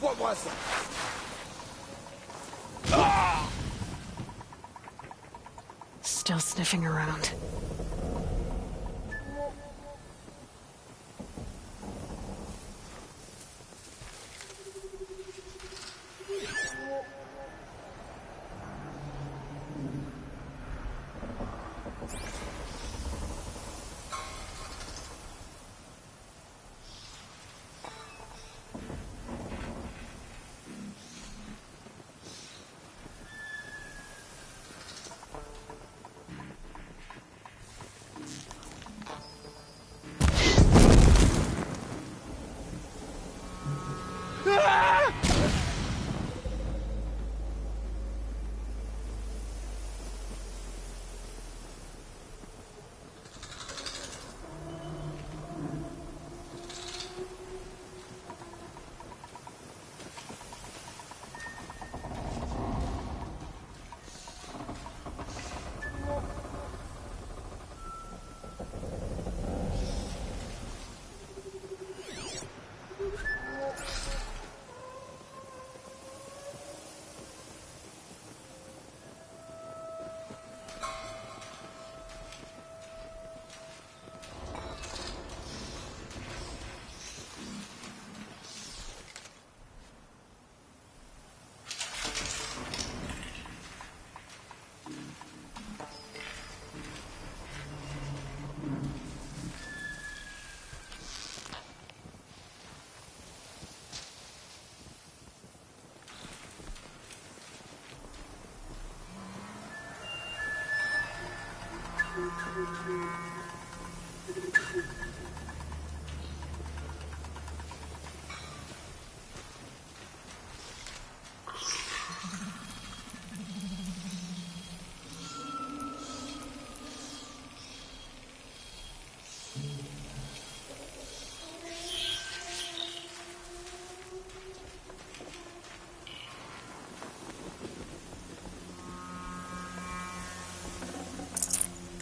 What was that? Still sniffing around.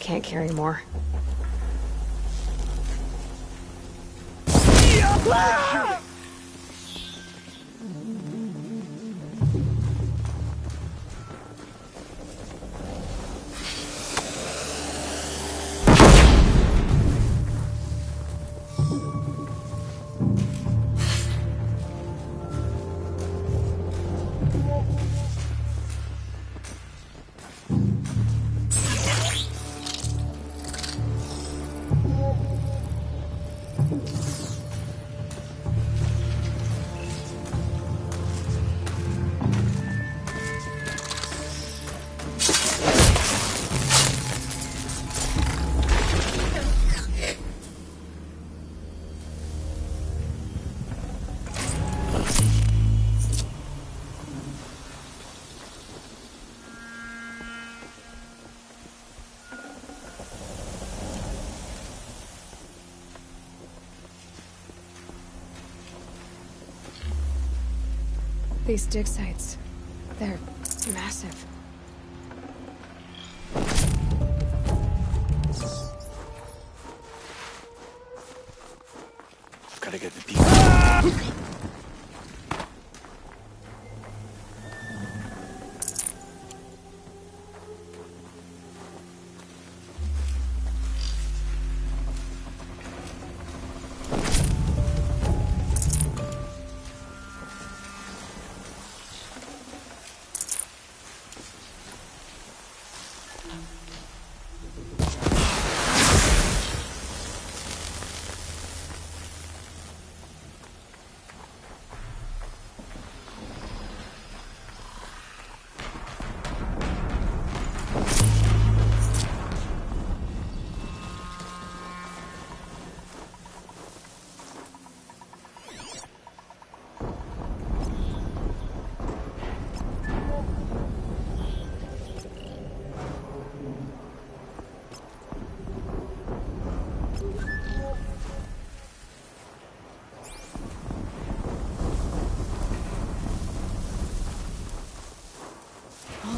Can't carry more. These dig sites, they're massive. Gotta get the people.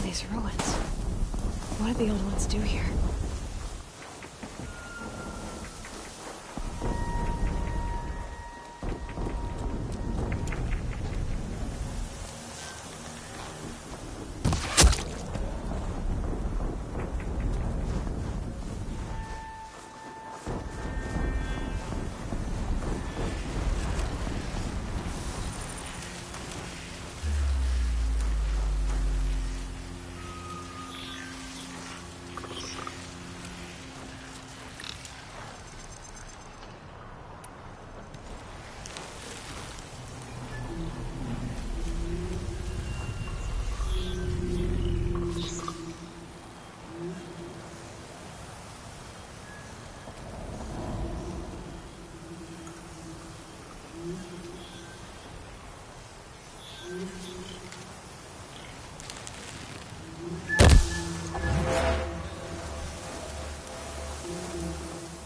These ruins. What did the old ones do here?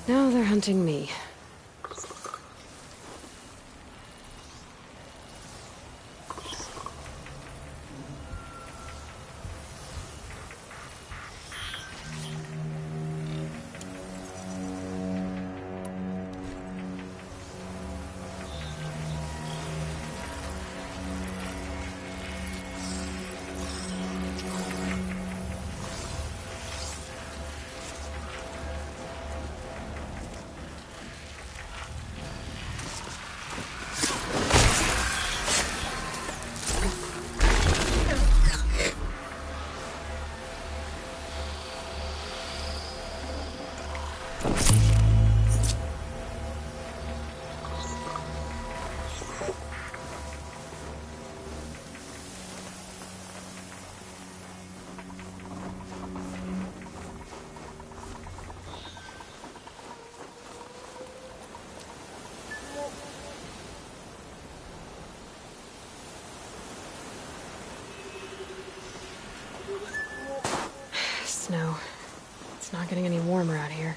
Now they're hunting me. Snow. It's not getting any warmer out here.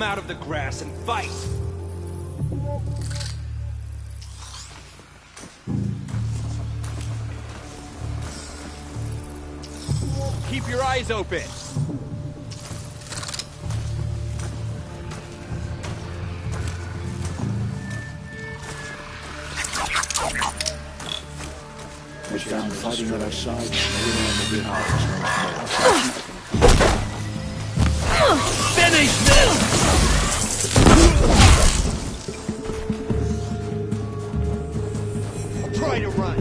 out of the grass and fight! Keep your eyes open! We found fighting at our side. Finish them! Try to run!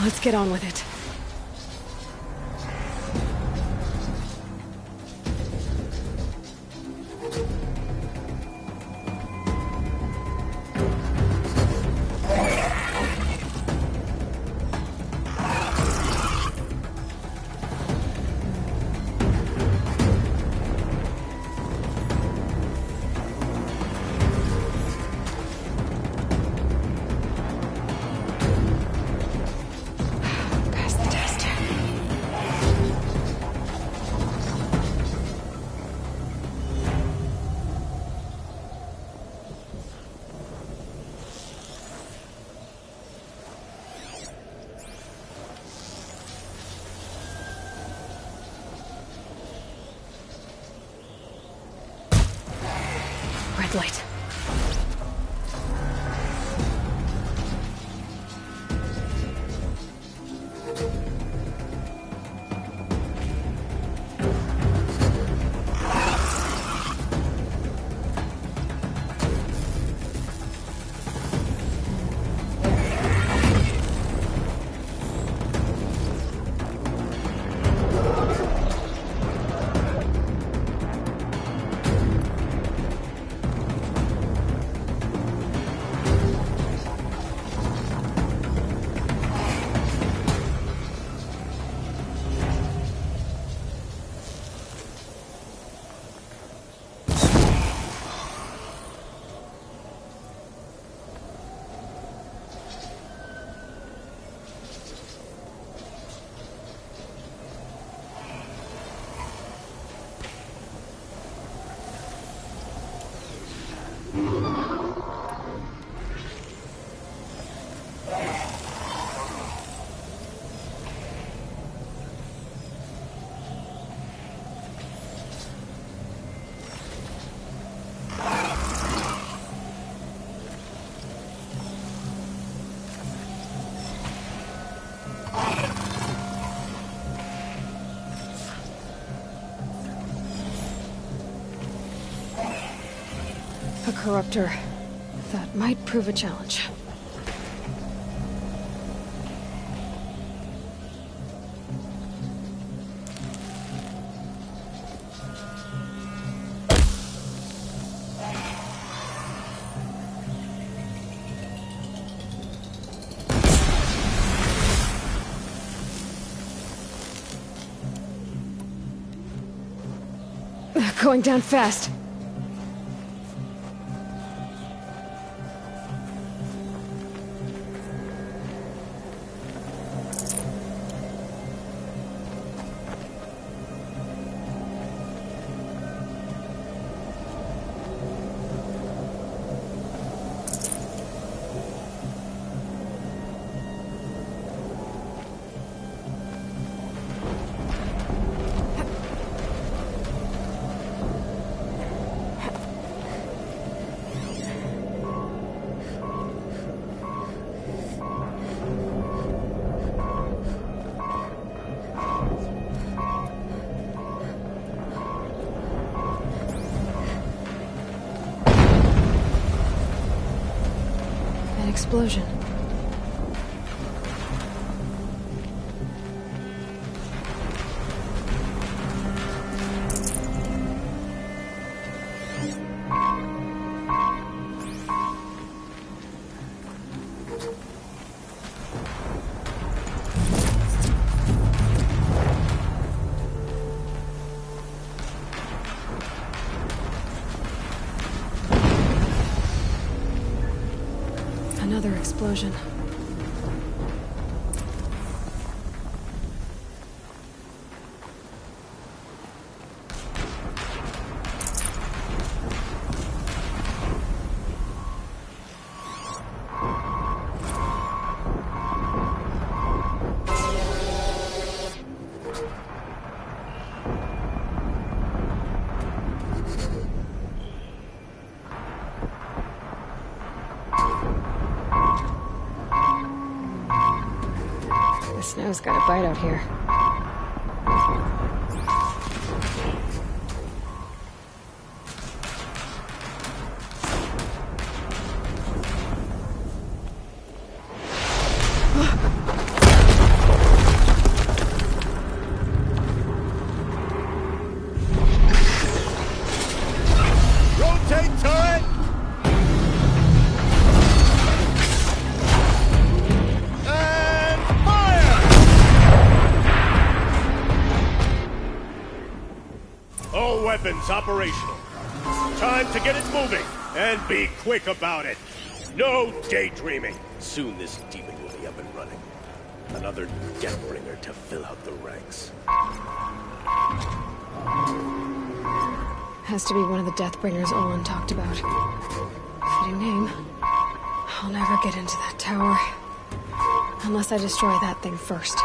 Let's get on with it. Red light. corruptor. That might prove a challenge. Going down fast. Explosion. Another explosion. The snow's got a bite out here. Rotate turret! All weapons operational. Time to get it moving, and be quick about it. No daydreaming. Soon this demon will be up and running. Another Deathbringer to fill out the ranks. Has to be one of the Deathbringers Olin talked about. Fitting name. I'll never get into that tower. Unless I destroy that thing first.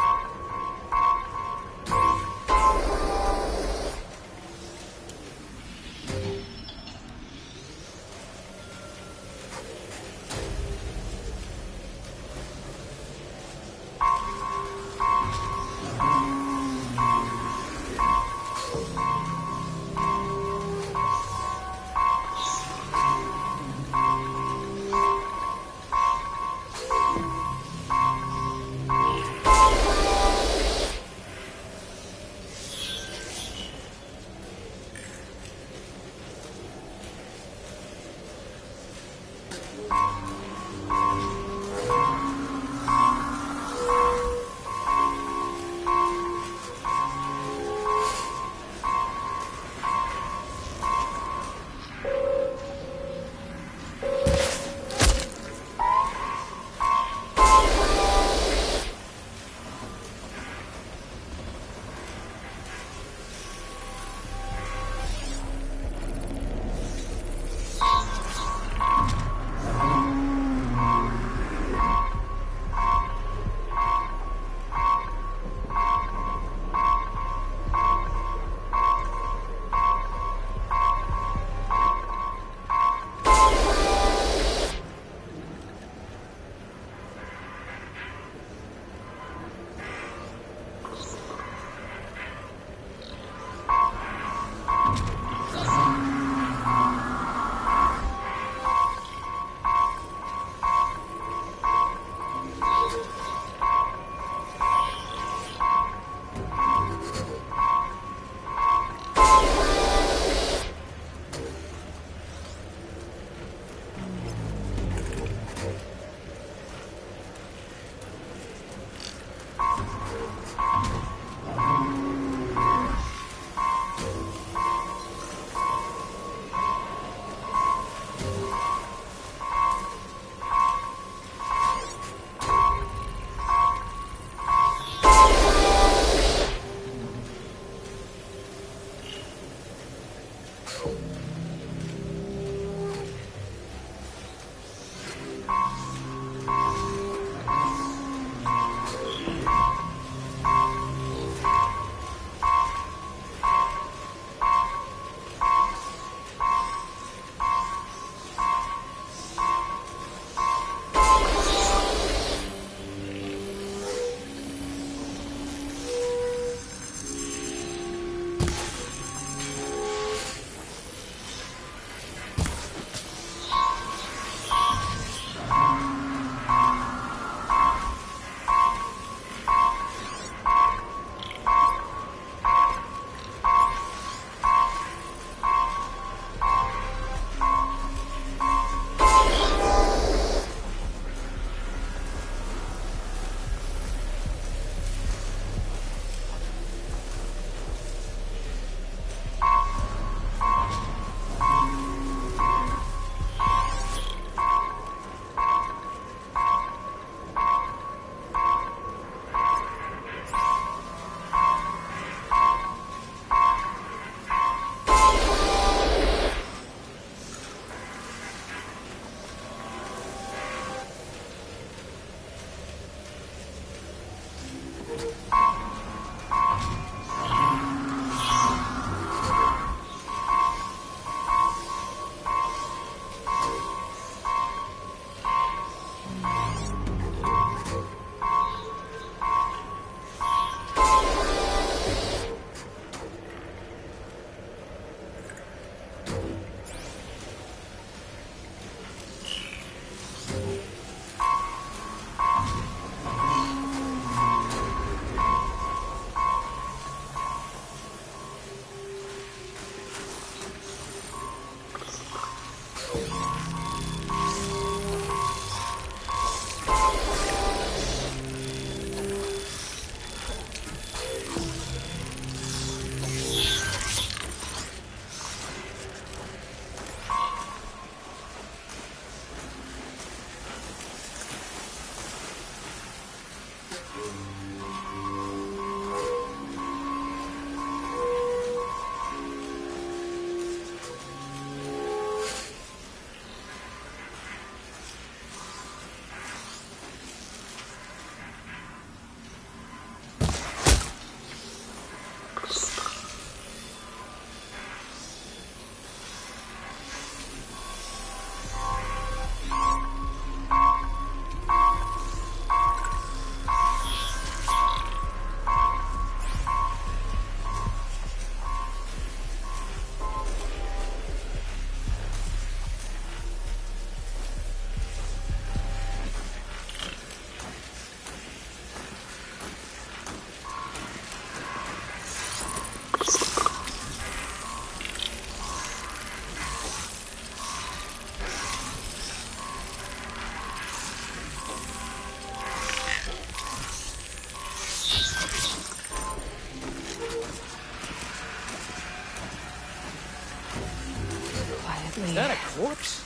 corpse?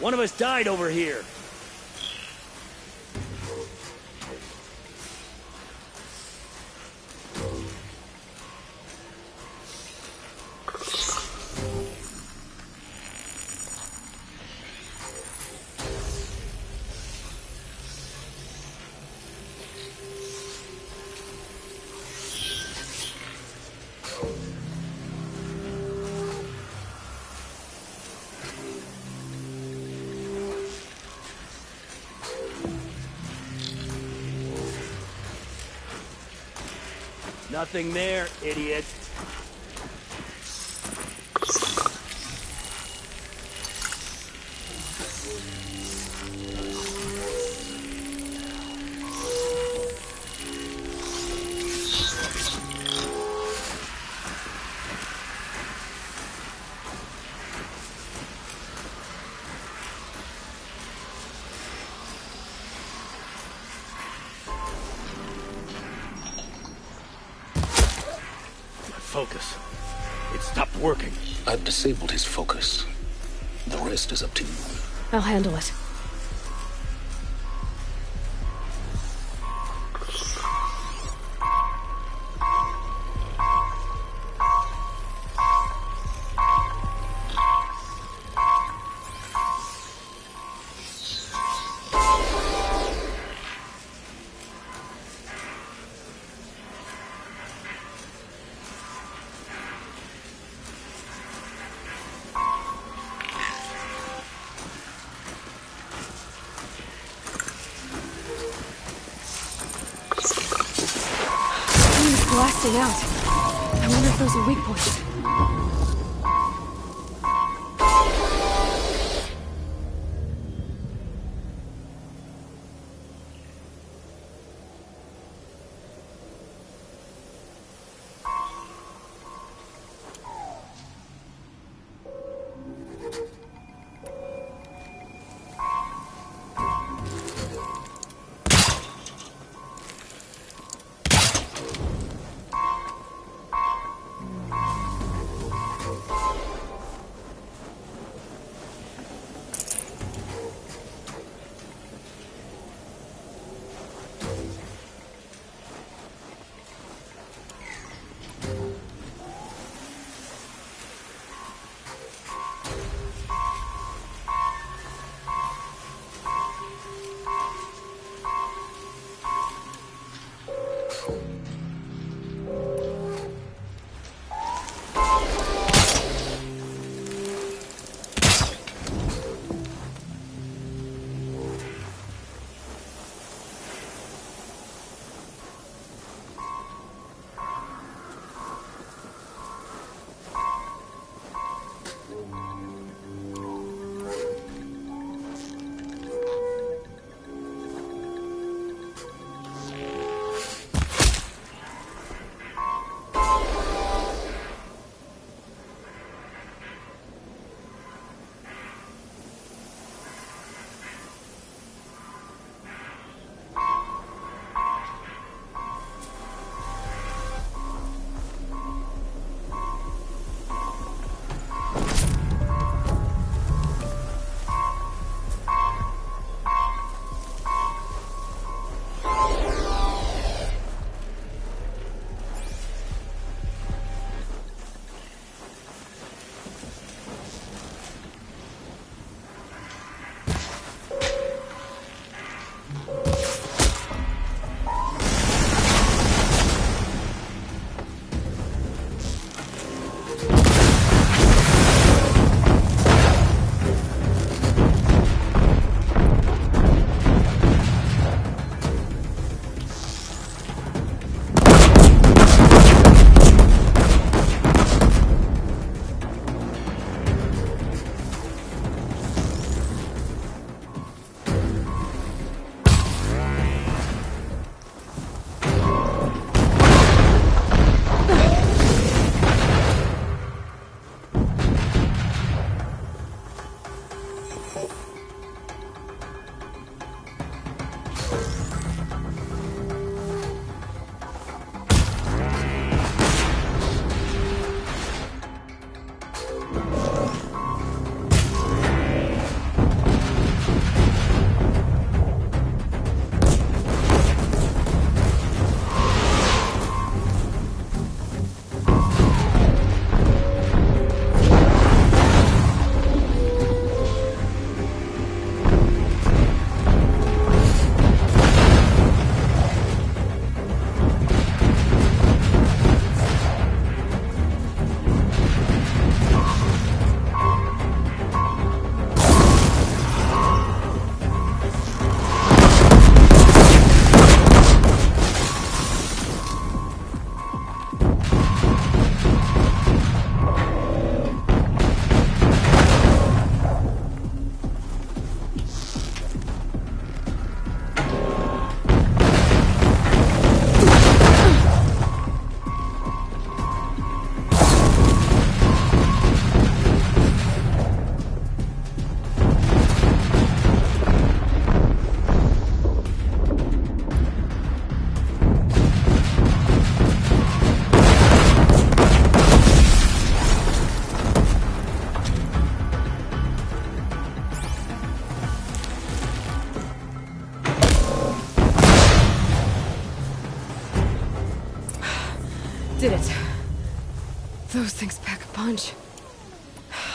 One of us died over here. Nothing there, idiot. Focus. It stopped working. I've disabled his focus. The rest is up to you. I'll handle it. Blasting out. I wonder if those are weak points.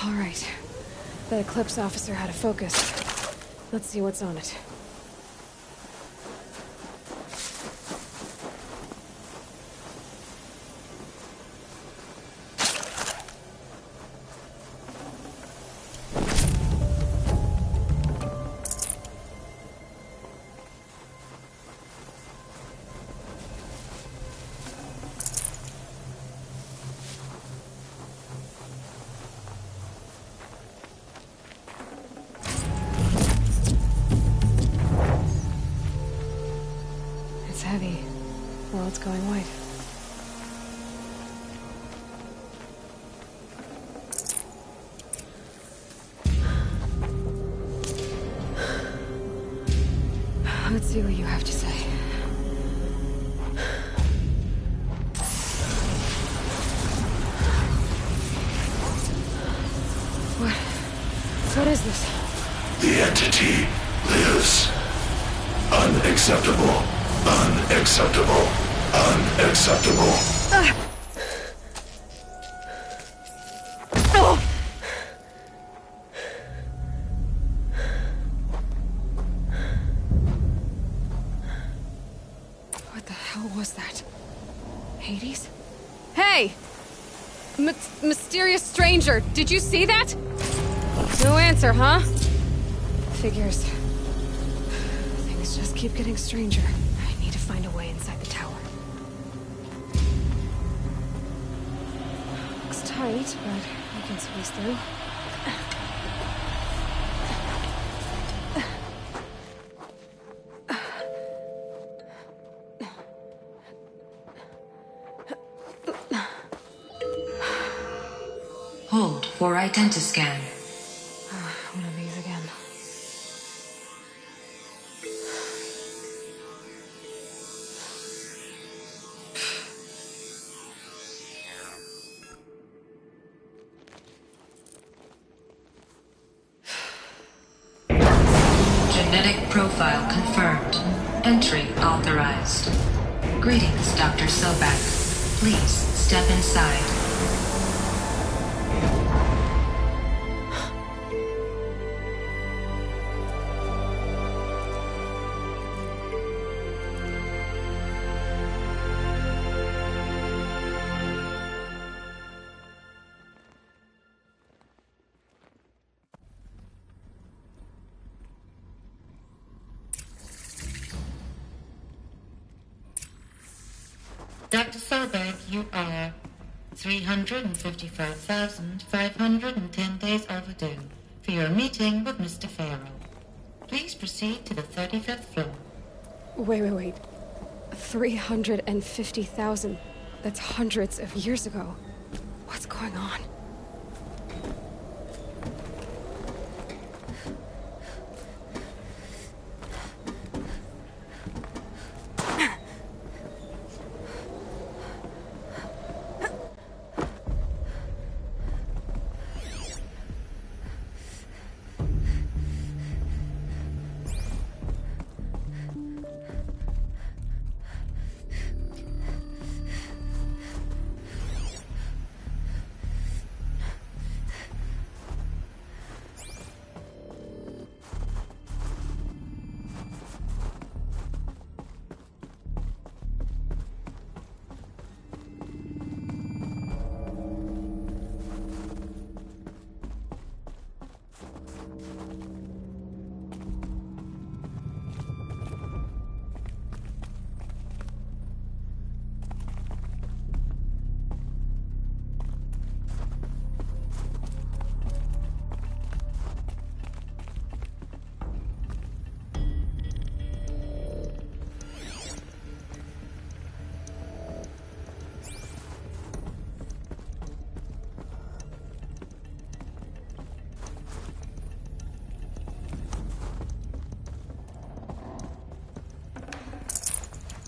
All right. The Eclipse officer had a focus. Let's see what's on it. Heavy. Well, it's going white. Let's see what you have to say. What is this? The entity lives. Unacceptable. Unacceptable. Unacceptable. What the hell was that? Hades? Hey! Mysterious stranger, did you see that? No answer, huh? Figures. Things just keep getting stranger. I need to find a way inside the tower. Looks tight, but I can squeeze through. Hold for identiscan. One of these again. Genetic profile confirmed. Entry authorized. Greetings, Dr. Sobek. Please step inside. Dr. Sobek, you are 355,510 days overdue for your meeting with Mr. Pharaoh. Please proceed to the 35th floor. Wait. 350,000. That's hundreds of years ago. What's going on?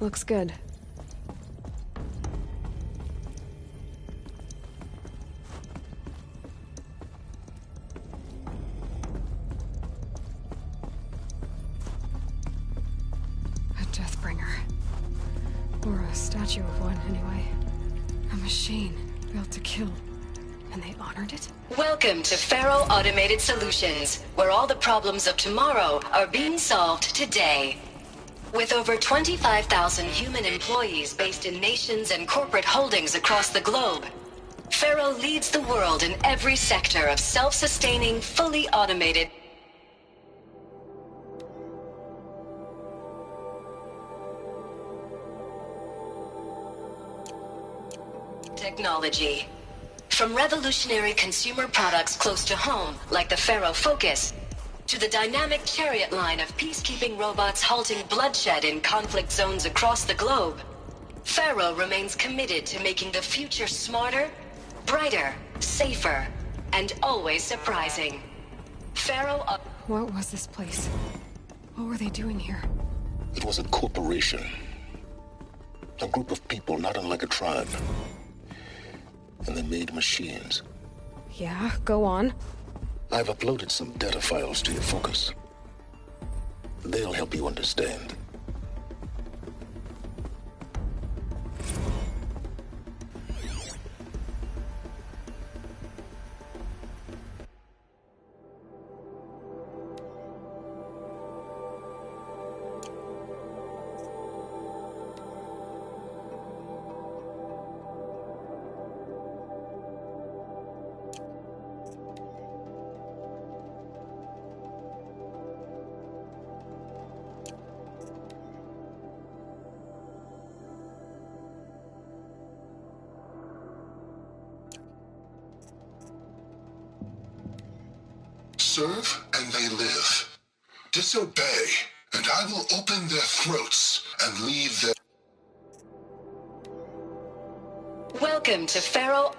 Looks good. A Deathbringer. Or a statue of one, anyway. A machine built to kill And they honored it? Welcome to Faro Automated Solutions, where all the problems of tomorrow are being solved today. With over 25,000 human employees based in nations and corporate holdings across the globe, Faro leads the world in every sector of self-sustaining, fully automated technology. From revolutionary consumer products close to home, like the Faro Focus, to the dynamic chariot line of peacekeeping robots halting bloodshed in conflict zones across the globe, Faro remains committed to making the future smarter, brighter, safer, and always surprising. Faro... What was this place? What were they doing here? It was a corporation. A group of people not unlike a tribe. And they made machines. Yeah, go on. I've uploaded some data files to your Focus. They'll help you understand. Serve and they live. Disobey, and I will open their throats and leave their... Welcome to Faro...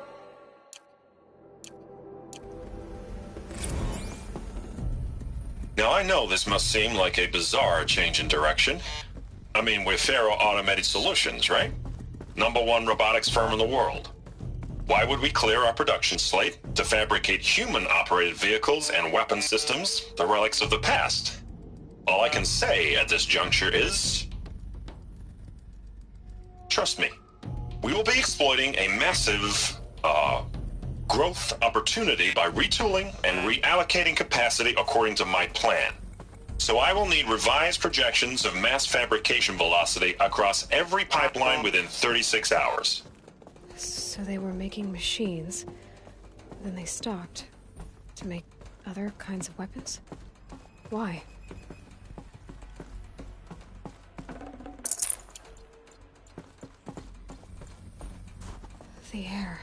Now I know this must seem like a bizarre change in direction. I mean, we're Faro Automated Solutions, right? #1 robotics firm in the world. Why would we clear our production slate to fabricate human-operated vehicles and weapon systems, the relics of the past? All I can say at this juncture is... trust me. We will be exploiting a massive, growth opportunity by retooling and reallocating capacity according to my plan. So I will need revised projections of mass fabrication velocity across every pipeline within 36 hours. So they were making machines, then they stopped to make other kinds of weapons? Why? The air.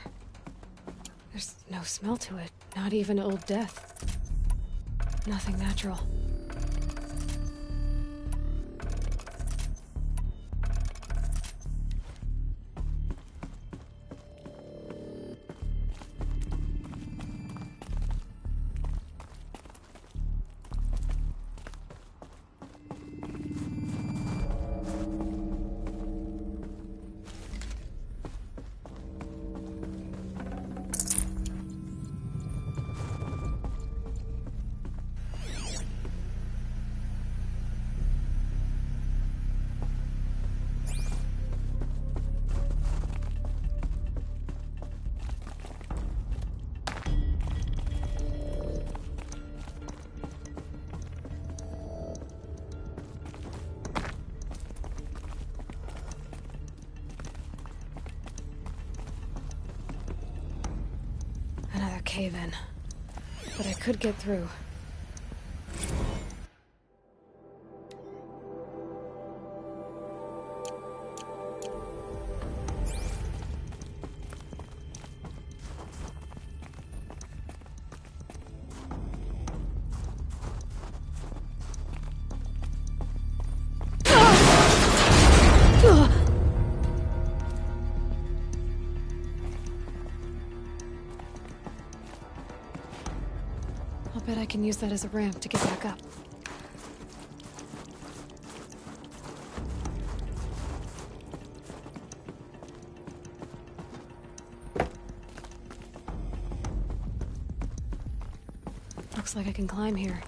There's no smell to it, not even old death. Nothing natural. Cave-in. But I could get through. Bet I can use that as a ramp to get back up. Looks like I can climb here.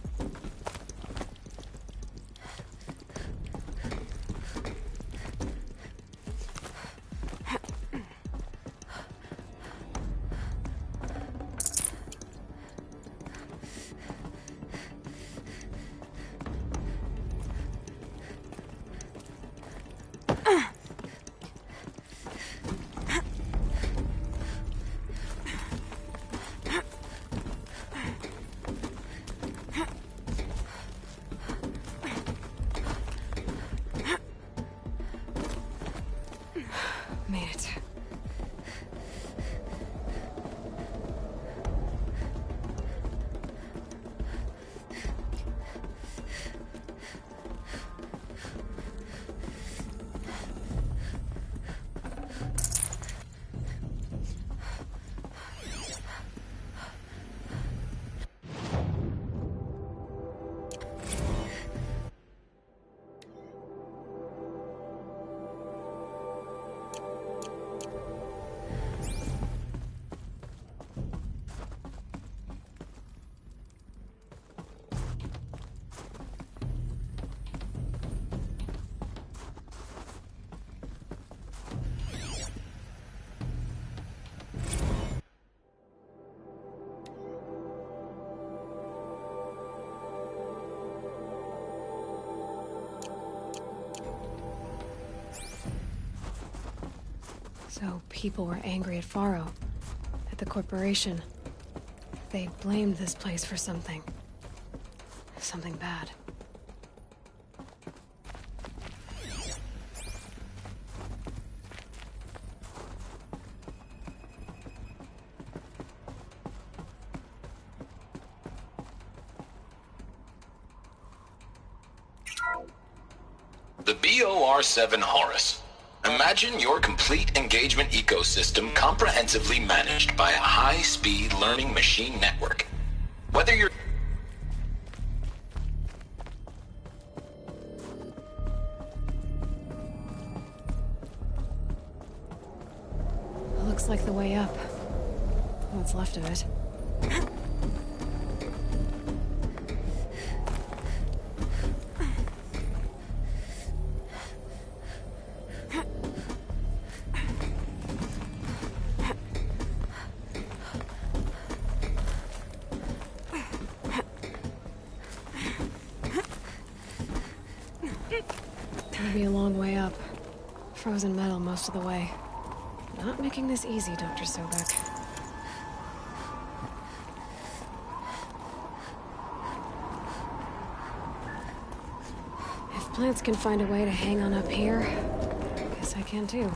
So people were angry at Faro, at the corporation. They blamed this place for something. Something bad. The BOR-7 Horus. Imagine your complete engagement ecosystem comprehensively managed by a high-speed learning machine network. Whether you're... Looks like the way up. What's left of it. It'll be a long way up. Frozen metal most of the way. Not making this easy, Dr. Sobek. If plants can find a way to hang on up here, I guess I can too.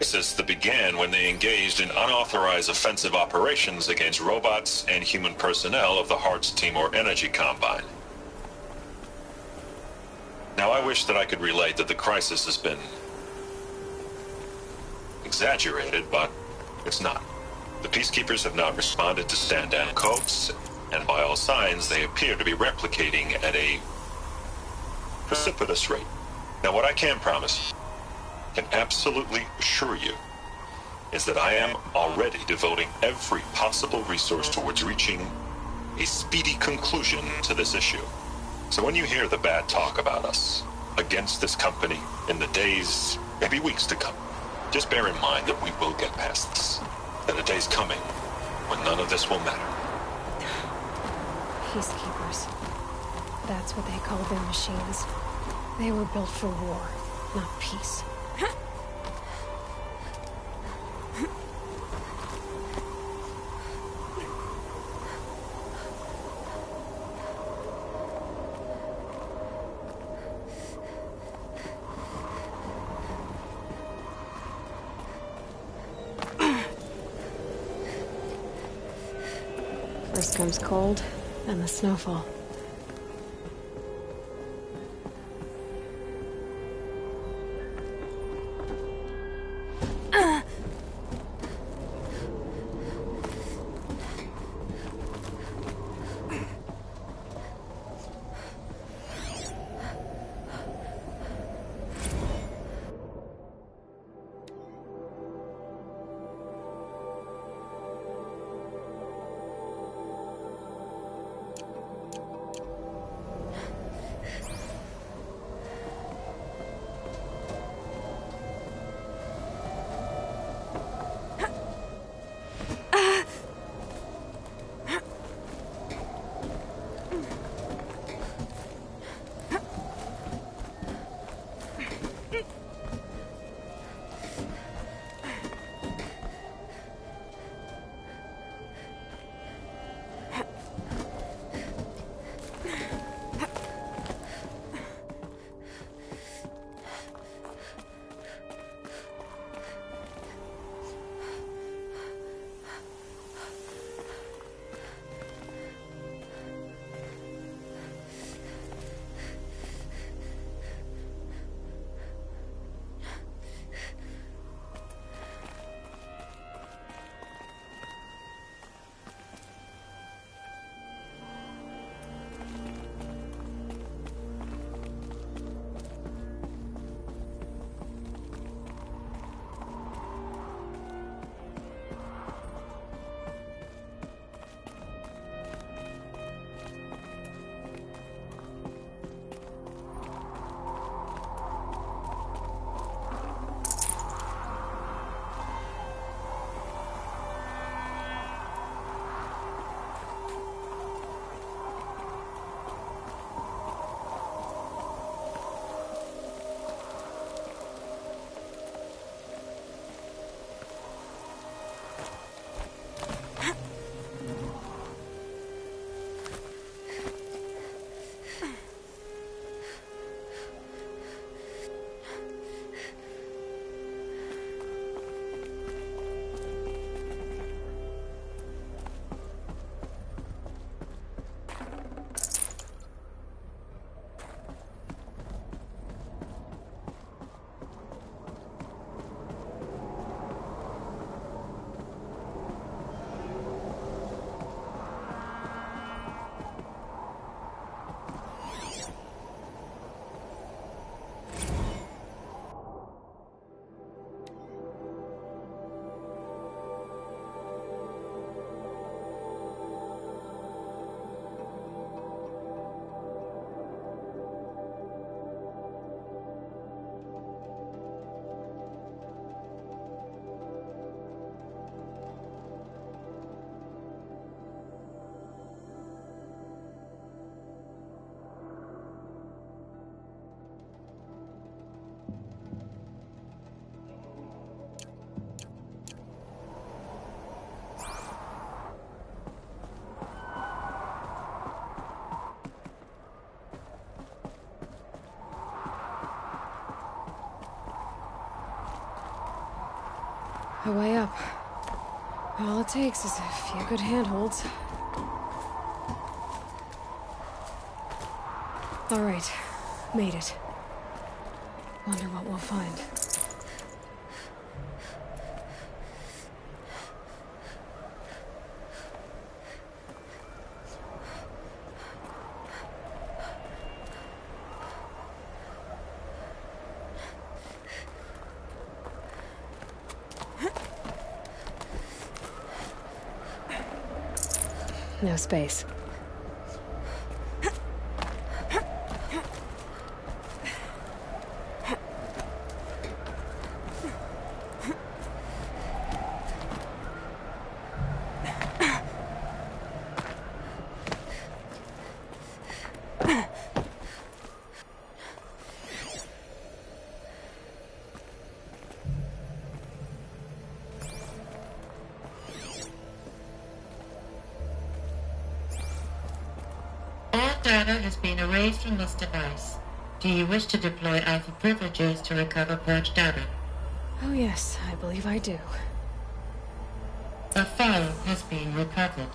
Crisis that began when they engaged in unauthorized offensive operations against robots and human personnel of the Hearts Timor Energy Combine. Now, I wish that I could relate that the crisis has been exaggerated, but it's not. The Peacekeepers have not responded to stand-down codes, and by all signs, they appear to be replicating at a precipitous rate. Now, what I can promise, can absolutely assure you, is that I am already devoting every possible resource towards reaching a speedy conclusion to this issue. So when you hear the bad talk about us against this company in the days, maybe weeks to come, just bear in mind that we will get past this. That a day's coming when none of this will matter. Peacekeepers. That's what they called their machines. They were built for war, not peace. First comes cold, then the snowfall. The way up. All it takes is a few good handholds. All right, made it. Wonder what we'll find. No space. Data has been erased from this device. Do you wish to deploy Alpha privileges to recover purged data? Oh yes, I believe I do. A file has been recovered.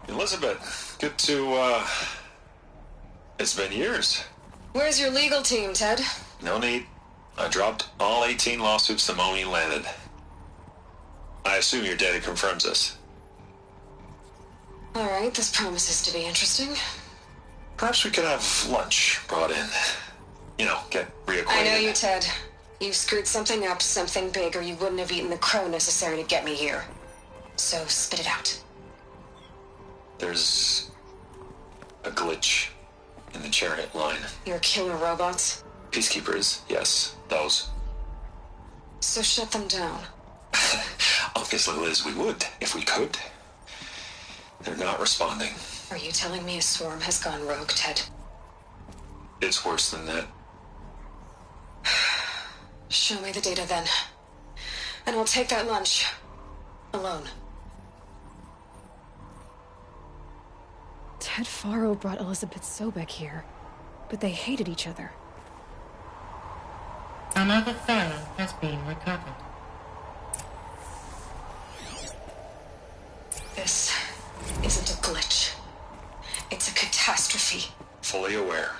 Elizabeth, good to, it's been years. Where's your legal team, Ted? No need. I dropped all 18 lawsuits the moment you landed. I assume your data confirms this. All right, this promises to be interesting. Perhaps we could have lunch brought in. You know, get reacquainted. I know you, Ted. You screwed something up, something big, or you wouldn't have eaten the crow necessary to get me here. So spit it out. There's a glitch in the chariot line. Your killer robots? Peacekeepers, yes, those. So shut them down. Obviously, Liz, we would, if we could. They're not responding. Are you telling me a swarm has gone rogue, Ted? It's worse than that. Show me the data then. And I'll take that lunch. Alone. Ted Faro brought Elizabeth Sobek here, but they hated each other. Another file has been recovered. This isn't a glitch. It's a catastrophe. Fully aware.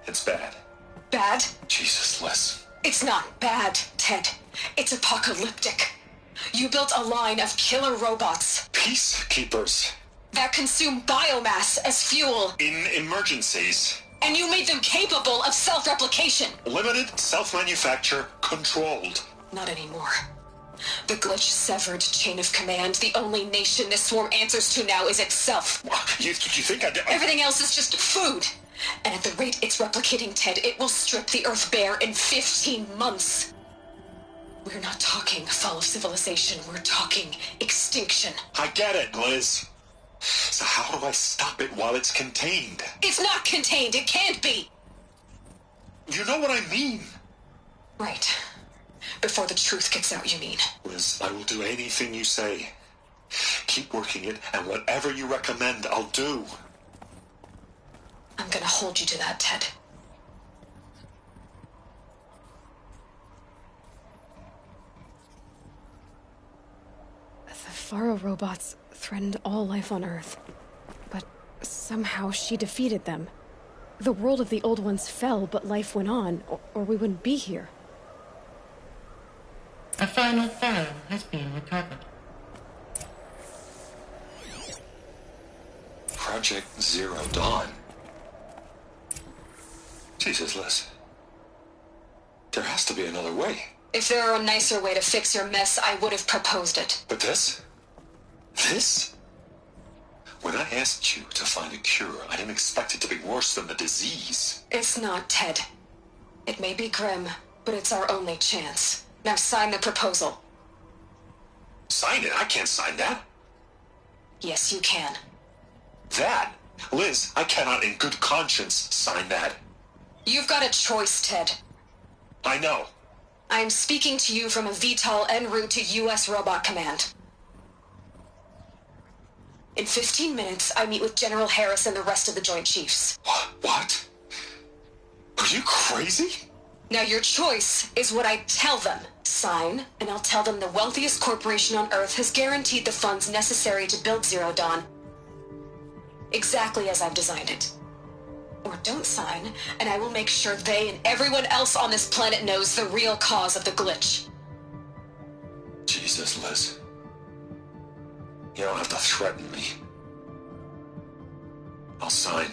It's bad. Bad? Jesus, Liz. It's not bad, Ted. It's apocalyptic. You built a line of killer robots. Peacekeepers. That consume biomass as fuel. In emergencies. And you made them capable of self-replication. Limited, self-manufacture, controlled. Not anymore. The glitch severed chain of command. The only nation this swarm answers to now is itself. You think Everything else is just food. And at the rate it's replicating, Ted, it will strip the Earth bare in 15 months. We're not talking fall of civilization. We're talking extinction. I get it, Liz. So how do I stop it while it's contained? It's not contained. It can't be. You know what I mean. Right. Before the truth gets out, you mean? Liz, I will do anything you say. Keep working it, and whatever you recommend, I'll do. I'm gonna hold you to that, Ted. The Faro robots threatened all life on Earth. But somehow she defeated them. The world of the old ones fell, but life went on, or we wouldn't be here. A final file has been recovered. Project Zero Dawn. Jesus, Liz. There has to be another way. If there were a nicer way to fix your mess, I would have proposed it. But this? This? When I asked you to find a cure, I didn't expect it to be worse than the disease. It's not, Ted. It may be grim, but it's our only chance. Now sign the proposal. Sign it? I can't sign that. Yes, you can. That? Liz, I cannot in good conscience sign that. You've got a choice, Ted. I know. I am speaking to you from a VTOL en route to U.S. Robot Command. In 15 minutes, I meet with General Harris and the rest of the Joint Chiefs. What? Are you crazy? Now your choice is what I tell them. Sign, and I'll tell them the wealthiest corporation on Earth has guaranteed the funds necessary to build Zero Dawn. Exactly as I've designed it. Or don't sign, and I will make sure they and everyone else on this planet knows the real cause of the glitch. Jesus, Liz. You don't have to threaten me. I'll sign.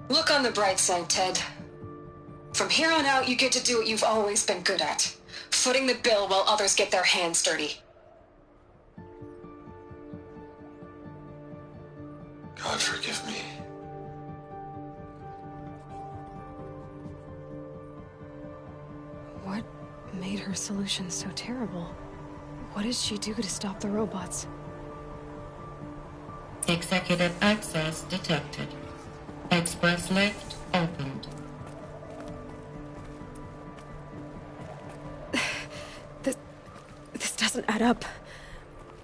Look on the bright side, Ted. From here on out, you get to do what you've always been good at. Footing the bill while others get their hands dirty. God forgive me. What made her solution so terrible? What did she do to stop the robots? Executive access detected. Express lift opened. This doesn't add up.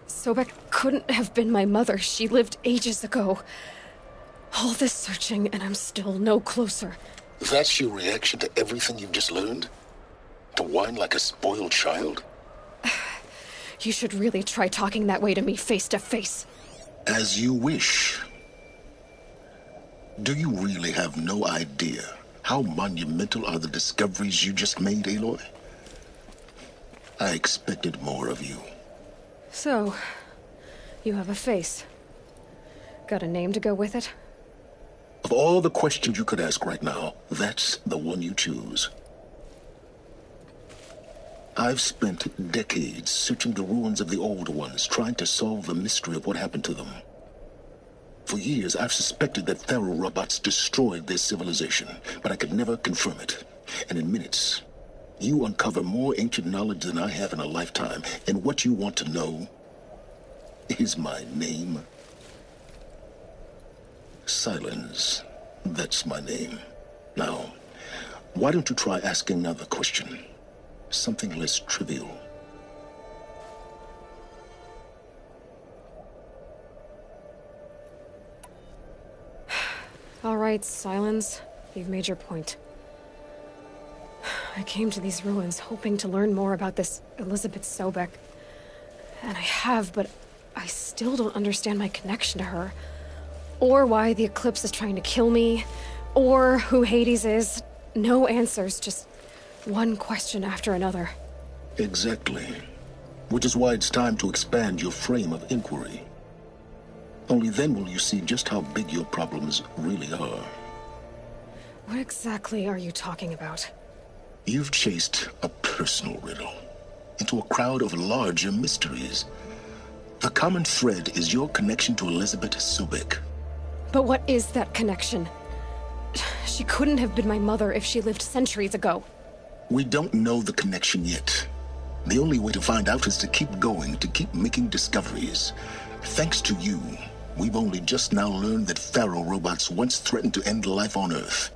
Sobek couldn't have been my mother. She lived ages ago. All this searching, and I'm still no closer. That's your reaction to everything you've just learned? To whine like a spoiled child? You should really try talking that way to me face to face. As you wish. Do you really have no idea how monumental are the discoveries you just made, Aloy? I expected more of you. So, you have a face. Got a name to go with it? Of all the questions you could ask right now, that's the one you choose. I've spent decades searching the ruins of the old ones, trying to solve the mystery of what happened to them. For years, I've suspected that Faro robots destroyed their civilization, but I could never confirm it. And in minutes, you uncover more ancient knowledge than I have in a lifetime, and what you want to know is my name. Silence. That's my name. Now, why don't you try asking another question? Something less trivial. All right, Silence. You've made your point. I came to these ruins hoping to learn more about this Elizabeth Sobek. And I have, but I still don't understand my connection to her. Or why the Eclipse is trying to kill me. Or who Hades is. No answers, just one question after another. Exactly. Which is why it's time to expand your frame of inquiry. Only then will you see just how big your problems really are. What exactly are you talking about? You've chased a personal riddle into a crowd of larger mysteries. The common thread is your connection to Elizabeth Sobek. But what is that connection? She couldn't have been my mother if she lived centuries ago. We don't know the connection yet. The only way to find out is to keep going, to keep making discoveries. Thanks to you, we've only just now learned that Faro robots once threatened to end life on Earth.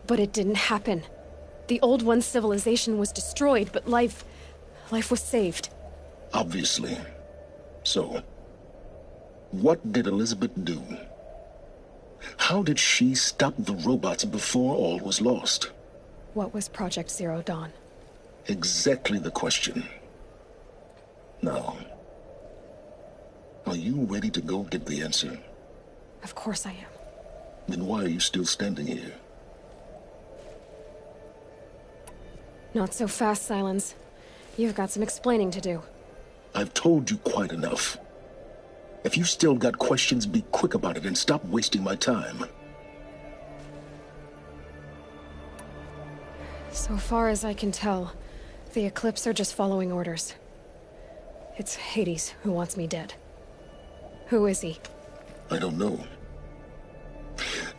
But it didn't happen. The Old One's civilization was destroyed, but life was saved. Obviously. So, what did Elizabeth do? How did she stop the robots before all was lost? What was Project Zero Dawn? Exactly the question. Now, are you ready to go get the answer? Of course I am. Then why are you still standing here? Not so fast, Silence. You've got some explaining to do. I've told you quite enough. If you still got questions, be quick about it and stop wasting my time. So far as I can tell, the Eclipse are just following orders. It's Hades who wants me dead. Who is he? I don't know.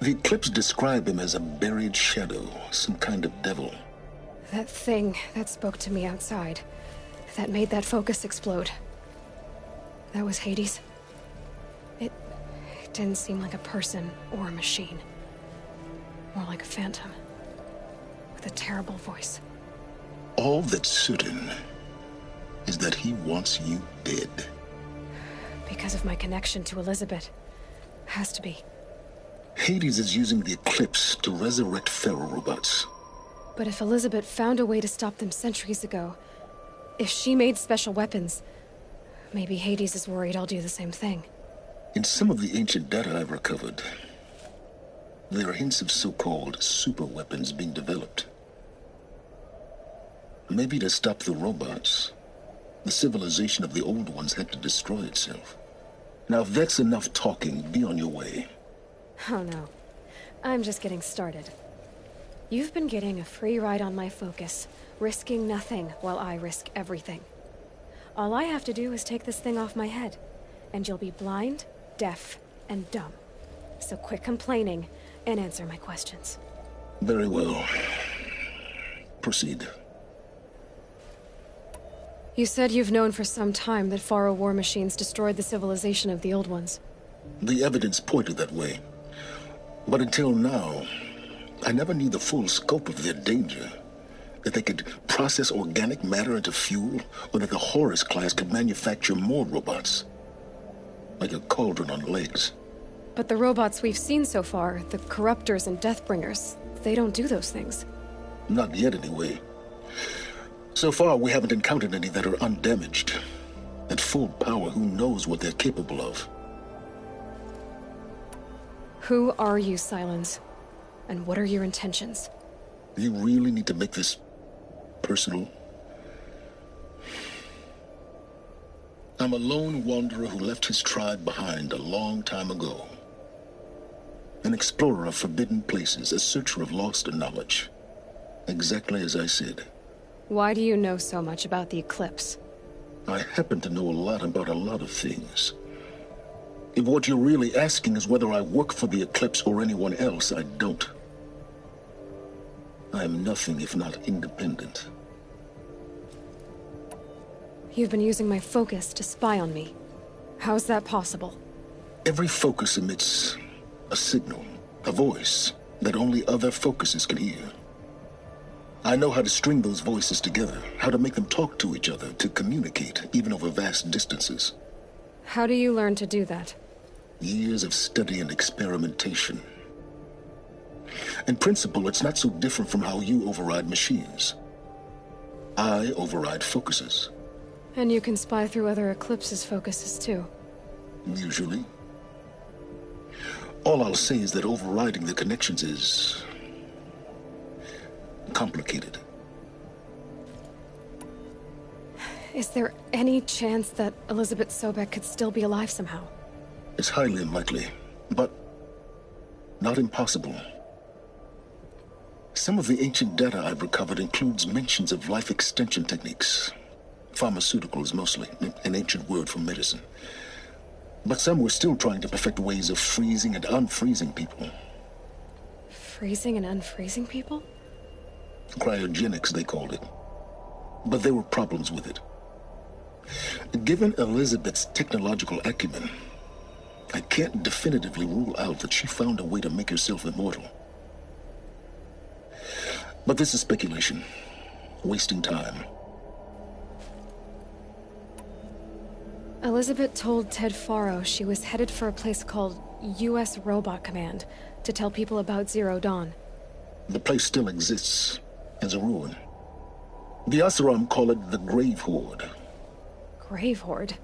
The Eclipse describe him as a buried shadow, some kind of devil. That thing that spoke to me outside, that made that focus explode. That was Hades. It didn't seem like a person or a machine. More like a phantom. With a terrible voice. All that's certain is that he wants you dead. Because of my connection to Elizabeth. Has to be. Hades is using the Eclipse to resurrect Pharaoh robots. But if Elizabeth found a way to stop them centuries ago, if she made special weapons, maybe Hades is worried I'll do the same thing. In some of the ancient data I've recovered, there are hints of so-called super weapons being developed. Maybe to stop the robots, the civilization of the old ones had to destroy itself. Now, if that's enough talking, be on your way. Oh no. I'm just getting started. You've been getting a free ride on my focus, risking nothing while I risk everything. All I have to do is take this thing off my head, and you'll be blind, deaf, and dumb. So quit complaining and answer my questions. Very well. Proceed. You said you've known for some time that Pharaoh war machines destroyed the civilization of the old ones. The evidence pointed that way. But until now, I never knew the full scope of their danger. That they could process organic matter into fuel, or that the Horus class could manufacture more robots. Like a cauldron on legs. But the robots we've seen so far, the Corruptors and Deathbringers, they don't do those things. Not yet, anyway. So far, we haven't encountered any that are undamaged. At full power, who knows what they're capable of? Who are you, Silence? And what are your intentions? You really need to make this personal? I'm a lone wanderer who left his tribe behind a long time ago. An explorer of forbidden places, a searcher of lost knowledge. Exactly as I said. Why do you know so much about the Eclipse? I happen to know a lot about a lot of things. If what you're really asking is whether I work for the Eclipse or anyone else, I don't. I am nothing if not independent. You've been using my focus to spy on me. How's that possible? Every focus emits a signal, a voice, that only other focuses can hear. I know how to string those voices together, how to make them talk to each other, to communicate, even over vast distances. How do you learn to do that? Years of study and experimentation. In principle, it's not so different from how you override machines. I override focuses. And you can spy through other Eclipse's focuses too. Usually. All I'll say is that overriding the connections is complicated. Is there any chance that Elizabeth Sobek could still be alive somehow? It's highly unlikely, but not impossible. Some of the ancient data I've recovered includes mentions of life extension techniques. Pharmaceuticals, mostly, an ancient word for medicine. But some were still trying to perfect ways of freezing and unfreezing people. Freezing and unfreezing people? Cryogenics, they called it. But there were problems with it. Given Elizabeth's technological acumen, I can't definitively rule out that she found a way to make herself immortal. But this is speculation. Wasting time. Elizabeth told Ted Faro she was headed for a place called U.S. Robot Command to tell people about Zero Dawn. The place still exists as a ruin. The Asaram call it the Grave Horde. Grave Horde?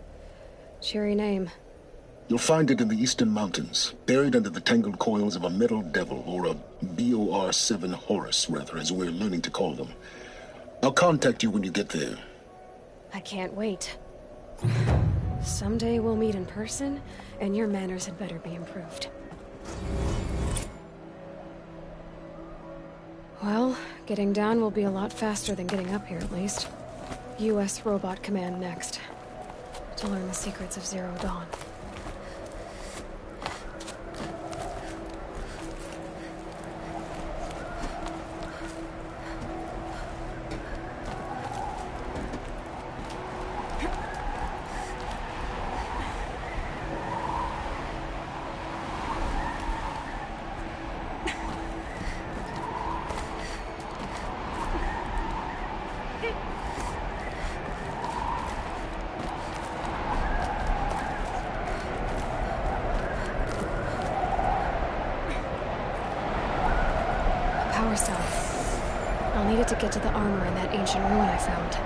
Cheery name. You'll find it in the Eastern Mountains, buried under the tangled coils of a metal devil, or a BOR-7 Horus, rather, as we're learning to call them. I'll contact you when you get there. I can't wait. Someday we'll meet in person, and your manners had better be improved. Well, getting down will be a lot faster than getting up here, at least. U.S. Robot Command next. To learn the secrets of Zero Dawn. myself. I'll need it to get to the armor in that ancient ruin I found.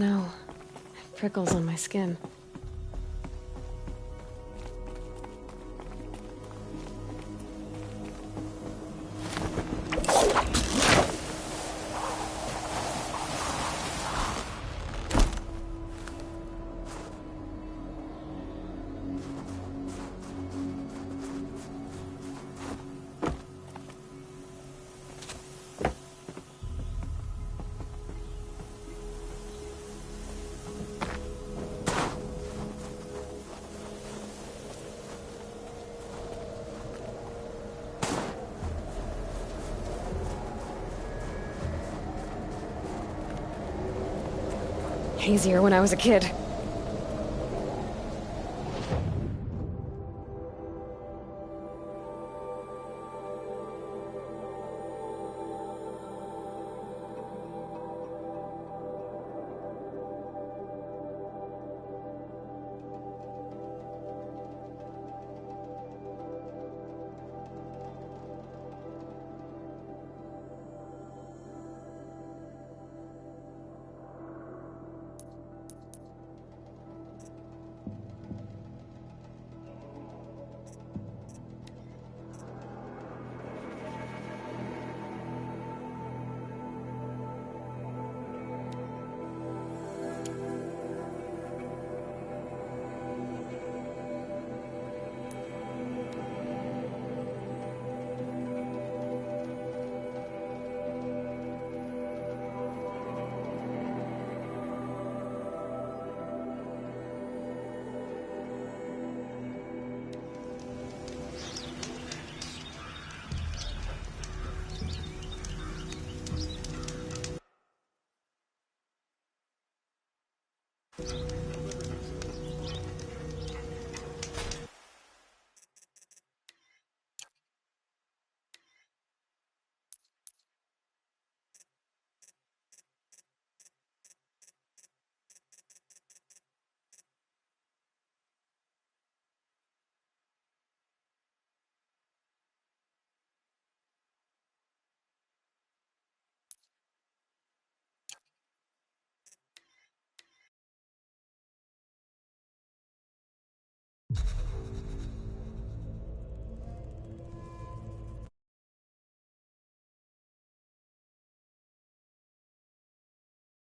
snow. It prickles on my skin. Easier when I was a kid.